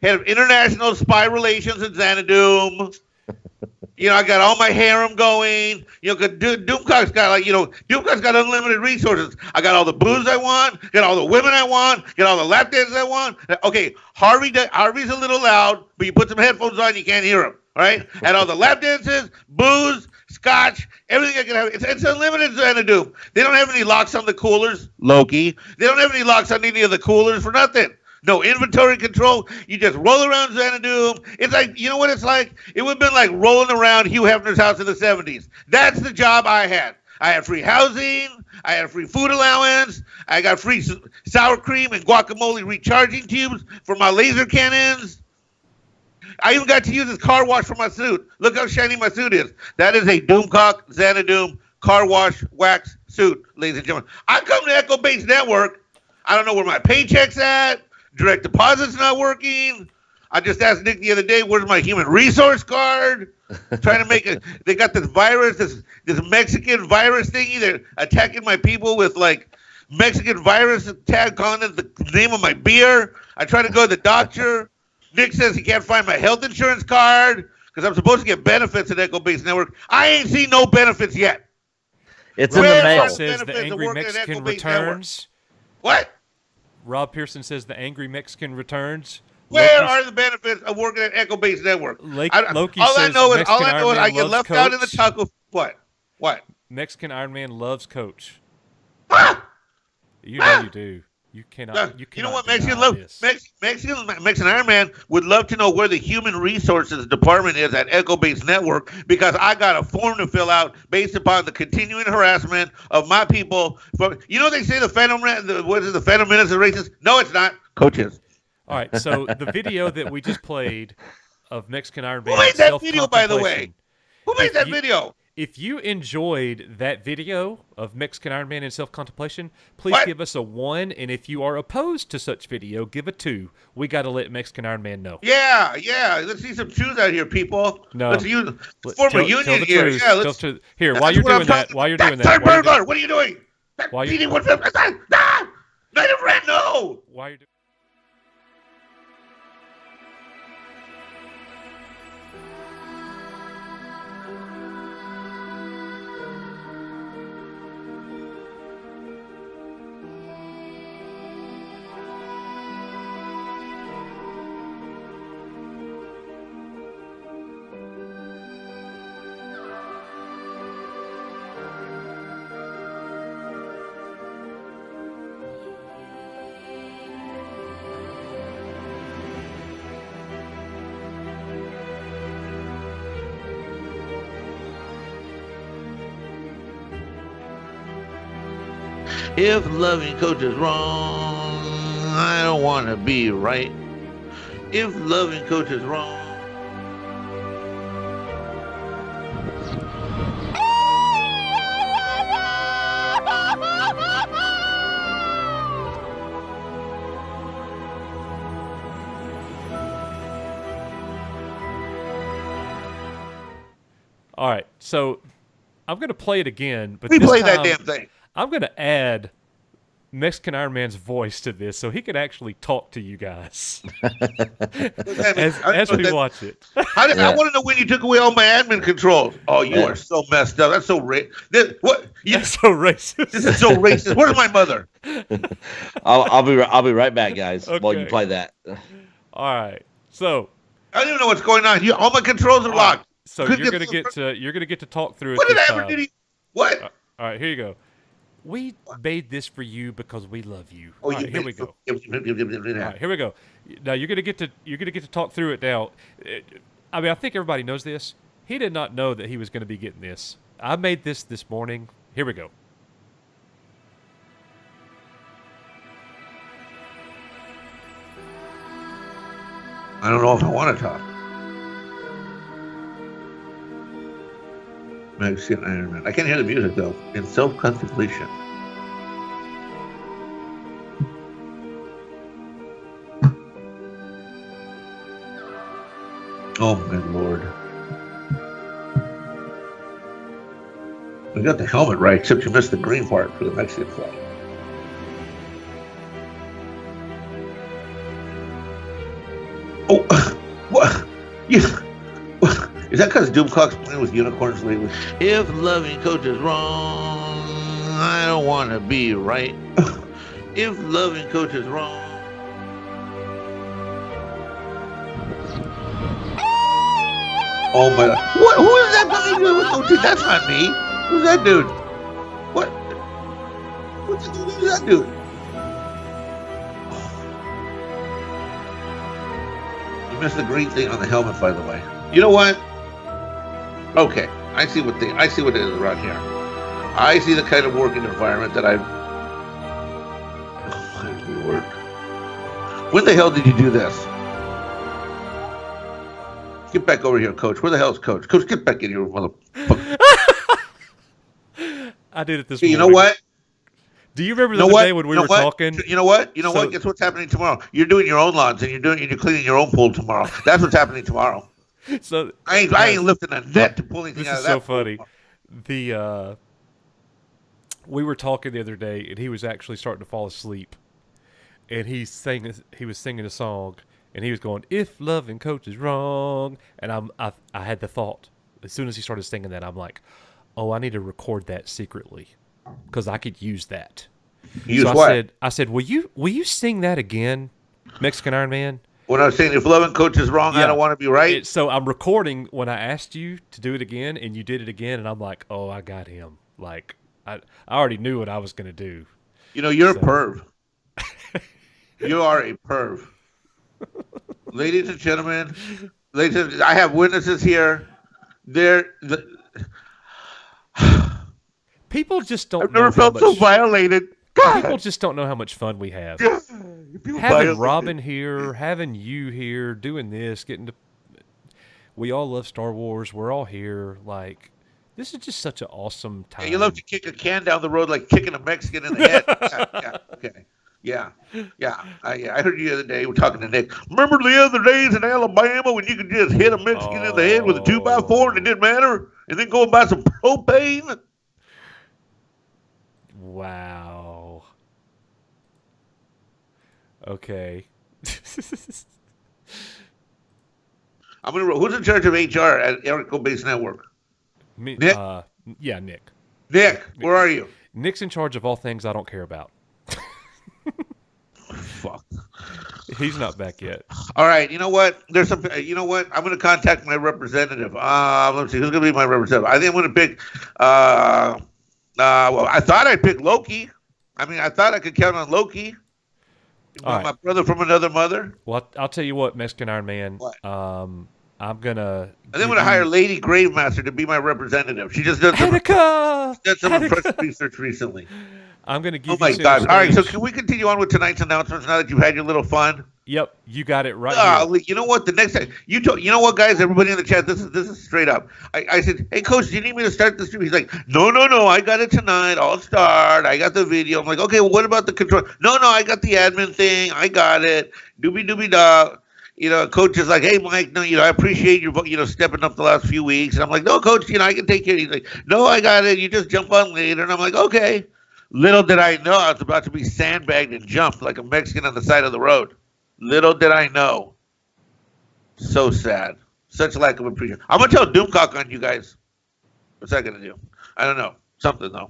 head of international spy relations at Xanadu. I got all my harem going. Doomcock's got Doomcock's got unlimited resources. I got all the booze I want, got all the women I want, got all the lap dances I want. Okay, Harvey's a little loud, but you put some headphones on, you can't hear him. All right, and all the lap dances, booze, scotch, everything I can have. It's unlimited Xanadu. They don't have any locks on the coolers, Loki. They don't have any locks on any of the coolers for nothing. No inventory control. You just roll around Xanadu. It's like, you know what it's like? It would have been like rolling around Hugh Hefner's house in the 70s. That's the job I had. I had free housing. I had free food allowance. I got free sour cream and guacamole recharging tubes for my laser cannons. I even got to use his car wash for my suit. Look how shiny my suit is. That is a Doomcock Xanadu car wash wax suit, ladies and gentlemen. I come to Echo Base Network. I don't know where my paycheck's at. Direct deposit's not working. I just asked Nick the other day, where's my human resource card? Trying to make it. They got this virus, this Mexican virus thingy. They're attacking my people with like Mexican virus tag, calling it the name of my beer. I try to go to the doctor. Nick says he can't find my health insurance card because I'm supposed to get benefits at Echo Base Network. I ain't seen no benefits yet. It's in the mail. Says the Angry Mexican returns. What? Rob Pearson says the Angry Mexican returns. Where are the benefits of working at Echo Base Network? Loki all I says know is Mexican Iron Man I get loves left out in the Coach. taco. What? Mexican Iron Man loves Coach. Ah! You know you do. You cannot. You know what Mexican Mexican Iron Man would love to know where the human resources department is at Echo Base Network, because I got a form to fill out based upon the continuing harassment of my people. They say the Phantom Menace is racist. No, it's not. Coach is. All right. So the video that we just played of Mexican Iron Man. Who made that video, by the way? Who made that video? If you enjoyed that video of Mexican Iron Man in self-contemplation, please give us a 1. And if you are opposed to such video, give a 2. We got to let Mexican Iron Man know. Yeah. Let's see some truth out here, people. No. Let's form a union here. Yeah, here, while you're doing that, Burglar, what are you doing? While you doing? Night of Red, no. Why are you doing? If loving Coach is wrong, I don't want to be right. If loving Coach is wrong. All right, so I'm going to play it again, but replay that damn thing. I'm going to add Mexican Iron Man's voice to this so he can actually talk to you guys as we watch it. I want to know when you took away all my admin controls. Oh, you are so messed up. That's so racist. That's so racist. This is so racist. Where's my mother? I'll be right back, guys, while you play that. All right. So I don't even know what's going on. All my controls are locked. So you're gonna get to talk through it. What did I ever do? What? All right, here you go. We made this for you because we love you. All right, here we go. All right, here we go. Now you're gonna get to talk through it now. I mean, I think everybody knows this. He did not know that he was going to be getting this. I made this morning. Here we go. I don't know if I want to talk. Mexican Iron Man. I can't hear the music though. In self-contemplation. Oh my lord. We got the helmet right, except you missed the green part for the Mexican flag. Oh, what? Is that because Doomcock's playing with unicorns lately? If loving coach is wrong, I don't want to be right. If loving coach is wrong. Oh my God! What? Who is that guy doing with no dude? That's not me. Who's that dude? What? Who's that dude? You missed the green thing on the helmet, by the way. You know what? Okay, I see what it is around here. I see the kind of working environment that I've. Oh my Lord! When the hell did you do this? Get back over here, Coach. Where the hell's Coach? Coach, get back in here, motherfucker. I did it this morning. morning. You know what? Do you remember the other day when we were talking? You know what? You know what? Guess what's happening tomorrow? You're doing your own lawns and you're cleaning your own pool tomorrow. That's what's happening tomorrow. So I ain't lifting a net to pull anything out of that. This is so funny. We were talking the other day, and he was actually starting to fall asleep, and he was singing a song, and he was going, "If loving coach is wrong," and I had the thought as soon as he started singing that, I'm like, oh, I need to record that secretly because I could use that. Use so what? I said, will you sing that again, Mexican Iron Man? When I was saying if loving coach is wrong, I don't want to be right. So I'm recording when I asked you to do it again, and you did it again, and I'm like, oh, I got him. Like I already knew what I was going to do. You know, you're a perv. You are a perv. Ladies and gentlemen, I have witnesses here. People just don't. I've never felt so violated. God. People just don't know how much fun we have. Having violated. Robin here, having you here, doing this, getting to. We all love Star Wars. We're all here. Like, this is just such an awesome time. Yeah, you love to kick a can down the road like kicking a Mexican in the head. Yeah, okay. Yeah. I heard you the other day. We're talking to Nick. Remember the other days in Alabama when you could just hit a Mexican in the head with a 2x4 and it didn't matter, and then go and buy some propane? Wow. Okay. Who's in charge of HR at Erico Base Network? Nick. Yeah, Nick. Nick, where are you? Nick's in charge of all things I don't care about. Fuck. He's not back yet. All right. You know what? You know what? I'm going to contact my representative. Let's see. Who's going to be my representative? I think I'm going to pick. Well, I thought I'd pick Loki. I mean, I thought I could count on Loki. My brother from another mother. Well, I'll tell you what, Mexican Iron Man. What? I'm gonna. And then I'm gonna hire Lady Gravemaster to be my representative. She just did some impressive research recently. I'm gonna give. Oh my God! All right, so can we continue on with tonight's announcements now that you've had your little fun? Yep, you got it right. You know what? The next time you know what, guys? Everybody in the chat, this is straight up. I said, "Hey, Coach, do you need me to start the stream?" He's like, "No, I got it tonight. I'll start. I got the video." I'm like, "Okay, well, what about the control?" No, I got the admin thing. I got it. Doobie da. You know, Coach is like, "Hey, Mike, no, I appreciate you, stepping up the last few weeks." And I'm like, "No, Coach, I can take care of you." He's like, "No, I got it. You just jump on later." And I'm like, "Okay." Little did I know I was about to be sandbagged and jumped like a Mexican on the side of the road. Little did I know. So sad. Such lack of appreciation. I'm going to tell Doomcock on you guys. What's that going to do? I don't know. Something, though.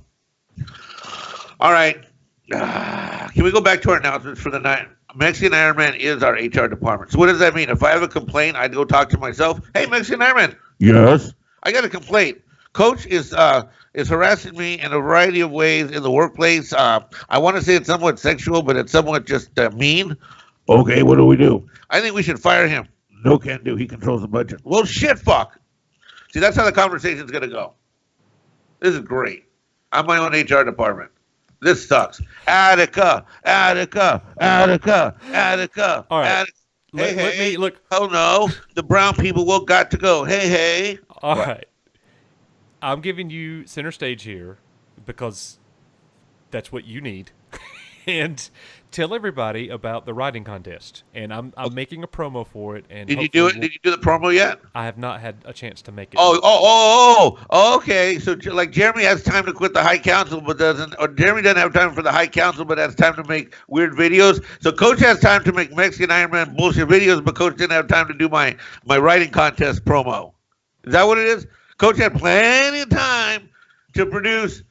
All right. Can we go back to our announcements for the night? Mexican Iron Man is our HR department. So what does that mean? If I have a complaint, I'd go talk to myself. Hey, Mexican Iron Man. Yes. I got a complaint. Coach is harassing me in a variety of ways in the workplace. I want to say it's somewhat sexual, but it's somewhat just mean. Okay, what do we do? I think we should fire him. No can do. He controls the budget. Well, shit, fuck. See, that's how the conversation's going to go. This is great. I'm my own HR department. This sucks. Attica. All right. Hey, look. Oh, no. The brown people will got to go. Hey. All right. I'm giving you center stage here because that's what you need. And tell everybody about the writing contest. And I'm making a promo for it. And did you do it? Did you do the promo yet? I have not had a chance to make it. Okay. So like Jeremy has time to quit the High Council, but Jeremy doesn't have time for the High Council, but has time to make weird videos. So Coach has time to make Mexican Iron Man bullshit videos, but Coach didn't have time to do my writing contest promo. Is that what it is? Coach had plenty of time to produce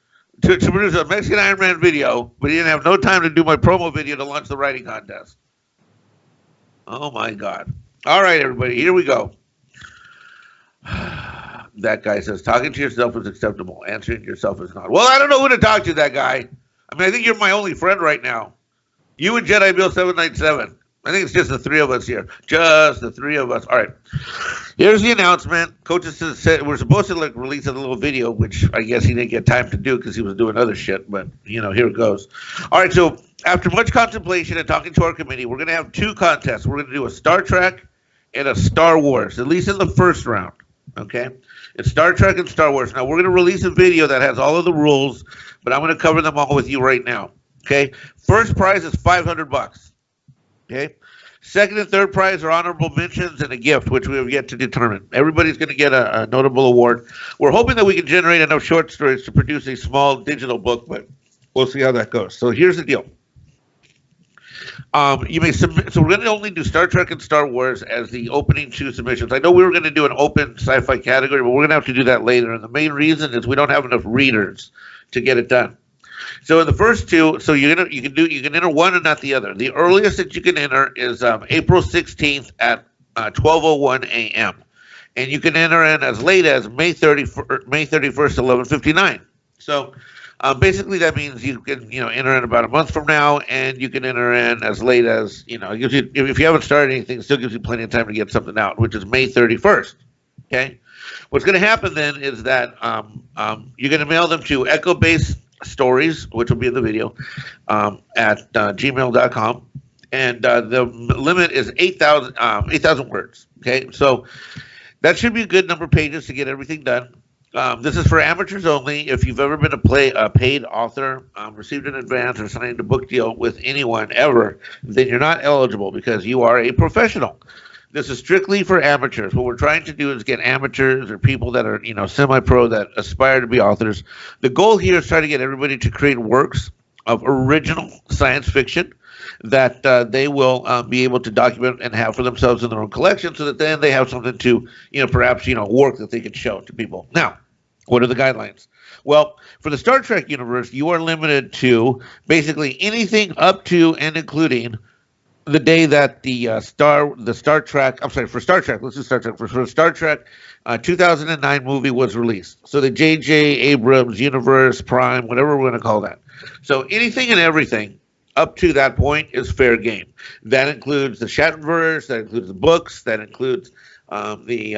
a Mexican Iron Man video, but he didn't have no time to do my promo video to launch the writing contest. Oh my God. All right, everybody, here we go. That guy says, talking to yourself is acceptable. Answering yourself is not. Well, I don't know who to talk to, that guy. I mean, I think you're my only friend right now. You and Jedi Bill 797. I think it's just the three of us here. Just the three of us. All right. Here's the announcement. Coaches said we're supposed to release a little video, which I guess he didn't get time to do because he was doing other shit. But, here it goes. All right. So after much contemplation and talking to our committee, we're going to have two contests. We're going to do a Star Trek and a Star Wars, at least in the first round. Okay? It's Star Trek and Star Wars. Now, we're going to release a video that has all of the rules, but I'm going to cover them all with you right now. Okay? First prize is $500. Okay? Second and third prize are honorable mentions and a gift, which we have yet to determine. Everybody's going to get a notable award. We're hoping that we can generate enough short stories to produce a small digital book, but we'll see how that goes. So here's the deal. You may submit. So we're going to only do Star Trek and Star Wars as the opening two submissions. I know we were going to do an open sci-fi category, but we're going to have to do that later. And the main reason is we don't have enough readers to get it done. So in the first two, so you can enter one and not the other. The earliest that you can enter is April 16th at 12:01 a.m. and you can enter in as late as May 31st, 11:59. So basically that means you can enter in about a month from now, and you can enter in as late as it gives you, if you haven't started anything, it still gives you plenty of time to get something out, which is May 31st. Okay, what's going to happen then is that you're going to mail them to Echo Base Stories, which will be in the video, at gmail.com, and the limit is 8,000 words. Okay, so that should be a good number of pages to get everything done. This is for amateurs only. If you've ever been a paid author, received an advance, or signed a book deal with anyone ever, then you're not eligible because you are a professional. This is strictly for amateurs. What we're trying to do is get amateurs or people that are, semi-pro that aspire to be authors. The goal here is try to get everybody to create works of original science fiction that they will be able to document and have for themselves in their own collection, so that then they have something to, perhaps, work that they could show to people. Now, what are the guidelines? Well, for the Star Trek universe, you are limited to basically anything up to and including the day that for Star Trek, let's do Star Trek. For Star Trek 2009 movie was released. So the J.J. Abrams universe, Prime, whatever we're going to call that. So anything and everything up to that point is fair game. That includes the Shatnerverse, that includes the books, that includes the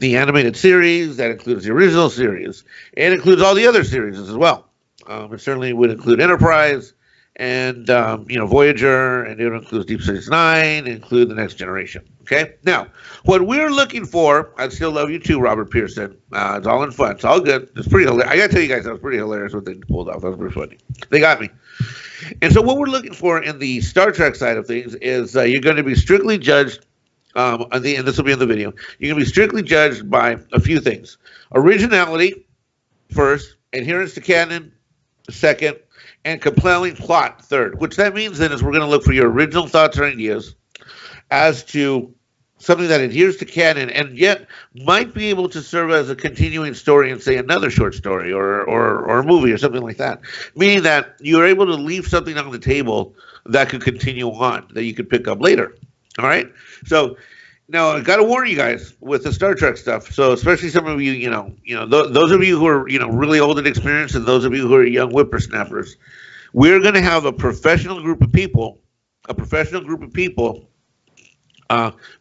animated series, that includes the original series, and includes all the other series as well. It certainly would include Enterprise, and Voyager, and it includes Deep Space Nine, include the Next Generation. Okay, now what we're looking for, I still love you too, Robert Pearson. It's all in fun. It's all good. It's pretty hilarious. I gotta tell you guys, that was pretty hilarious what they pulled off. That was pretty funny. They got me. And so what we're looking for in the Star Trek side of things is you're going to be strictly judged. And this will be in the video. You're going to be strictly judged by a few things: originality, first; adherence to canon, second; and compelling plot, third. Which that means then is we're going to look for your original thoughts or ideas as to something that adheres to canon and yet might be able to serve as a continuing story in, say, another short story or a movie or something like that. Meaning that you're able to leave something on the table that could continue on, that you could pick up later. All right? So now I got to warn you guys with the Star Trek stuff. So especially some of you, those of you who are, really old and experienced, and those of you who are young whippersnappers, we're going to have a professional group of people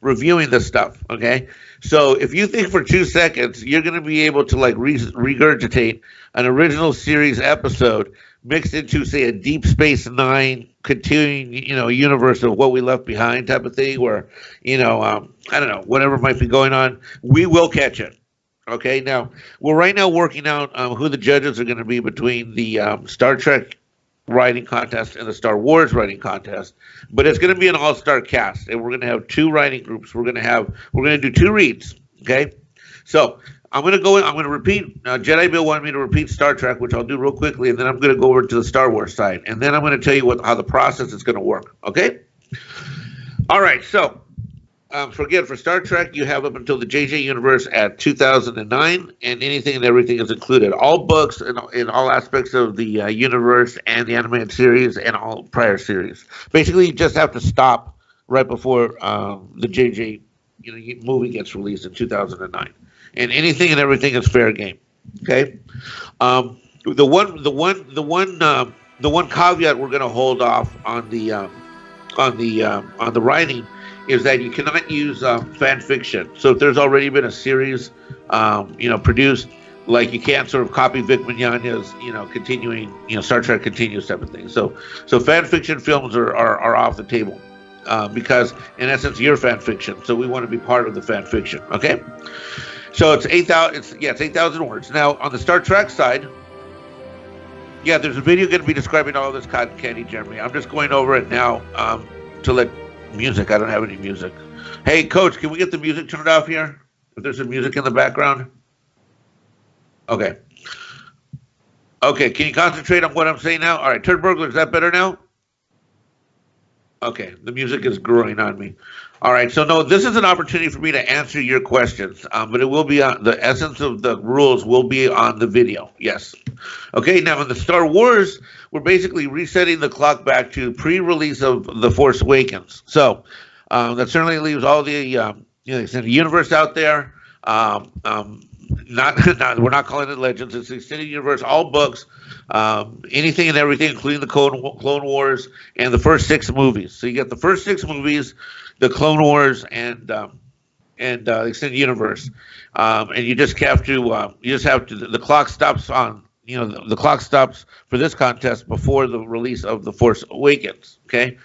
reviewing this stuff. Okay. So if you think for 2 seconds, you're going to be able to regurgitate an original series episode mixed into, say, a Deep Space Nine continuing, universe of What We Left Behind type of thing, where, I don't know, whatever might be going on, we will catch it. Okay. Now, we're right now working out who the judges are going to be between the Star Trek writing contest and the Star Wars writing contest, but it's going to be an all-star cast, and we're going to have two writing groups. We're going to do two reads. Okay. So I'm going to repeat. Jedi Bill wanted me to repeat Star Trek, which I'll do real quickly, and then I'm going to go over to the Star Wars side, and then I'm going to tell you how the process is going to work. Okay. All right. So for Star Trek, you have up until the JJ Universe at 2009, and anything and everything is included. All books in all aspects of the universe and the animated series and all prior series. Basically, you just have to stop right before the JJ movie gets released in 2009, and anything and everything is fair game. Okay, the one caveat we're going to hold off on the writing is that you cannot use fan fiction. So if there's already been a series, produced, like you can't sort of copy Vic Mignogna's, continuing, Star Trek continues type of thing. So fan fiction films are off the table because in essence you're fan fiction. So we want to be part of the fan fiction. Okay. So it's 8,000. It's 8,000 words. Now on the Star Trek side. Yeah, there's a video going to be describing all of this cotton candy, Jeremy. I'm just going over it now to let music. I don't have any music. Hey, Coach, can we get the music turned off here? If there's some music in the background? Okay. Okay, can you concentrate on what I'm saying now? All right, Turd Burglar, is that better now? Okay, the music is growing on me. All right, so no, this is an opportunity for me to answer your questions, but it will be on the essence of the rules will be on the video. Yes. Okay, now in the Star Wars, we're basically resetting the clock back to pre-release of The Force Awakens. So that certainly leaves all the extended universe out there. We're not calling it Legends. It's the extended universe, all books, anything and everything, including the Clone Wars and the first 6 movies. So you get the first 6 movies, the Clone Wars, and the extended universe, and you just have to. The clock stops on. The clock stops for this contest before the release of The Force Awakens. Okay,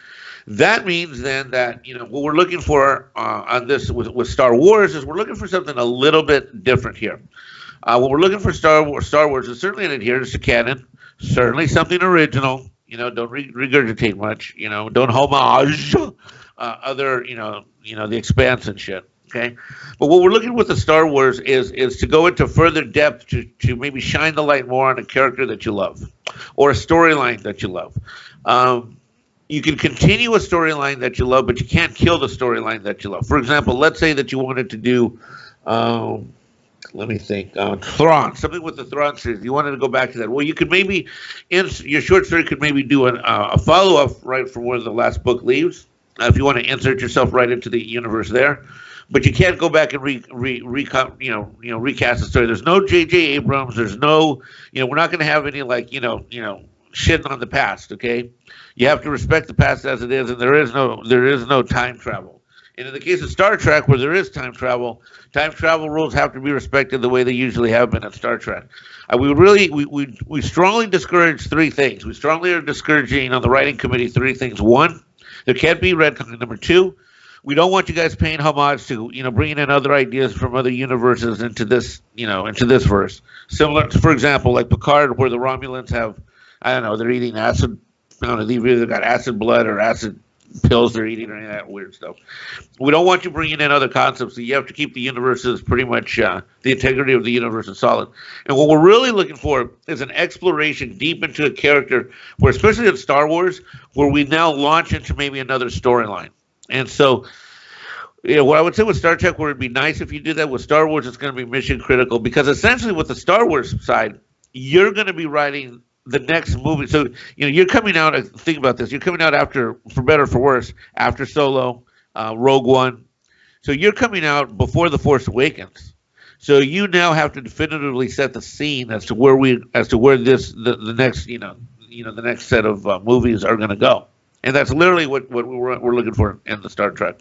that means then that what we're looking for on this with Star Wars is we're looking for something a little bit different here. What we're looking for Star Wars is certainly an adherence to canon, certainly something original. Don't regurgitate much. Don't homage other the Expanse and shit. Okay, but what we're looking with the Star Wars is to go into further depth to maybe shine the light more on a character that you love or a storyline that you love. You can continue a storyline that you love, but you can't kill the storyline that you love. For example, let's say that you wanted to do let me think. Thrawn, something with the Thrawn series. You wanted to go back to that. Well, you could maybe, your short story could maybe do a follow-up right from where the last book leaves. If you want to insert yourself right into the universe there, but you can't go back and recast the story. There's no J.J. Abrams. There's no, we're not going to have any shitting on the past. Okay, you have to respect the past as it is, and there is no time travel. And in the case of Star Trek, where there is time travel rules have to be respected the way they usually have been at Star Trek. We strongly discourage 3 things. We strongly are discouraging on the writing committee 3 things. 1, there can't be retcon. Number 2, we don't want you guys paying homage to, bringing in other ideas from other universes into this, into this verse. Similar to, for example, like Picard, where the Romulans have, they're eating acid. They've either got acid blood or acid pills they're eating or any of that weird stuff. We don't want you bringing in other concepts. So you have to keep the universes pretty much, the integrity of the universe is solid. And what we're really looking for is an exploration deep into a character where, especially in Star Wars, where we now launch into maybe another storyline. And so, what I would say with Star Trek, where it'd be nice if you did that, with Star Wars, it's going to be mission critical, because essentially with the Star Wars side, you're going to be writing the next movie. So, you're coming out, think about this, you're coming out after, for better or for worse, after Solo, Rogue One. So you're coming out before The Force Awakens. So you now have to definitively set the scene as to where the next, the next set of movies are going to go. And that's literally what we're looking for in the Star Trek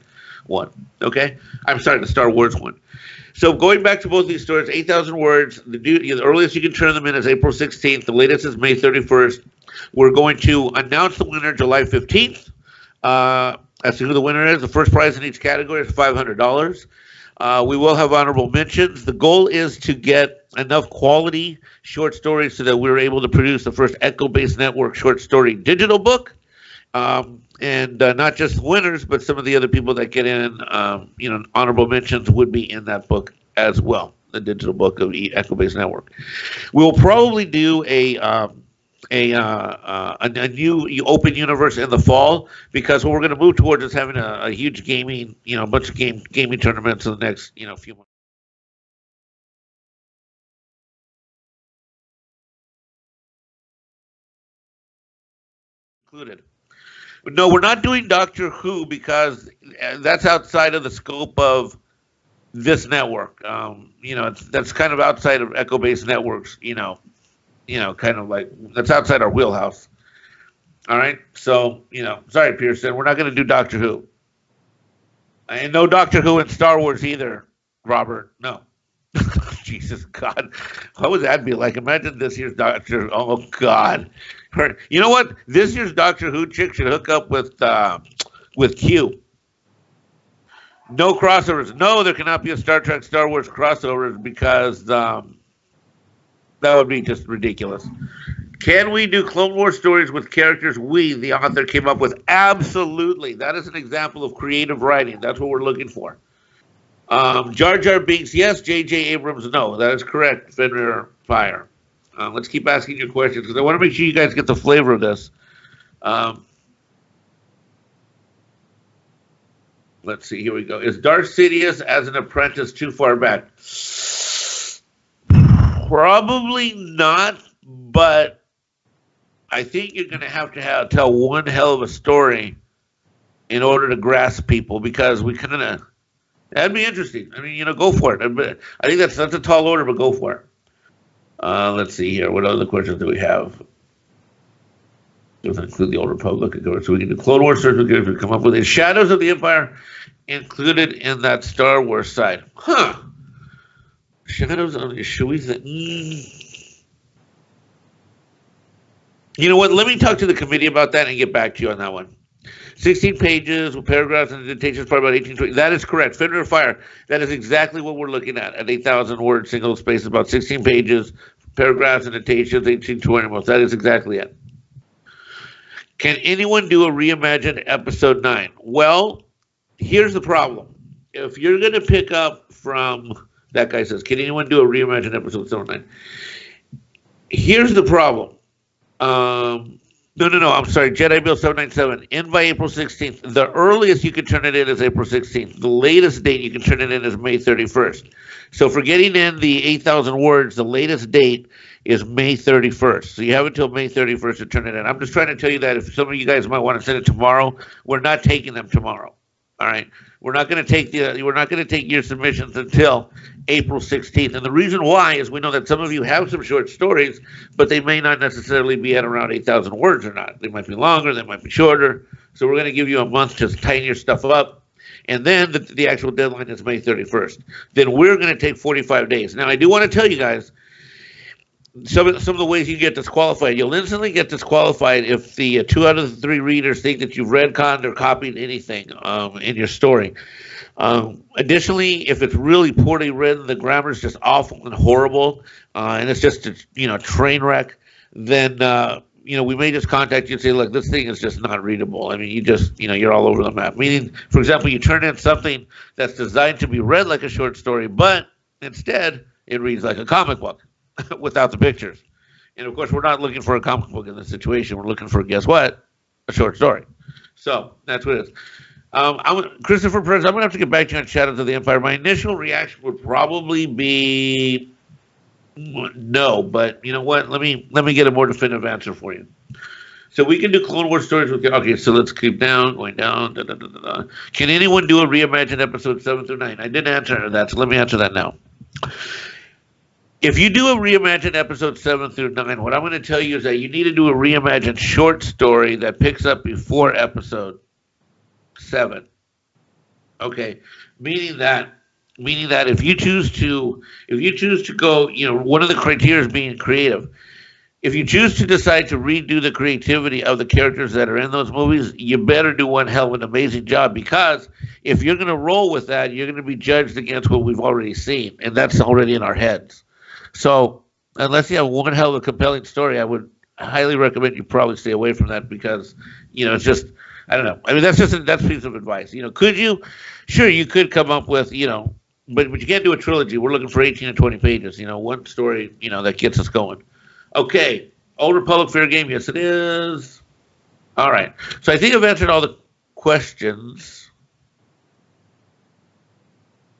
one. Okay? I'm sorry, the Star Wars one. So going back to both these stories, 8,000 words. The earliest you can turn them in is April 16th. The latest is May 31st. We're going to announce the winner July 15th. As to who the winner is, the first prize in each category is $500. We will have honorable mentions. The goal is to get enough quality short stories so that we're able to produce the first Echo-based network short story digital book. And not just winners, but some of the other people that get in, honorable mentions would be in that book as well, the digital book of Echo-based network. We'll probably do a a new open universe in the fall, because what we're going to move towards is having a huge gaming, a bunch of gaming tournaments in the next, few months. Included. No, we're not doing Doctor Who because that's outside of the scope of this network. That's kind of outside of Echo Base Networks. Kind of like that's outside our wheelhouse. All right. So sorry, Pearson, we're not going to do Doctor Who. And no Doctor Who in Star Wars either, Robert. No. Jesus God, what would that be like? Imagine this year's Doctor. Oh God. You know what? This year's Doctor Who chick should hook up with Q. No crossovers. No, there cannot be a Star Trek Star Wars crossovers because that would be just ridiculous. Can we do Clone Wars stories with characters we, the author, came up with? Absolutely. That is an example of creative writing. That's what we're looking for. Jar Jar Binks, yes. J.J. Abrams, no. That is correct. Fenrir Fire. Let's keep asking your questions because I want to make sure you guys get the flavor of this. Let's see. Here we go. Is Darth Sidious as an apprentice too far back? Probably not, but I think you're going to have tell one hell of a story in order to grasp people because we kind of that'd be interesting. I mean, go for it. I think that's a tall order, but go for it. Let's see here. What other questions do we have? Doesn't include the Old Republic. So we can do Clone Wars stories. We can come up with it. Shadows of the Empire included in that Star Wars side. Huh. Shadows of the... Should we think... You know what? Let me talk to the committee about that and get back to you on that one. 16 pages with paragraphs and indentations, probably about 1820. That is correct. Fenrir Fire. That is exactly what we're looking at 8,000 words, single space, about 16 pages, paragraphs, indentations, 1820 most. That is exactly it. Can anyone do a reimagined episode 9? Well, here's the problem. If you're going to pick up from, that guy says, can anyone do a reimagined episode 9? Here's the problem. No, I'm sorry. Jedi Bill 797. In by April 16th. The earliest you can turn it in is April 16th. The latest date you can turn it in is May 31st. So for getting in the 8,000 words, the latest date is May 31st. So you have until May 31st to turn it in. I'm just trying to tell you that if some of you guys might want to send it tomorrow, we're not taking them tomorrow. All right. We're not going to take your submissions until April 16th. And the reason why is we know that some of you have some short stories, but they may not necessarily be at around 8,000 words or not. They might be longer, they might be shorter. So we're going to give you a month to tighten your stuff up. And then the actual deadline is May 31st. Then we're going to take 45 days. Now, I do want to tell you guys, some of the ways you get disqualified. You'll instantly get disqualified if the 2 out of the 3 readers think that you've retconned or copied anything in your story. Additionally, if it's really poorly written, the grammar is just awful and horrible, and it's just a train wreck, then we may just contact you and say, look, this thing is just not readable. I mean, you just you're all over the map. Meaning, for example, you turn in something that's designed to be read like a short story, but instead it reads like a comic book without the pictures. And of course, we're not looking for a comic book in this situation. We're looking for, guess what? A short story. So that's what it is. Christopher Perez, I'm going to have to get back to you on Shadows of the Empire. My initial reaction would probably be no, but you know what? Let me get a more definitive answer for you. So we can do Clone Wars stories with. Okay, so let's keep going down. Can anyone do a reimagined episode 7 through 9? I didn't answer that, so let me answer that now. If you do a reimagined episode 7 through 9, what I'm going to tell you is that you need to do a reimagined short story that picks up before episode 7. Okay, meaning that if you choose to go, one of the criteria is being creative. If you choose to decide to redo the creativity of the characters that are in those movies, you better do one hell of an amazing job, because if you're going to roll with that, you're going to be judged against what we've already seen, and that's already in our heads. So unless you have one hell of a compelling story, I would highly recommend you probably stay away from that, because it's just, I don't know. I mean, that's a piece of advice. Could you? Sure, you could come up with, but you can't do a trilogy. We're looking for 18 to 20 pages. One story, that gets us going. Okay, Old Republic fair game? Yes, it is. All right. So I think I've answered all the questions.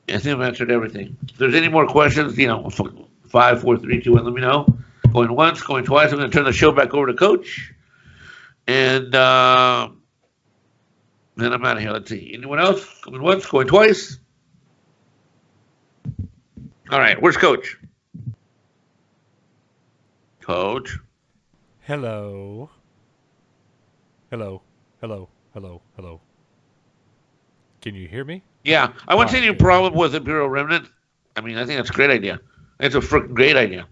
I think I've answered everything. If there's any more questions, 5, 4, 3, 2, 1, let me know. Going once, going twice. I'm going to turn the show back over to Coach. And then I'm out of here. Let's see. Anyone else? Going once, going twice. All right. Where's Coach? Coach. Hello. Hello. Hello. Hello. Hello. Can you hear me? Yeah. I wouldn't see any problem with Imperial Remnant. I mean, I think that's a great idea. It's a freaking great idea.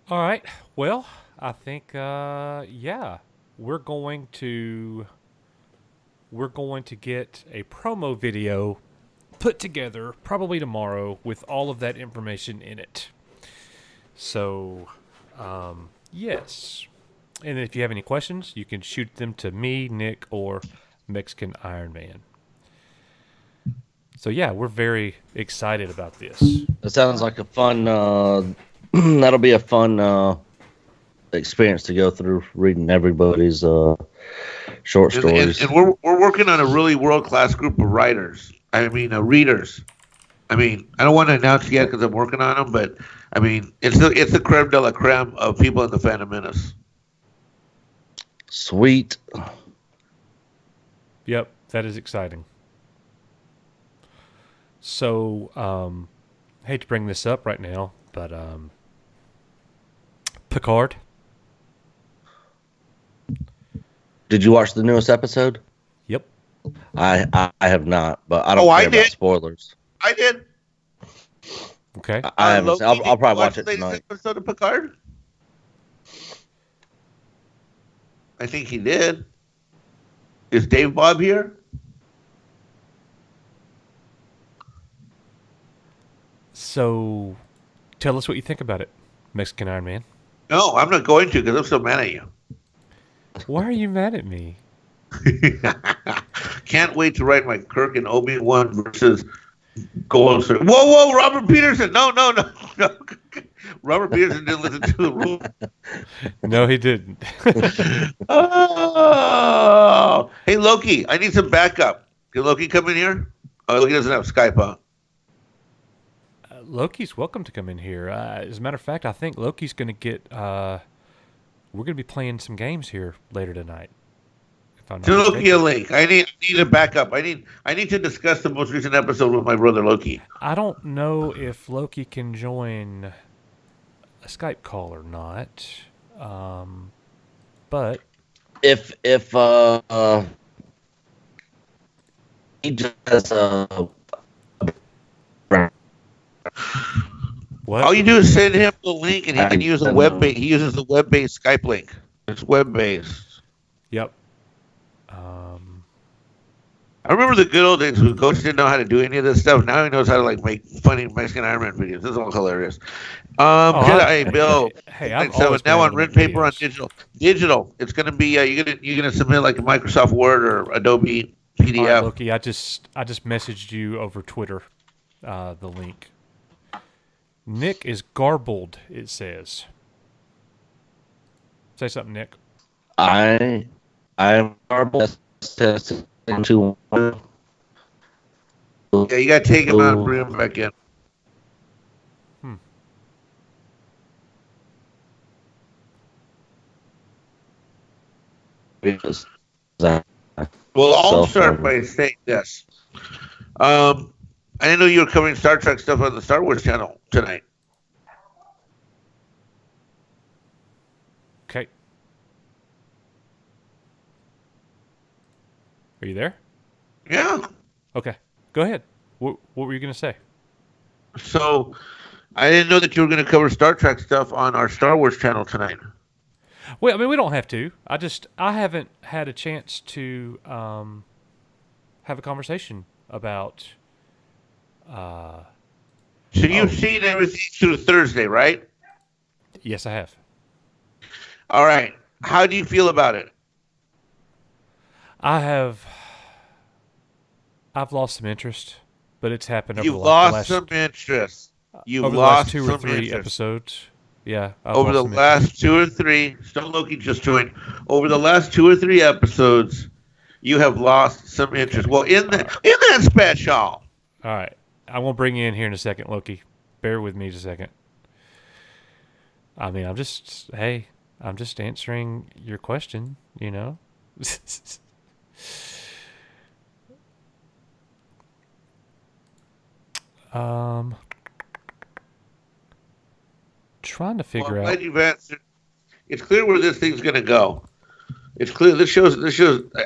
All right. Well, I think yeah, we're going to get a promo video put together probably tomorrow with all of that information in it. So, yes. And if you have any questions, you can shoot them to me, Nick, or Mexican Iron Man. So yeah, we're very excited about this. It sounds like a fun. That'll be a fun experience to go through reading everybody's short stories. And we're working on a really world-class group of writers. I mean, readers. I mean, I don't want to announce yet because I'm working on them, but I mean, it's the creme de la creme of people in the Phantom Menace. Sweet. Yep, that is exciting. So, hate to bring this up right now, but Picard. Did you watch the newest episode? Yep. I have not, but I don't care about spoilers. I did. Okay. I haven't. I'll probably watch it the tonight. latest episode of Picard? I think he did. Is Dave Bob here? So, tell us what you think about it, Mexican Iron Man. No, I'm not going to because I'm so mad at you. Why are you mad at me? Can't wait to write my Kirk and Obi-Wan versus Gold. Whoa, Robert Peterson. No. Robert Peterson didn't listen to the rule. No, he didn't. Oh, hey, Loki, I need some backup. Can Loki come in here? Oh, Loki doesn't have Skype, huh? Loki's welcome to come in here. As a matter of fact, I think Loki's going to get... we're going to be playing some games here later tonight. To Loki a link. I need a backup. I need to discuss the most recent episode with my brother Loki. I don't know if Loki can join a Skype call or not. But if he does what? All you do is send him the link, and he can use a web-based. He uses the web-based Skype link. It's web-based. Yep. I remember the good old days when Coach didn't know how to do any of this stuff. Now he knows how to make funny Mexican Iron Man videos. This is all hilarious. Hey, Bill. Hey, I've so always now been on Red Paper on digital. Digital. It's gonna be you're gonna submit like a Microsoft Word or Adobe PDF. All right, Loki, I just messaged you over Twitter, the link. Nick is garbled, it says. Say something, Nick. I am garbled. Yeah, you gotta take him out and bring him back in. Well, I'll start by saying this. I didn't know you were covering Star Trek stuff on the Star Wars channel tonight. Okay. Are you there? Yeah. Okay. Go ahead. What were you going to say? So, I didn't know that you were going to cover Star Trek stuff on our Star Wars channel tonight. Well, I mean, we don't have to. I haven't had a chance to have a conversation about. So you've seen everything through Thursday, right? Yes, I have. All right. How do you feel about it? I've lost some interest, but it's happened over You've the lost last some interest. You've over the lost last 2 or some 3 interest. episodes. Yeah. I've Over the watched them. last 2 or 3, Stone Loki just joined. Over the last 2 or 3 episodes, you have lost some interest. Well, in that special. All right. I won't bring you in here in a second, Loki. Bear with me just a second. I mean, I'm just answering your question, you know? Trying to figure Well, I'm out. glad you've answered. It's clear where this thing's going to go. It's clear. This shows.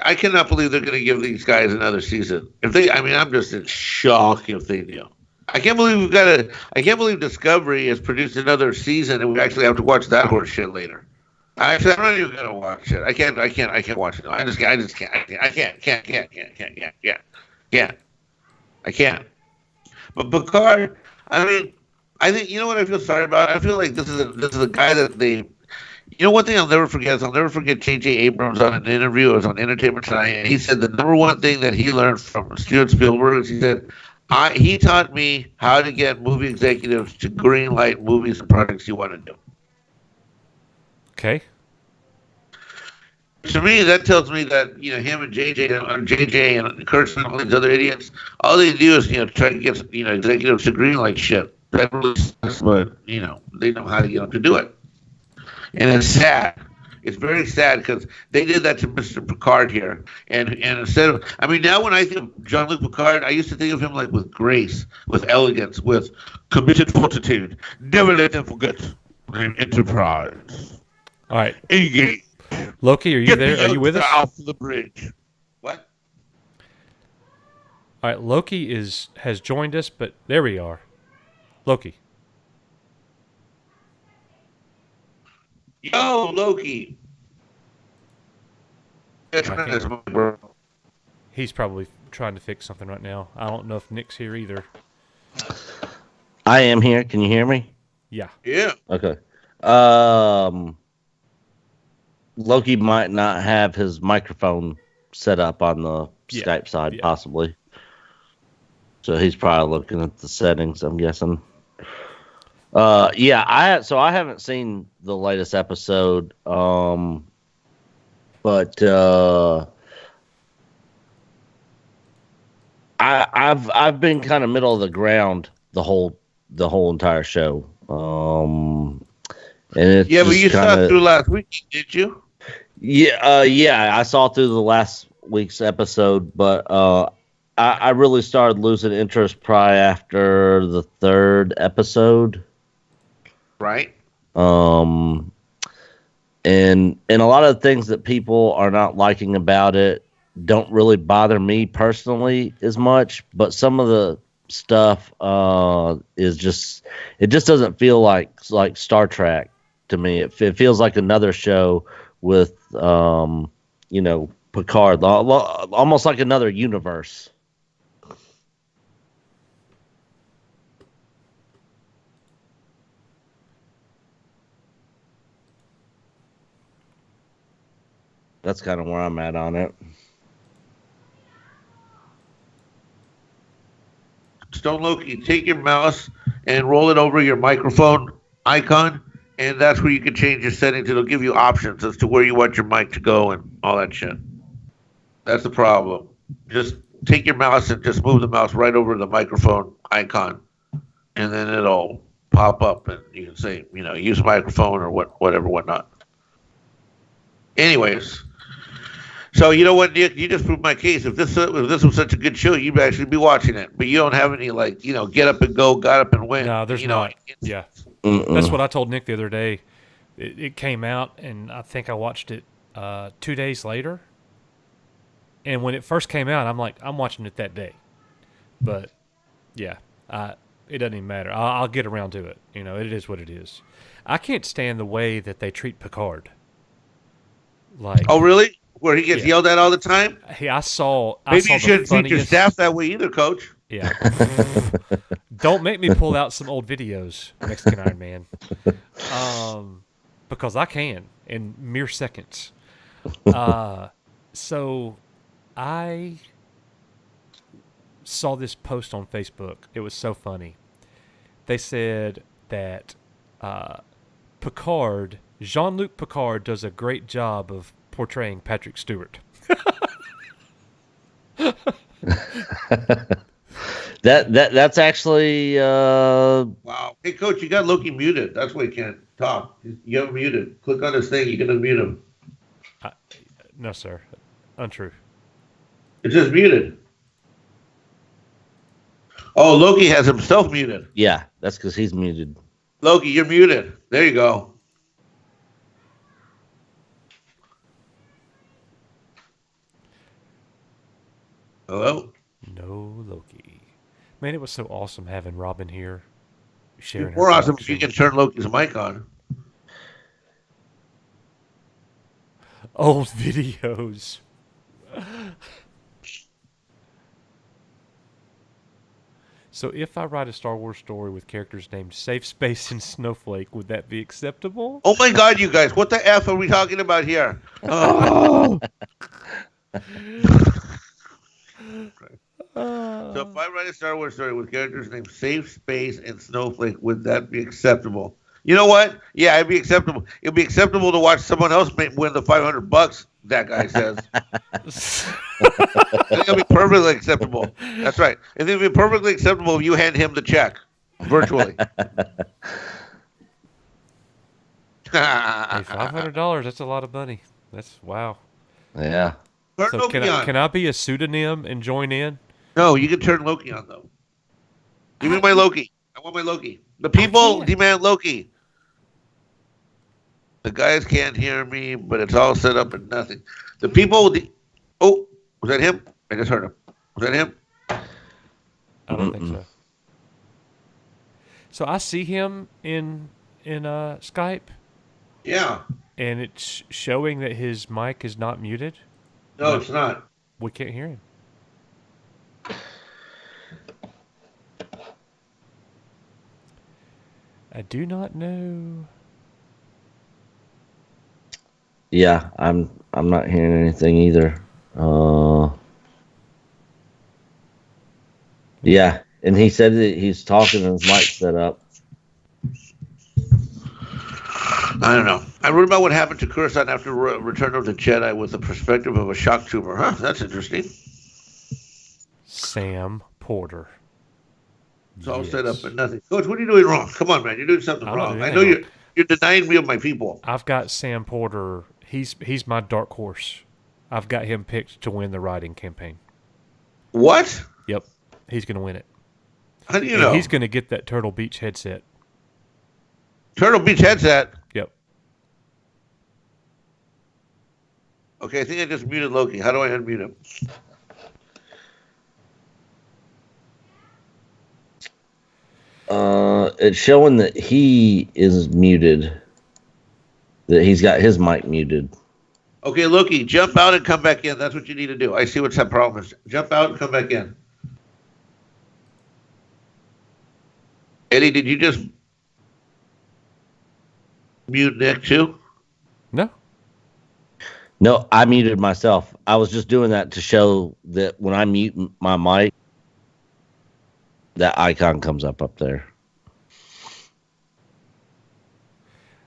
I cannot believe they're going to give these guys another season. I'm just in shock if they do. I can't believe I can't believe Discovery has produced another season, and we actually have to watch that horse shit later. I'm not even going to watch it. I can't watch it. I just can't. I can't. But Picard, I think you know what I feel sorry about. I feel like this is a guy that they. You know, one thing I'll never forget is I'll never forget J.J. Abrams on an interview. It was on Entertainment Tonight, and he said the number one thing that he learned from Steven Spielberg is he said, he taught me how to get movie executives to green light movies and projects you want to do. Okay. To me, that tells me that him and JJ and Kurtzman and all these other idiots, all they do is try to get executives to green light shit. That really sucks, but they know how to get them to do it. And it's sad. It's very sad because they did that to Mr. Picard here. And instead of, now when I think of Jean-Luc Picard, I used to think of him like with grace, with elegance, with committed fortitude. Never let them forget their enterprise. All right. Engage. Loki, are you there? Are you with us? Off the bridge. What? All right. Loki has joined us, but there we are. Loki. Yo, Loki. He's probably trying to fix something right now. I don't know if Nick's here either. I am here. Can you hear me? Yeah. Yeah. Okay. Loki might not have his microphone set up on the Skype side, possibly. So he's probably looking at the settings, I'm guessing. I haven't seen the latest episode, but I've been kind of middle of the ground the whole entire show. And it's but you saw it through last week, did you? I saw through the last week's episode, but I really started losing interest probably after the 3rd episode. Right. And a lot of things that people are not liking about it don't really bother me personally as much, but some of the stuff is just, it just doesn't feel like Star Trek to me. It feels like another show with Picard, almost like another universe. That's kind of where I'm at on it. Stone Loki, take your mouse and roll it over your microphone icon, and that's where you can change your settings. It'll give you options as to where you want your mic to go and all that shit. That's the problem. Just take your mouse and just move the mouse right over the microphone icon, and then it'll pop up, and you can say, use microphone or whatnot. Anyways. So you know what, Nick? You just proved my case. If this was such a good show, you'd actually be watching it. But you don't have any get up and go, got up and win. No, there's not. Yeah, that's what I told Nick the other day. It came out, and I think I watched it 2 days later. And when it first came out, I'm like, I'm watching it that day. But yeah, it doesn't even matter. I'll get around to it. It is what it is. I can't stand the way that they treat Picard. Oh, really? Where he gets yelled at all the time? Hey, I saw. Maybe you shouldn't treat your staff that way either, Coach. Yeah. Don't make me pull out some old videos, Mexican Iron Man, because I can in mere seconds. So I saw this post on Facebook. It was so funny. They said that Picard, Jean-Luc Picard, does a great job of portraying Patrick Stewart. That's actually Wow. Hey, Coach, you got Loki muted. That's why he can't talk. You have him muted. Click on this thing. You can unmute him. No, sir. Untrue. It's just muted. Oh, Loki has himself muted. Yeah, that's because he's muted. Loki, you're muted. There you go. Hello? No Loki. Man, it was so awesome having Robin here. Sharing her More awesome thoughts if you and- can turn Loki's mic on. Old videos. So if I write a Star Wars story with characters named Safe Space and Snowflake, would that be acceptable? Oh my God, you guys! What the f are we talking about here? Oh. So if I write a Star Wars story with characters named Safe Space and Snowflake, would that be acceptable? You know what? Yeah, it'd be acceptable. It'd be acceptable to watch someone else win the $500. That guy says. I think it'll be perfectly acceptable. That's right. I think it'd be perfectly acceptable if you hand him the check virtually. Hey, $500, that's a lot of money. That's wow. Yeah. Turn So Loki on. can I be a pseudonym and join in? No, you can turn Loki on though. Give me my Loki. I want my Loki. The people demand Loki. The guys can't hear me, but it's all set up and nothing. The people. Oh, was that him? I just heard him. Was that him? I don't think so. So I see him in Skype. Yeah. And it's showing that his mic is not muted. No, it's not. We can't hear him. I do not know. Yeah, I'm not hearing anything either. Yeah, and he said that he's talking and his mic set up. I don't know. I wrote about what happened to Coruscant after Return of the Jedi with the perspective of a shock trooper. Huh? That's interesting. Sam Porter. It's all set up and nothing. Coach, what are you doing wrong? Come on, man. You're doing something I'm not wrong. doing I know anything you're denying me of my people. I've got Sam Porter. He's my dark horse. I've got him picked to win the writing campaign. What? Yep. He's going to win it. How do you And know? He's going to get that Turtle Beach headset. Turtle Beach headset? Yep. Okay, I think I just muted Loki. How do I unmute him? It's showing that he is muted. That he's got his mic muted. Okay, Loki, jump out and come back in. That's what you need to do. I see what's the problem is. Jump out and come back in. Eddie, did you just mute Nick too? No. No, I muted myself. I was just doing that to show that when I mute my mic, that icon comes up there.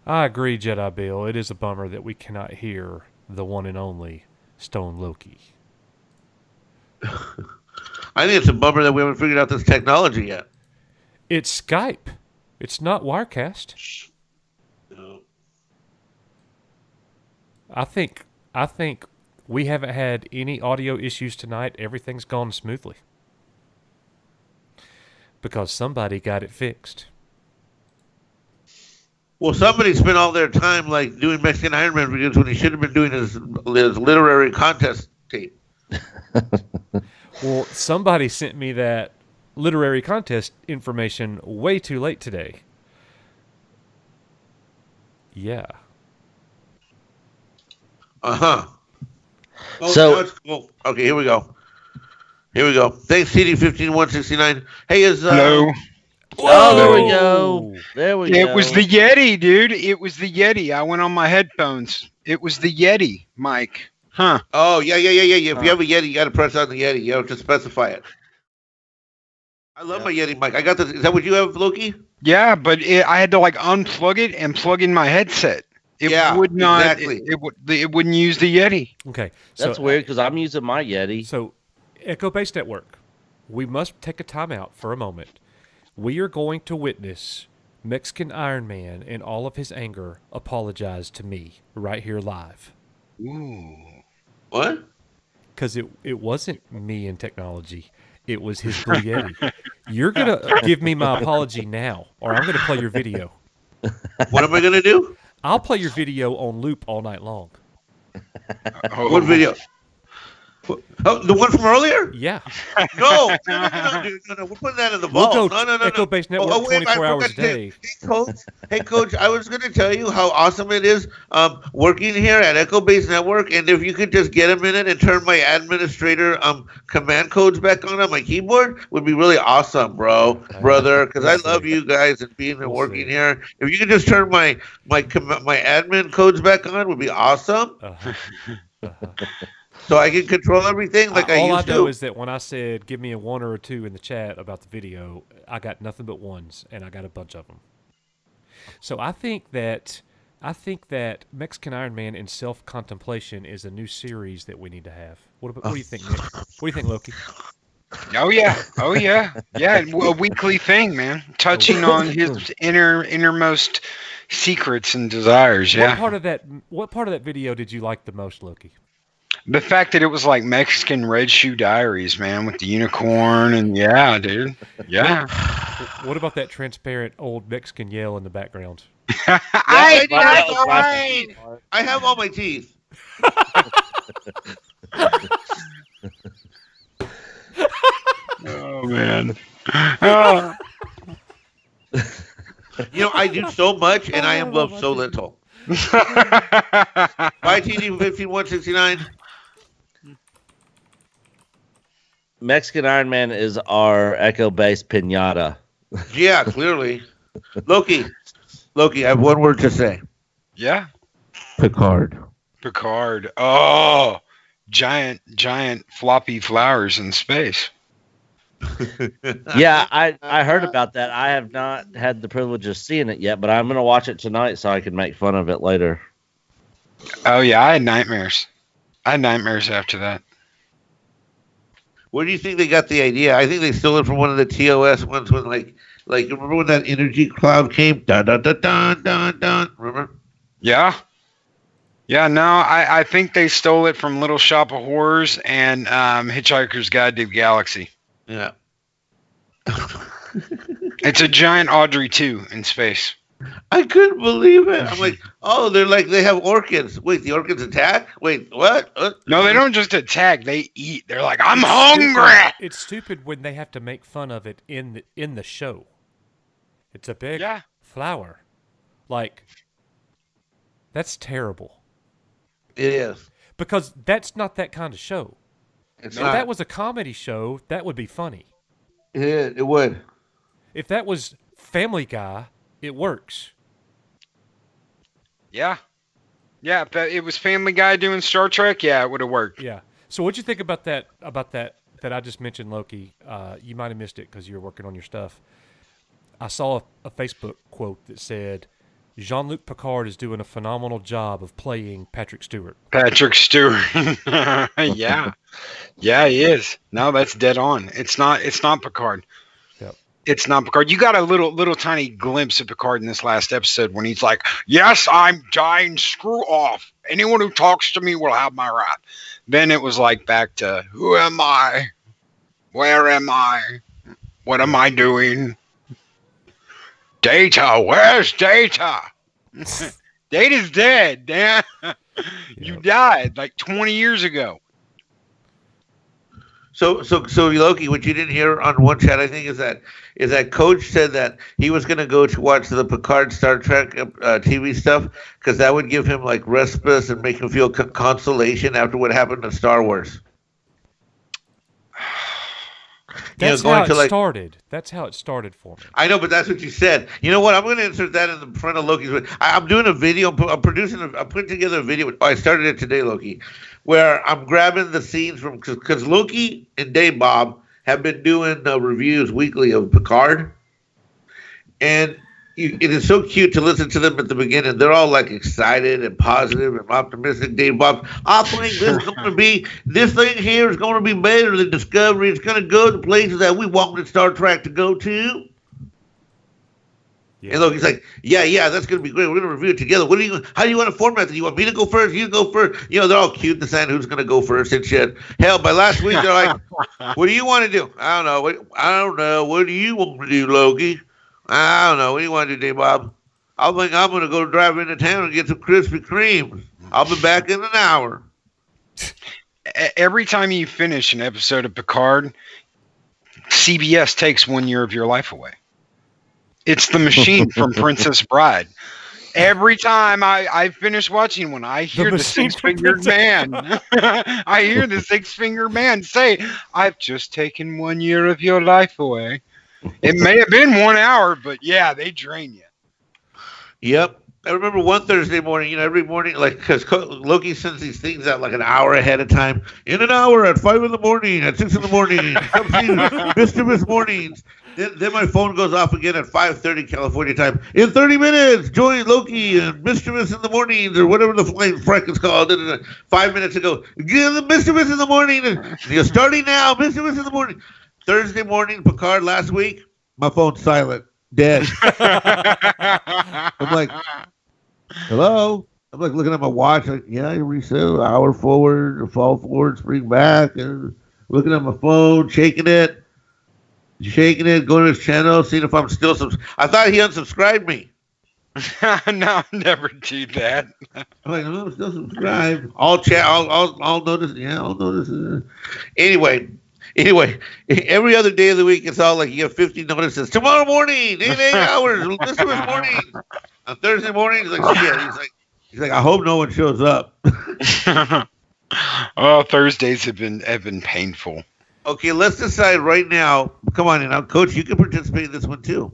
I agree, Jedi Bill. It is a bummer that we cannot hear the one and only Stone Loki. I think it's a bummer that we haven't figured out this technology yet. It's Skype. It's not Wirecast. No. I think we haven't had any audio issues tonight. Everything's gone smoothly. Because somebody got it fixed. Well, somebody spent all their time like doing Mexican Iron Man videos when he should have been doing his literary contest tape. Well, somebody sent me that literary contest information way too late today. Yeah. Uh-huh. Oh, So- now it's cool. Okay, here we go. Here we go. Thanks, CD15169. Hey, is Hello. Oh, there we go. There we go. It was the Yeti, dude. It was the Yeti. I went on my headphones. It was the Yeti, Mike. Huh. Oh, yeah. If you have a Yeti, you got to press on the Yeti. You have to specify it. I love my Yeti mic. I got this. Is that what you have, Loki? Yeah, but I had to like unplug it and plug in my headset. It would not. Exactly. It wouldn't use the Yeti. Okay, That's weird because I'm using my Yeti. So, Echo Base Network, we must take a time out for a moment. We are going to witness Mexican Iron Man in all of his anger apologize to me right here live. Ooh. What? Because it wasn't me and technology. It was his Blue Yeti. You're going to give me my apology now, or I'm going to play your video. What am I going to do? I'll play your video on loop all night long. What video? Oh, the one from earlier? Yeah. No, we're putting that in the vault. We'll go no. Echo Base Network 24 hours a day. Hey, Coach, I was going to tell you how awesome it is working here at Echo Base Network, and if you could just get a minute and turn my administrator command codes back on my keyboard, would be really awesome, brother, because I love you guys and being and working here. If you could just turn my admin codes back on, would be awesome. So I can control everything like I used to. All I know is that when I said give me a 1 or a 2 in the chat about the video, I got nothing but 1s, and I got a bunch of them. So I think that Mexican Iron Man in self-contemplation is a new series that we need to have. What do you think, Nick? What do you think, Loki? Oh yeah, yeah. A weekly thing, man. Touching on his innermost secrets and desires. Yeah. What part of that video did you like the most, Loki? The fact that it was like Mexican Red Shoe Diaries, man, with the unicorn and yeah, dude. Yeah. What about that transparent old Mexican yell in the background? I have all my teeth. Oh man. You know, I do so much and I am loved so little. Bye, TD 15169. Mexican Iron Man is our Echo Base pinata. Yeah, clearly. Loki, I have one word to say. Yeah. Picard. Oh, giant floppy flowers in space. Yeah, I heard about that. I have not had the privilege of seeing it yet, but I'm going to watch it tonight so I can make fun of it later. Oh, yeah, I had nightmares. After that. Where do you think they got the idea? I think they stole it from one of the TOS ones when, like remember when that energy cloud came? Dun, dun, dun, dun, dun, dun. Remember? Yeah. Yeah, no, I think they stole it from Little Shop of Horrors and Hitchhiker's Guide to the Galaxy. Yeah. It's a giant Audrey 2 in space. I couldn't believe it. I'm like, oh, they have orchids. Wait, the orchids attack? Wait, what? No, they don't just attack. They eat. They're like, I'm hungry. It's stupid when they have to make fun of it in the show. It's a big flower. Like, that's terrible. It is. Because that's not that kind of show. If that was a comedy show, that would be funny. It would. If that was Family Guy, it works. Yeah. Yeah, if it was Family Guy doing Star Trek, yeah, it would have worked. Yeah. So what'd you think about that that I just mentioned, Loki? You might have missed it because you were working on your stuff. I saw a Facebook quote that said, Jean-Luc Picard is doing a phenomenal job of playing Patrick Stewart. Yeah. Yeah, he is. No, that's dead on. It's not Picard. Yep. It's not Picard. You got a little tiny glimpse of Picard in this last episode when he's like, yes, I'm dying, screw off. Anyone who talks to me will have my wrath. Then it was like back to, who am I? Where am I? What am I doing? Data, where's Data? Data's dead, Dan. You died like 20 years ago. So Loki, what you didn't hear on one chat, I think, is that Coach said that he was going to go to watch the Picard Star Trek TV stuff because that would give him like respite and make him feel consolation after what happened to Star Wars. That's how it started. That's how it started for me. I know, but that's what you said. You know what? I'm going to insert that in the front of Loki's. I'm doing a video. I'm putting together a video. I started it today, Loki, where I'm grabbing the scenes from because Loki and Dave Bob have been doing reviews weekly of Picard, And it is so cute to listen to them at the beginning. They're all like excited and positive and optimistic. Dave Bob, I think this thing here is going to be better than Discovery. It's going to go to places that we wanted Star Trek to go to. Yeah. And look, he's like, yeah, that's going to be great. We're going to review it together. How do you want to format it? You want me to go first? You go first. They're all cute deciding who's going to go first and shit. Hell, by last week, they're like, what do you want to do? I don't know. What do you want to do, Loki? I don't know. What do you want to do, Dave-Bob? I think I'm going to go drive into town and get some Krispy Kremes. I'll be back in an hour. Every time you finish an episode of Picard, CBS takes 1 year of your life away. It's the machine from Princess Bride. Every time I finish watching one, I hear the six-fingered man. I hear the six-fingered man say, I've just taken 1 year of your life away. It may have been 1 hour, but yeah, they drain you. Yep. I remember one Thursday morning, every morning, because Loki sends these things out like an hour ahead of time. In an hour at 5 in the morning, at 6 in the morning, come see Mischievous Mornings. Then my phone goes off again at 5:30 California time. In 30 minutes, join Loki and Mischievous in the Mornings, or whatever the flying freck is called. 5 minutes ago, get the Mischievous in the morning. And starting now, Mischievous in the morning. Thursday morning, Picard last week, my phone's silent, dead. I'm like, hello? I'm like looking at my watch, like, yeah, you reset, hour forward, or fall forward, spring back, and looking at my phone, shaking it, going to his channel, seeing if I'm still I thought he unsubscribed me. No, never do that. I'm like, I'm still subscribed. I'll notice. Yeah, I'll notice. Anyway, every other day of the week, it's all like you have 50 notices. Tomorrow morning, in 8 hours, this morning. On Thursday morning, he's like, shit. He's like, I hope no one shows up. Oh, Thursdays have been painful. Okay, let's decide right now. Come on in. Now, Coach, you can participate in this one too.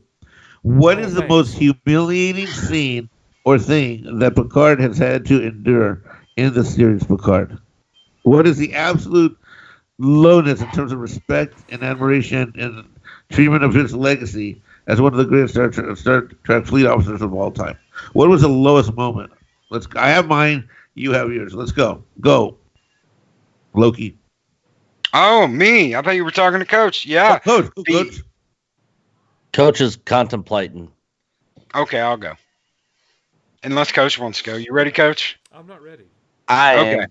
What is the most humiliating scene or thing that Picard has had to endure in the series Picard? What is the absolute lowness in terms of respect and admiration and treatment of his legacy as one of the greatest Star Trek fleet officers of all time? What was the lowest moment? I have mine. You have yours. Let's go. Go, Loki. Oh, me. I thought you were talking to Coach. Yeah. Coach. Coach is contemplating. Okay, I'll go. Unless Coach wants to go. You ready, Coach? I'm not ready. I am.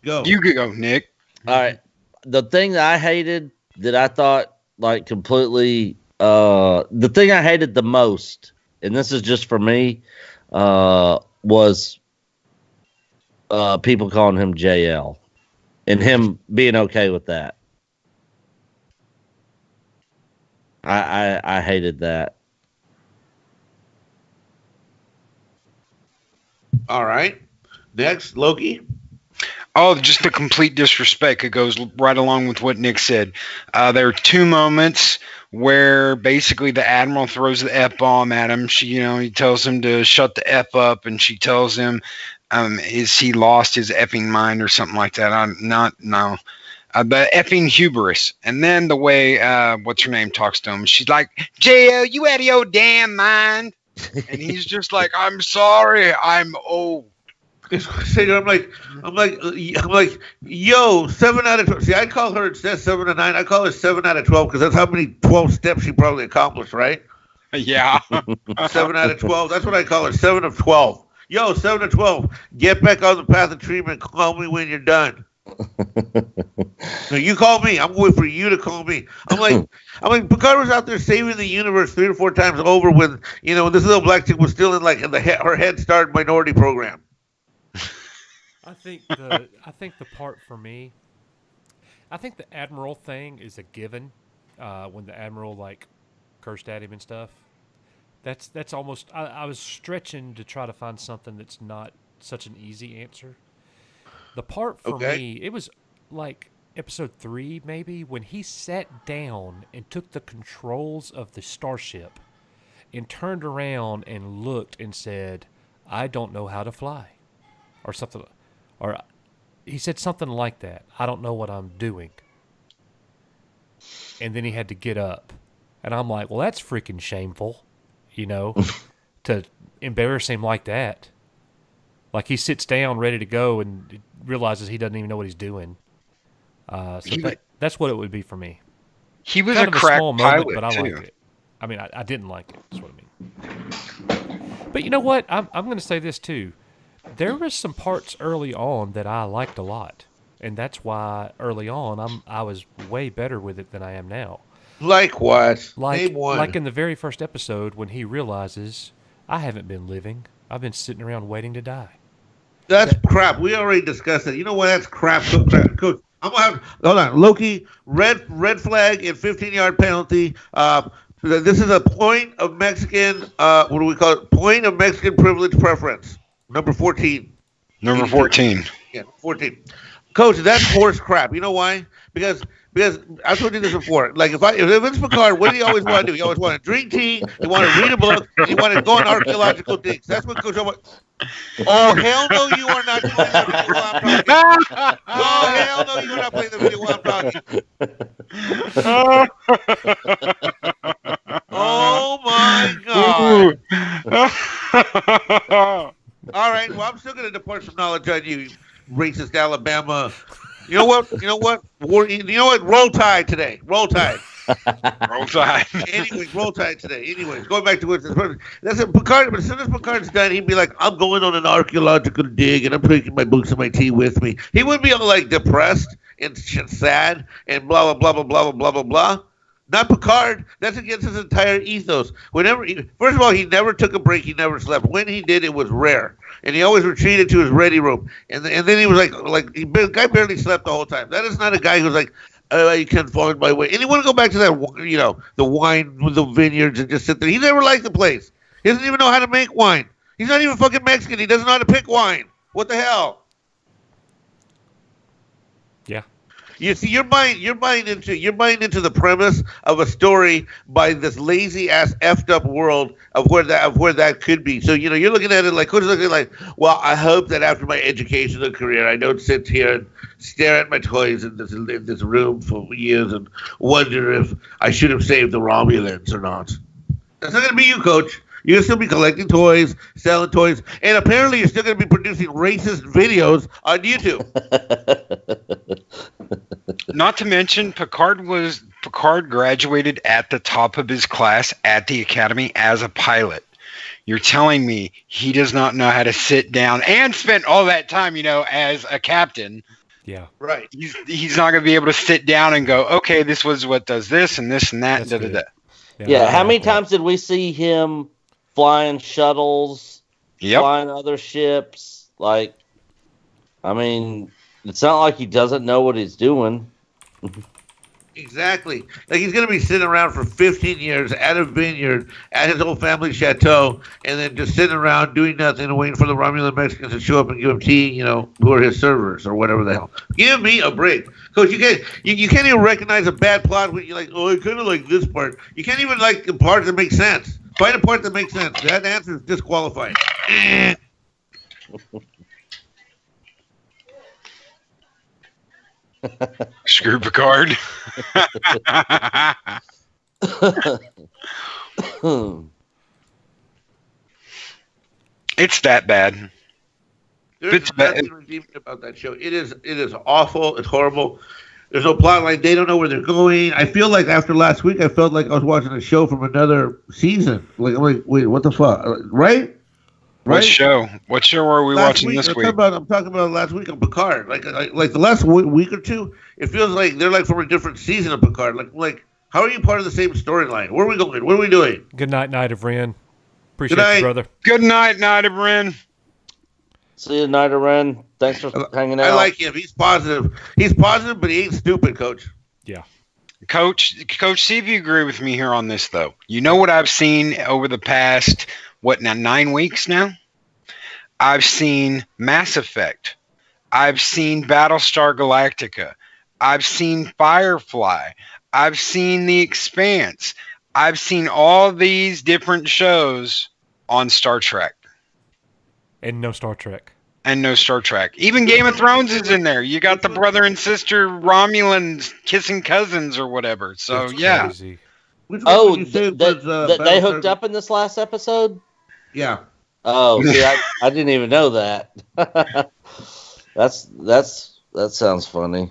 Go. You can go, Nick. All right. The thing that I hated that I thought like completely the thing I hated the most, and this is just for me, was people calling him JL and him being okay with that. I hated that. All right. Next, Loki. Oh, just the complete disrespect. It goes right along with what Nick said. There are two moments where basically the Admiral throws the F-bomb at him. He tells him to shut the F up, and she tells him, is he lost his effing mind or something like that? The effing hubris. And then the way, what's her name, talks to him. She's like, JL, you out of your damn mind. And he's just like, I'm sorry, I'm old. I'm like, yo, 7 out of 12. See, I call her, it says 7 to 9. I call her 7 out of 12 because that's how many 12 steps she probably accomplished, right? Yeah. 7 out of 12. That's what I call her, 7 of 12. Yo, 7 of 12. Get back on the path of treatment. Call me when you're done. No, you call me. I'm waiting for you to call me. I'm like, Picard was out there saving the universe 3 or 4 times over when, this little black chick was still in her Head Start minority program. I think the part for me, I think the Admiral thing is a given. When the Admiral cursed at him and stuff, that's almost. I was stretching to try to find something that's not such an easy answer. The part for me, it was like episode 3 maybe, when he sat down and took the controls of the starship and turned around and looked and said, "I don't know how to fly," or something. Or he said something like that. I don't know what I'm doing. And then he had to get up. And I'm like, well, that's freaking shameful. you know, to embarrass him like that. Like he sits down ready to go and realizes he doesn't even know what he's doing. That's what it would be for me. He was kind a of crack small pilot, moment, but I too. liked it. I mean, I didn't like it. That's what I mean. But you know what? I'm going to say this too. There was some parts early on that I liked a lot, and that's why early on I was way better with it than I am now. Like what? Like Name one. like in the very first episode when he realizes I haven't been living. I've been sitting around waiting to die. That's crap. We already discussed it. You know what? That's crap. Coach, I'm gonna have hold on. Loki, red flag and 15-yard penalty. This is a point of Mexican. What do we call it? Point of Mexican privilege preference. Number 14. Number 14. Yeah, 14. Coach, that's horse crap. You know why? Because I've told you this before. Like if it's Picard, what do you always want to do? You always want to drink tea. You want to read a book. You want to go on archaeological digs. That's what Coach. Oh hell no! You are not playing the video while I'm talking. Oh hell no! You are not playing the video while I'm talking. Oh my god! All right. Well, I'm still going to depart some knowledge on you, racist Alabama. You know what? You know what? Roll Tide today. Roll Tide. Roll Tide. Anyways, Roll Tide today. Anyways, going back to what that's a Picard. But as soon as Picard's done, he'd be like, "I'm going on an archaeological dig, and I'm taking my books and my tea with me." He wouldn't be all like depressed and sad and blah blah blah blah blah blah blah blah. Not Picard. That's against his entire ethos. First of all, he never took a break. He never slept. When he did, it was rare, and he always retreated to his ready room. And then he was the guy barely slept the whole time. That is not a guy who's like, oh, you can't find my way. And you want to go back to that, the wine with the vineyards and just sit there. He never liked the place. He doesn't even know how to make wine. He's not even fucking Mexican. He doesn't know how to pick wine. What the hell? Yeah. You see, you're buying into the premise of a story by this lazy ass effed up world of where that could be. So you're looking at it like, who's looking like, well, I hope that after my educational career, I don't sit here and stare at my toys in this room for years and wonder if I should have saved the Romulans or not. That's not going to be you, Coach. You're going to still be collecting toys, selling toys, and apparently you're still going to be producing racist videos on YouTube. Not to mention, Picard graduated at the top of his class at the academy as a pilot. You're telling me he does not know how to sit down and spent all that time, as a captain. Yeah. Right. He's not going to be able to sit down and go, okay, this was what does this and this and that. That's da, da, da. Yeah. How many times did we see him flying shuttles, flying other ships? Like, I mean, it's not like he doesn't know what he's doing. Exactly. Like he's going to be sitting around for 15 years at a vineyard at his old family chateau and then just sitting around doing nothing and waiting for the Romulan Mexicans to show up and give him tea, who are his servers or whatever the hell. Give me a break. Coach, you can't even recognize a bad plot when you're like, oh, I kind of like this part. You can't even like the part that makes sense. Find a part that makes sense. That answer is disqualified. Screw Picard. It's that bad. There's nothing redeeming about that show. It is awful. It's horrible. There's no plot line. They don't know where they're going. I feel like after last week, I felt like I was watching a show from another season. Like, wait, what the fuck? Right? What show? What show are we watching this week? I'm talking about last week on Picard. Like the last week or two, it feels like they're like from a different season of Picard. Like how are you part of the same storyline? Where are we going? What are we doing? Good night, Night of Ren. Appreciate you, brother. Good night, Night of Ren. See you, Night of Ren. Thanks for hanging out. I like him. He's positive. He's positive, but he ain't stupid, Coach. Yeah. Coach, see if you agree with me here on this, though. You know what I've seen over the past, 9 weeks now? I've seen Mass Effect. I've seen Battlestar Galactica. I've seen Firefly. I've seen The Expanse. I've seen all these different shows on Star Trek. And no Star Trek. Even Game of Thrones is in there. You got the brother and sister Romulans kissing cousins or whatever. So, That's yeah. crazy. Which one would you say was they Battlestar hooked up in this last episode? Yeah. Oh, see, I didn't even know that. That sounds funny.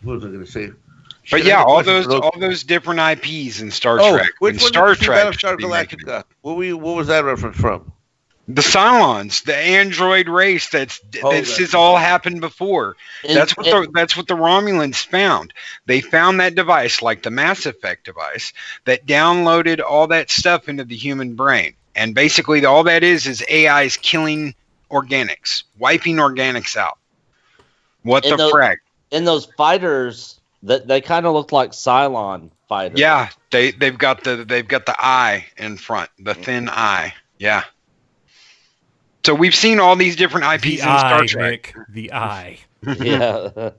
What was I going to say? But Shit, yeah, I had a all question those for different IPs in Star Oh, Trek. which In one Star did you see Trek, Battlestar should be making- Galactica? What was that reference from? the Cylons, the android race this has all happened before. That's what the Romulans found. They found that device, like the Mass Effect device, that downloaded all that stuff into the human brain. And basically, all that is AIs killing organics, wiping organics out. What And the those- frack? And those fighters, that they kind of look like Cylon fighters. Yeah, they've got the eye in front, the thin eye. Yeah. So we've seen all these different IPs The in Star eye, Trek. Nick, the eye. Yeah.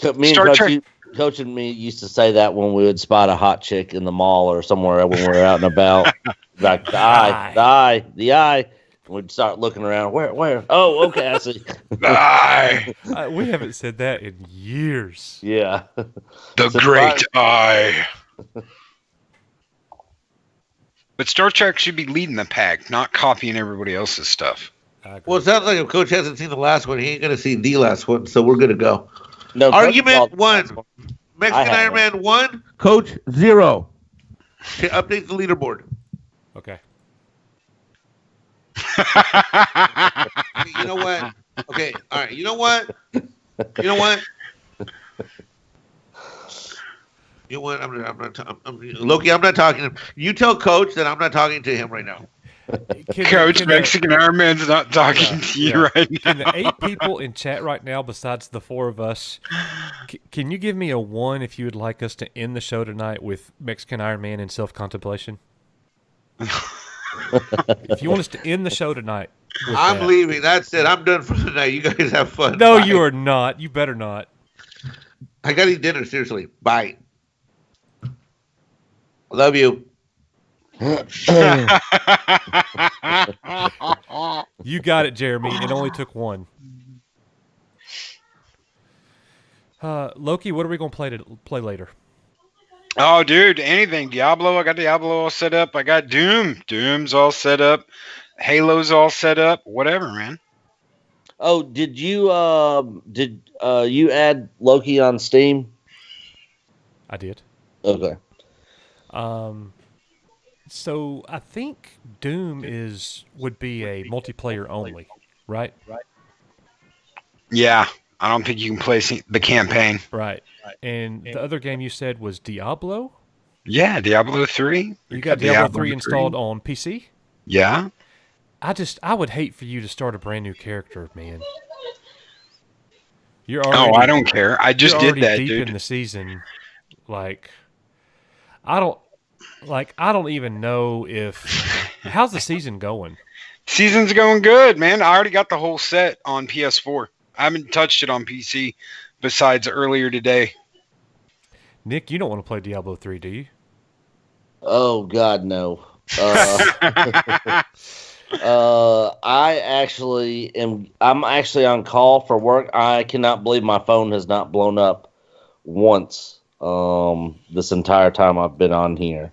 Me and Star Coach, Trek- Coach and me used to say that when we would spot a hot chick in the mall or somewhere when we were out and about. Like the eye. We'd start looking around. Where? Oh, okay, I see. The eye. We haven't said that in years. Yeah. The great eye. But Star Trek should be leading the pack, not copying everybody else's stuff. Well, it sounds like if Coach hasn't seen the last one, he ain't going to see the last one, so we're good to go. No, Argument one. Mexican I Iron Man 1, Coach 0. Okay, update the leaderboard. Okay. You know what? Okay, all right. You know what? You know what? You know what? Loki, I'm not talking to him. You tell Coach that I'm not talking to him right now. Coach, Mexican Iron Man's not talking to you right now. Can the 8 people in chat right now, besides the 4 of us, can you give me a 1 if you would like us to end the show tonight with Mexican Iron Man in self-contemplation? If you want us to end the show tonight, with I'm that. leaving. That's it. I'm done for the night. You guys have fun. No, Bye. you are not. You better not. I got to eat dinner. Seriously. Bye. Love you. You got it, Jeremy. It only took 1. Loki, what are we gonna play later? Oh, dude, anything. Diablo. I got Diablo all set up. I got Doom. Doom's all set up. Halo's all set up. Whatever, man. Oh, did you add Loki on Steam? I did. Okay. So I think Doom would be a multiplayer only, right? Yeah, I don't think you can play the campaign. Right. And the other game you said was Diablo? Yeah, Diablo 3. You got Diablo 3 installed on PC? Yeah. I would hate for you to start a brand new character, man. I don't care. I just did that, deep dude. in the season. Like, I don't even know how's the season going? Season's going good, man. I already got the whole set on PS4. I haven't touched it on PC besides earlier today. Nick, you don't want to play Diablo 3, do you? Oh God, no. I'm actually on call for work. I cannot believe my phone has not blown up once this entire time I've been on here.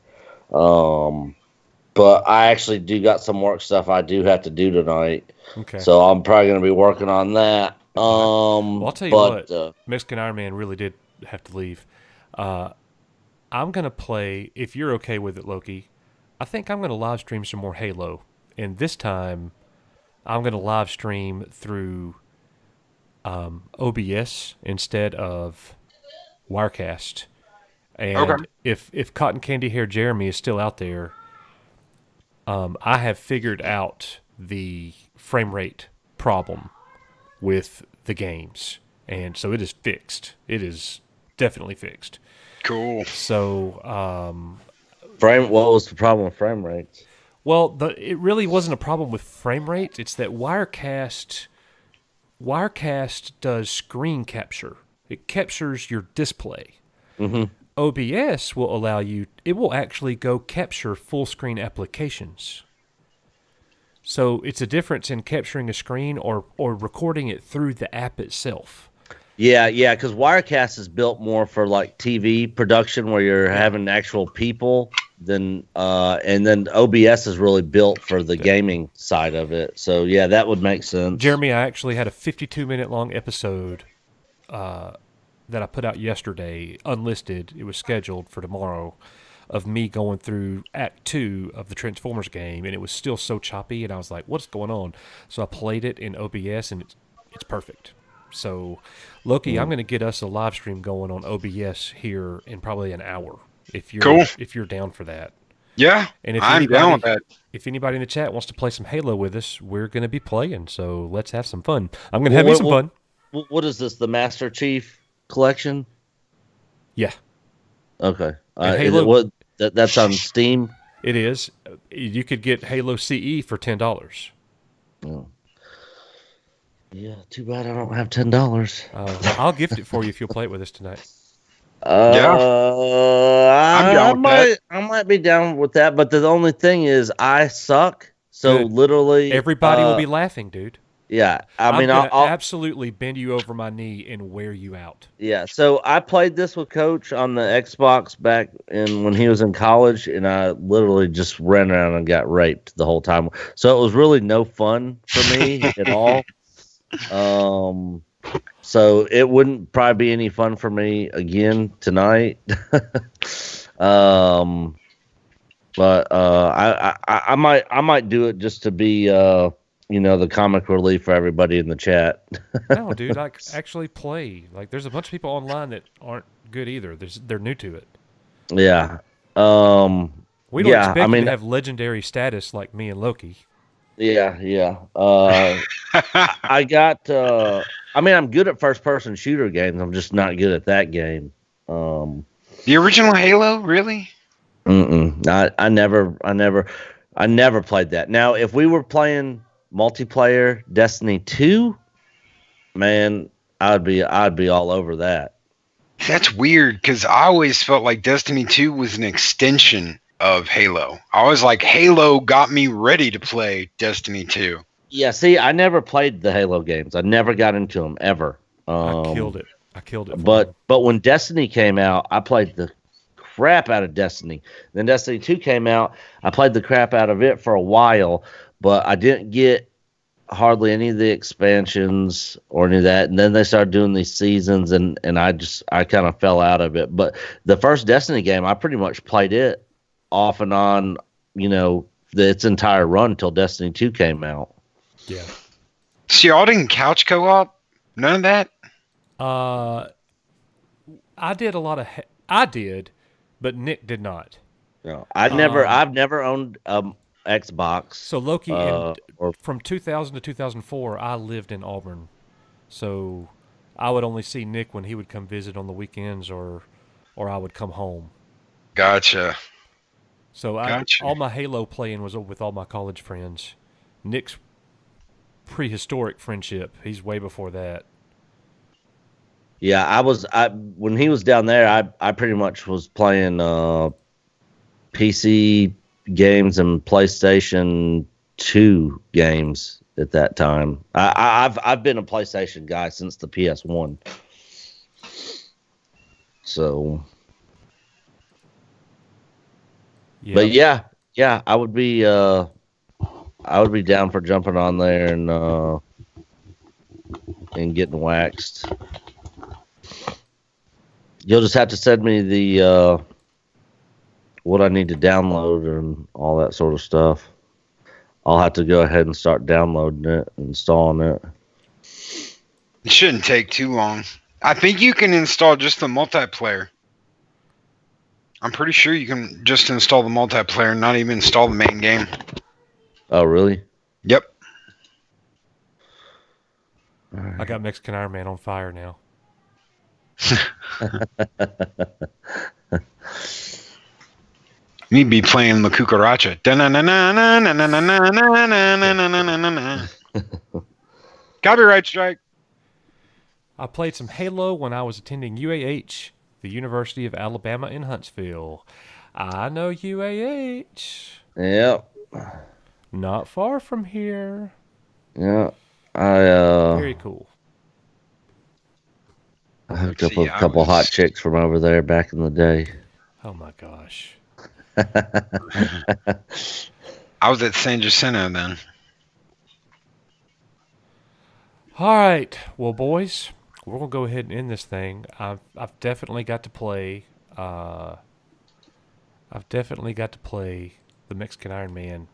But I actually do got some work stuff I do have to do tonight. Okay. So I'm probably going to be working on that. Well, I'll tell you what, Mexican Iron Man really did have to leave. I'm going to play, if you're okay with it, Loki, I think I'm going to live stream some more Halo. And this time, I'm going to live stream through OBS instead of Wirecast. And Okay. if Cotton Candy Hair Jeremy is still out there, I have figured out the frame rate problem with the games. And so it is fixed. It is definitely fixed. Cool. So, what was the problem with frame rates? Well, it really wasn't a problem with frame rates. It's that Wirecast does screen capture. It captures your display. Mm-hmm. OBS will allow you. It will actually go capture full screen applications. So it's a difference in capturing a screen or recording it through the app itself. Yeah, because Wirecast is built more for like TV production where you're having actual people than and then OBS is really built for the gaming side of it. So yeah, that would make sense. Jeremy, I actually had a 52-minute long episode that I put out yesterday, unlisted. It was scheduled for tomorrow, of me going through Act 2 of the Transformers game, and it was still so choppy, and I was like, what's going on? So I played it in OBS, and it's perfect. So, Loki, I'm going to get us a live stream going on OBS here in probably an hour, if you're down for that. Yeah, and if I'm down with that. If anybody in the chat wants to play some Halo with us, we're going to be playing, so let's have some fun. I'm going to have me some fun. What is this, the Master Chief Collection? Yeah. Okay. Halo, that's on Steam? It is. You could get Halo CE for $10. Oh. Yeah, too bad I don't have $10. I'll gift it for you if you'll play it with us tonight. I might be down with that, but the only thing is I suck. So Good. Literally, everybody will be laughing, dude. Yeah, I mean, I'll absolutely bend you over my knee and wear you out. Yeah, so I played this with Coach on the Xbox back when he was in college, and I literally just ran around and got raped the whole time. So it was really no fun for me at all. So it wouldn't probably be any fun for me again tonight. But I might do it just to be the comic relief for everybody in the chat. No, dude, like actually play. Like there's a bunch of people online that aren't good either. They're new to it. Yeah. We don't expect you to have legendary status like me and Loki. Yeah. I got. I'm good at first-person shooter games. I'm just not good at that game. The original Halo, really? I never played that. Now, if we were playing multiplayer Destiny 2, man, I'd be all over that. That's weird because I always felt like Destiny 2 was an extension of Halo. I was like, Halo got me ready to play Destiny 2. Yeah, see, I never played the Halo games. I never got into them ever. I killed it. But when Destiny came out, I played the crap out of Destiny. Then Destiny 2 came out. I played the crap out of it for a while, but I didn't get hardly any of the expansions or any of that. And then they started doing these seasons, and I kind of fell out of it. But the first Destiny game, I pretty much played it off and on, its entire run until Destiny 2 came out. Yeah. So y'all didn't couch co-op? None of that? I did a lot of. I did, but Nick did not. No, I've never owned Xbox. So Loki, from 2000 to 2004, I lived in Auburn, so I would only see Nick when he would come visit on the weekends, or I would come home. Gotcha. So all my Halo playing was with all my college friends. Nick's prehistoric friendship, he's way before that. Yeah, when he was down there, I pretty much was playing PC games and PlayStation 2 games at that time. I've been a PlayStation guy since the PS1. So, yeah. But yeah, I would be down for jumping on there and getting waxed. You'll just have to send me the what I need to download and all that sort of stuff. I'll have to go ahead and start downloading it, installing it. It shouldn't take too long. I think you can install just the multiplayer. I'm pretty sure you can just install the multiplayer and not even install the main game. Oh, really? Yep. I got Mexican Iron Man on fire now. You'd be playing La Cucaracha. Copyright strike. I played some Halo when I was attending UAH, the University of Alabama in Huntsville. I know UAH. Yep. Not far from here. Yeah. Very cool. I hooked up with a couple hot chicks from over there back in the day. Oh my gosh. I was at San Jacinto then. All right, well, boys, we're gonna go ahead and end this thing. I've definitely got to play. I've definitely got to play the Mexican Iron Man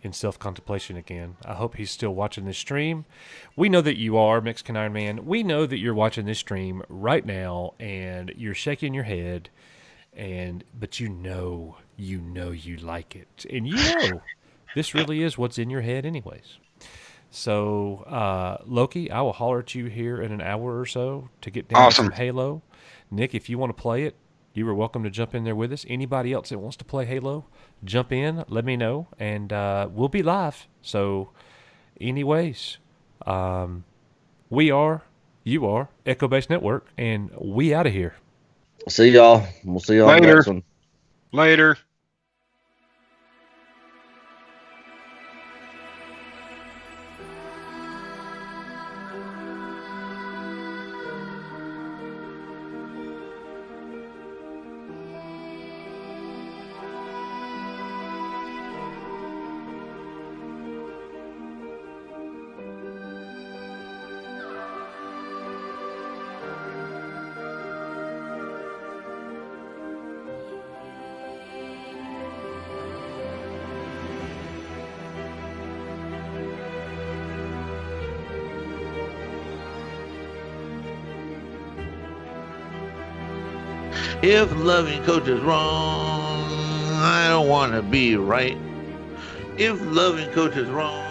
in self-contemplation again. I hope he's still watching this stream. We know that you are, Mexican Iron Man. We know that you're watching this stream right now, and you're shaking your head, but you know you like it, and you know this really is what's in your head, anyways. So, Loki, I will holler at you here in an hour or so to get down some Halo. Nick, if you want to play it, you are welcome to jump in there with us. Anybody else that wants to play Halo, jump in, let me know, and we'll be live. So, anyways, we are, you are, Echo Base Network, and we out of here. See y'all. We'll see y'all Later. next one. Later. If loving coach is wrong, I don't want to be right. If loving coach is wrong,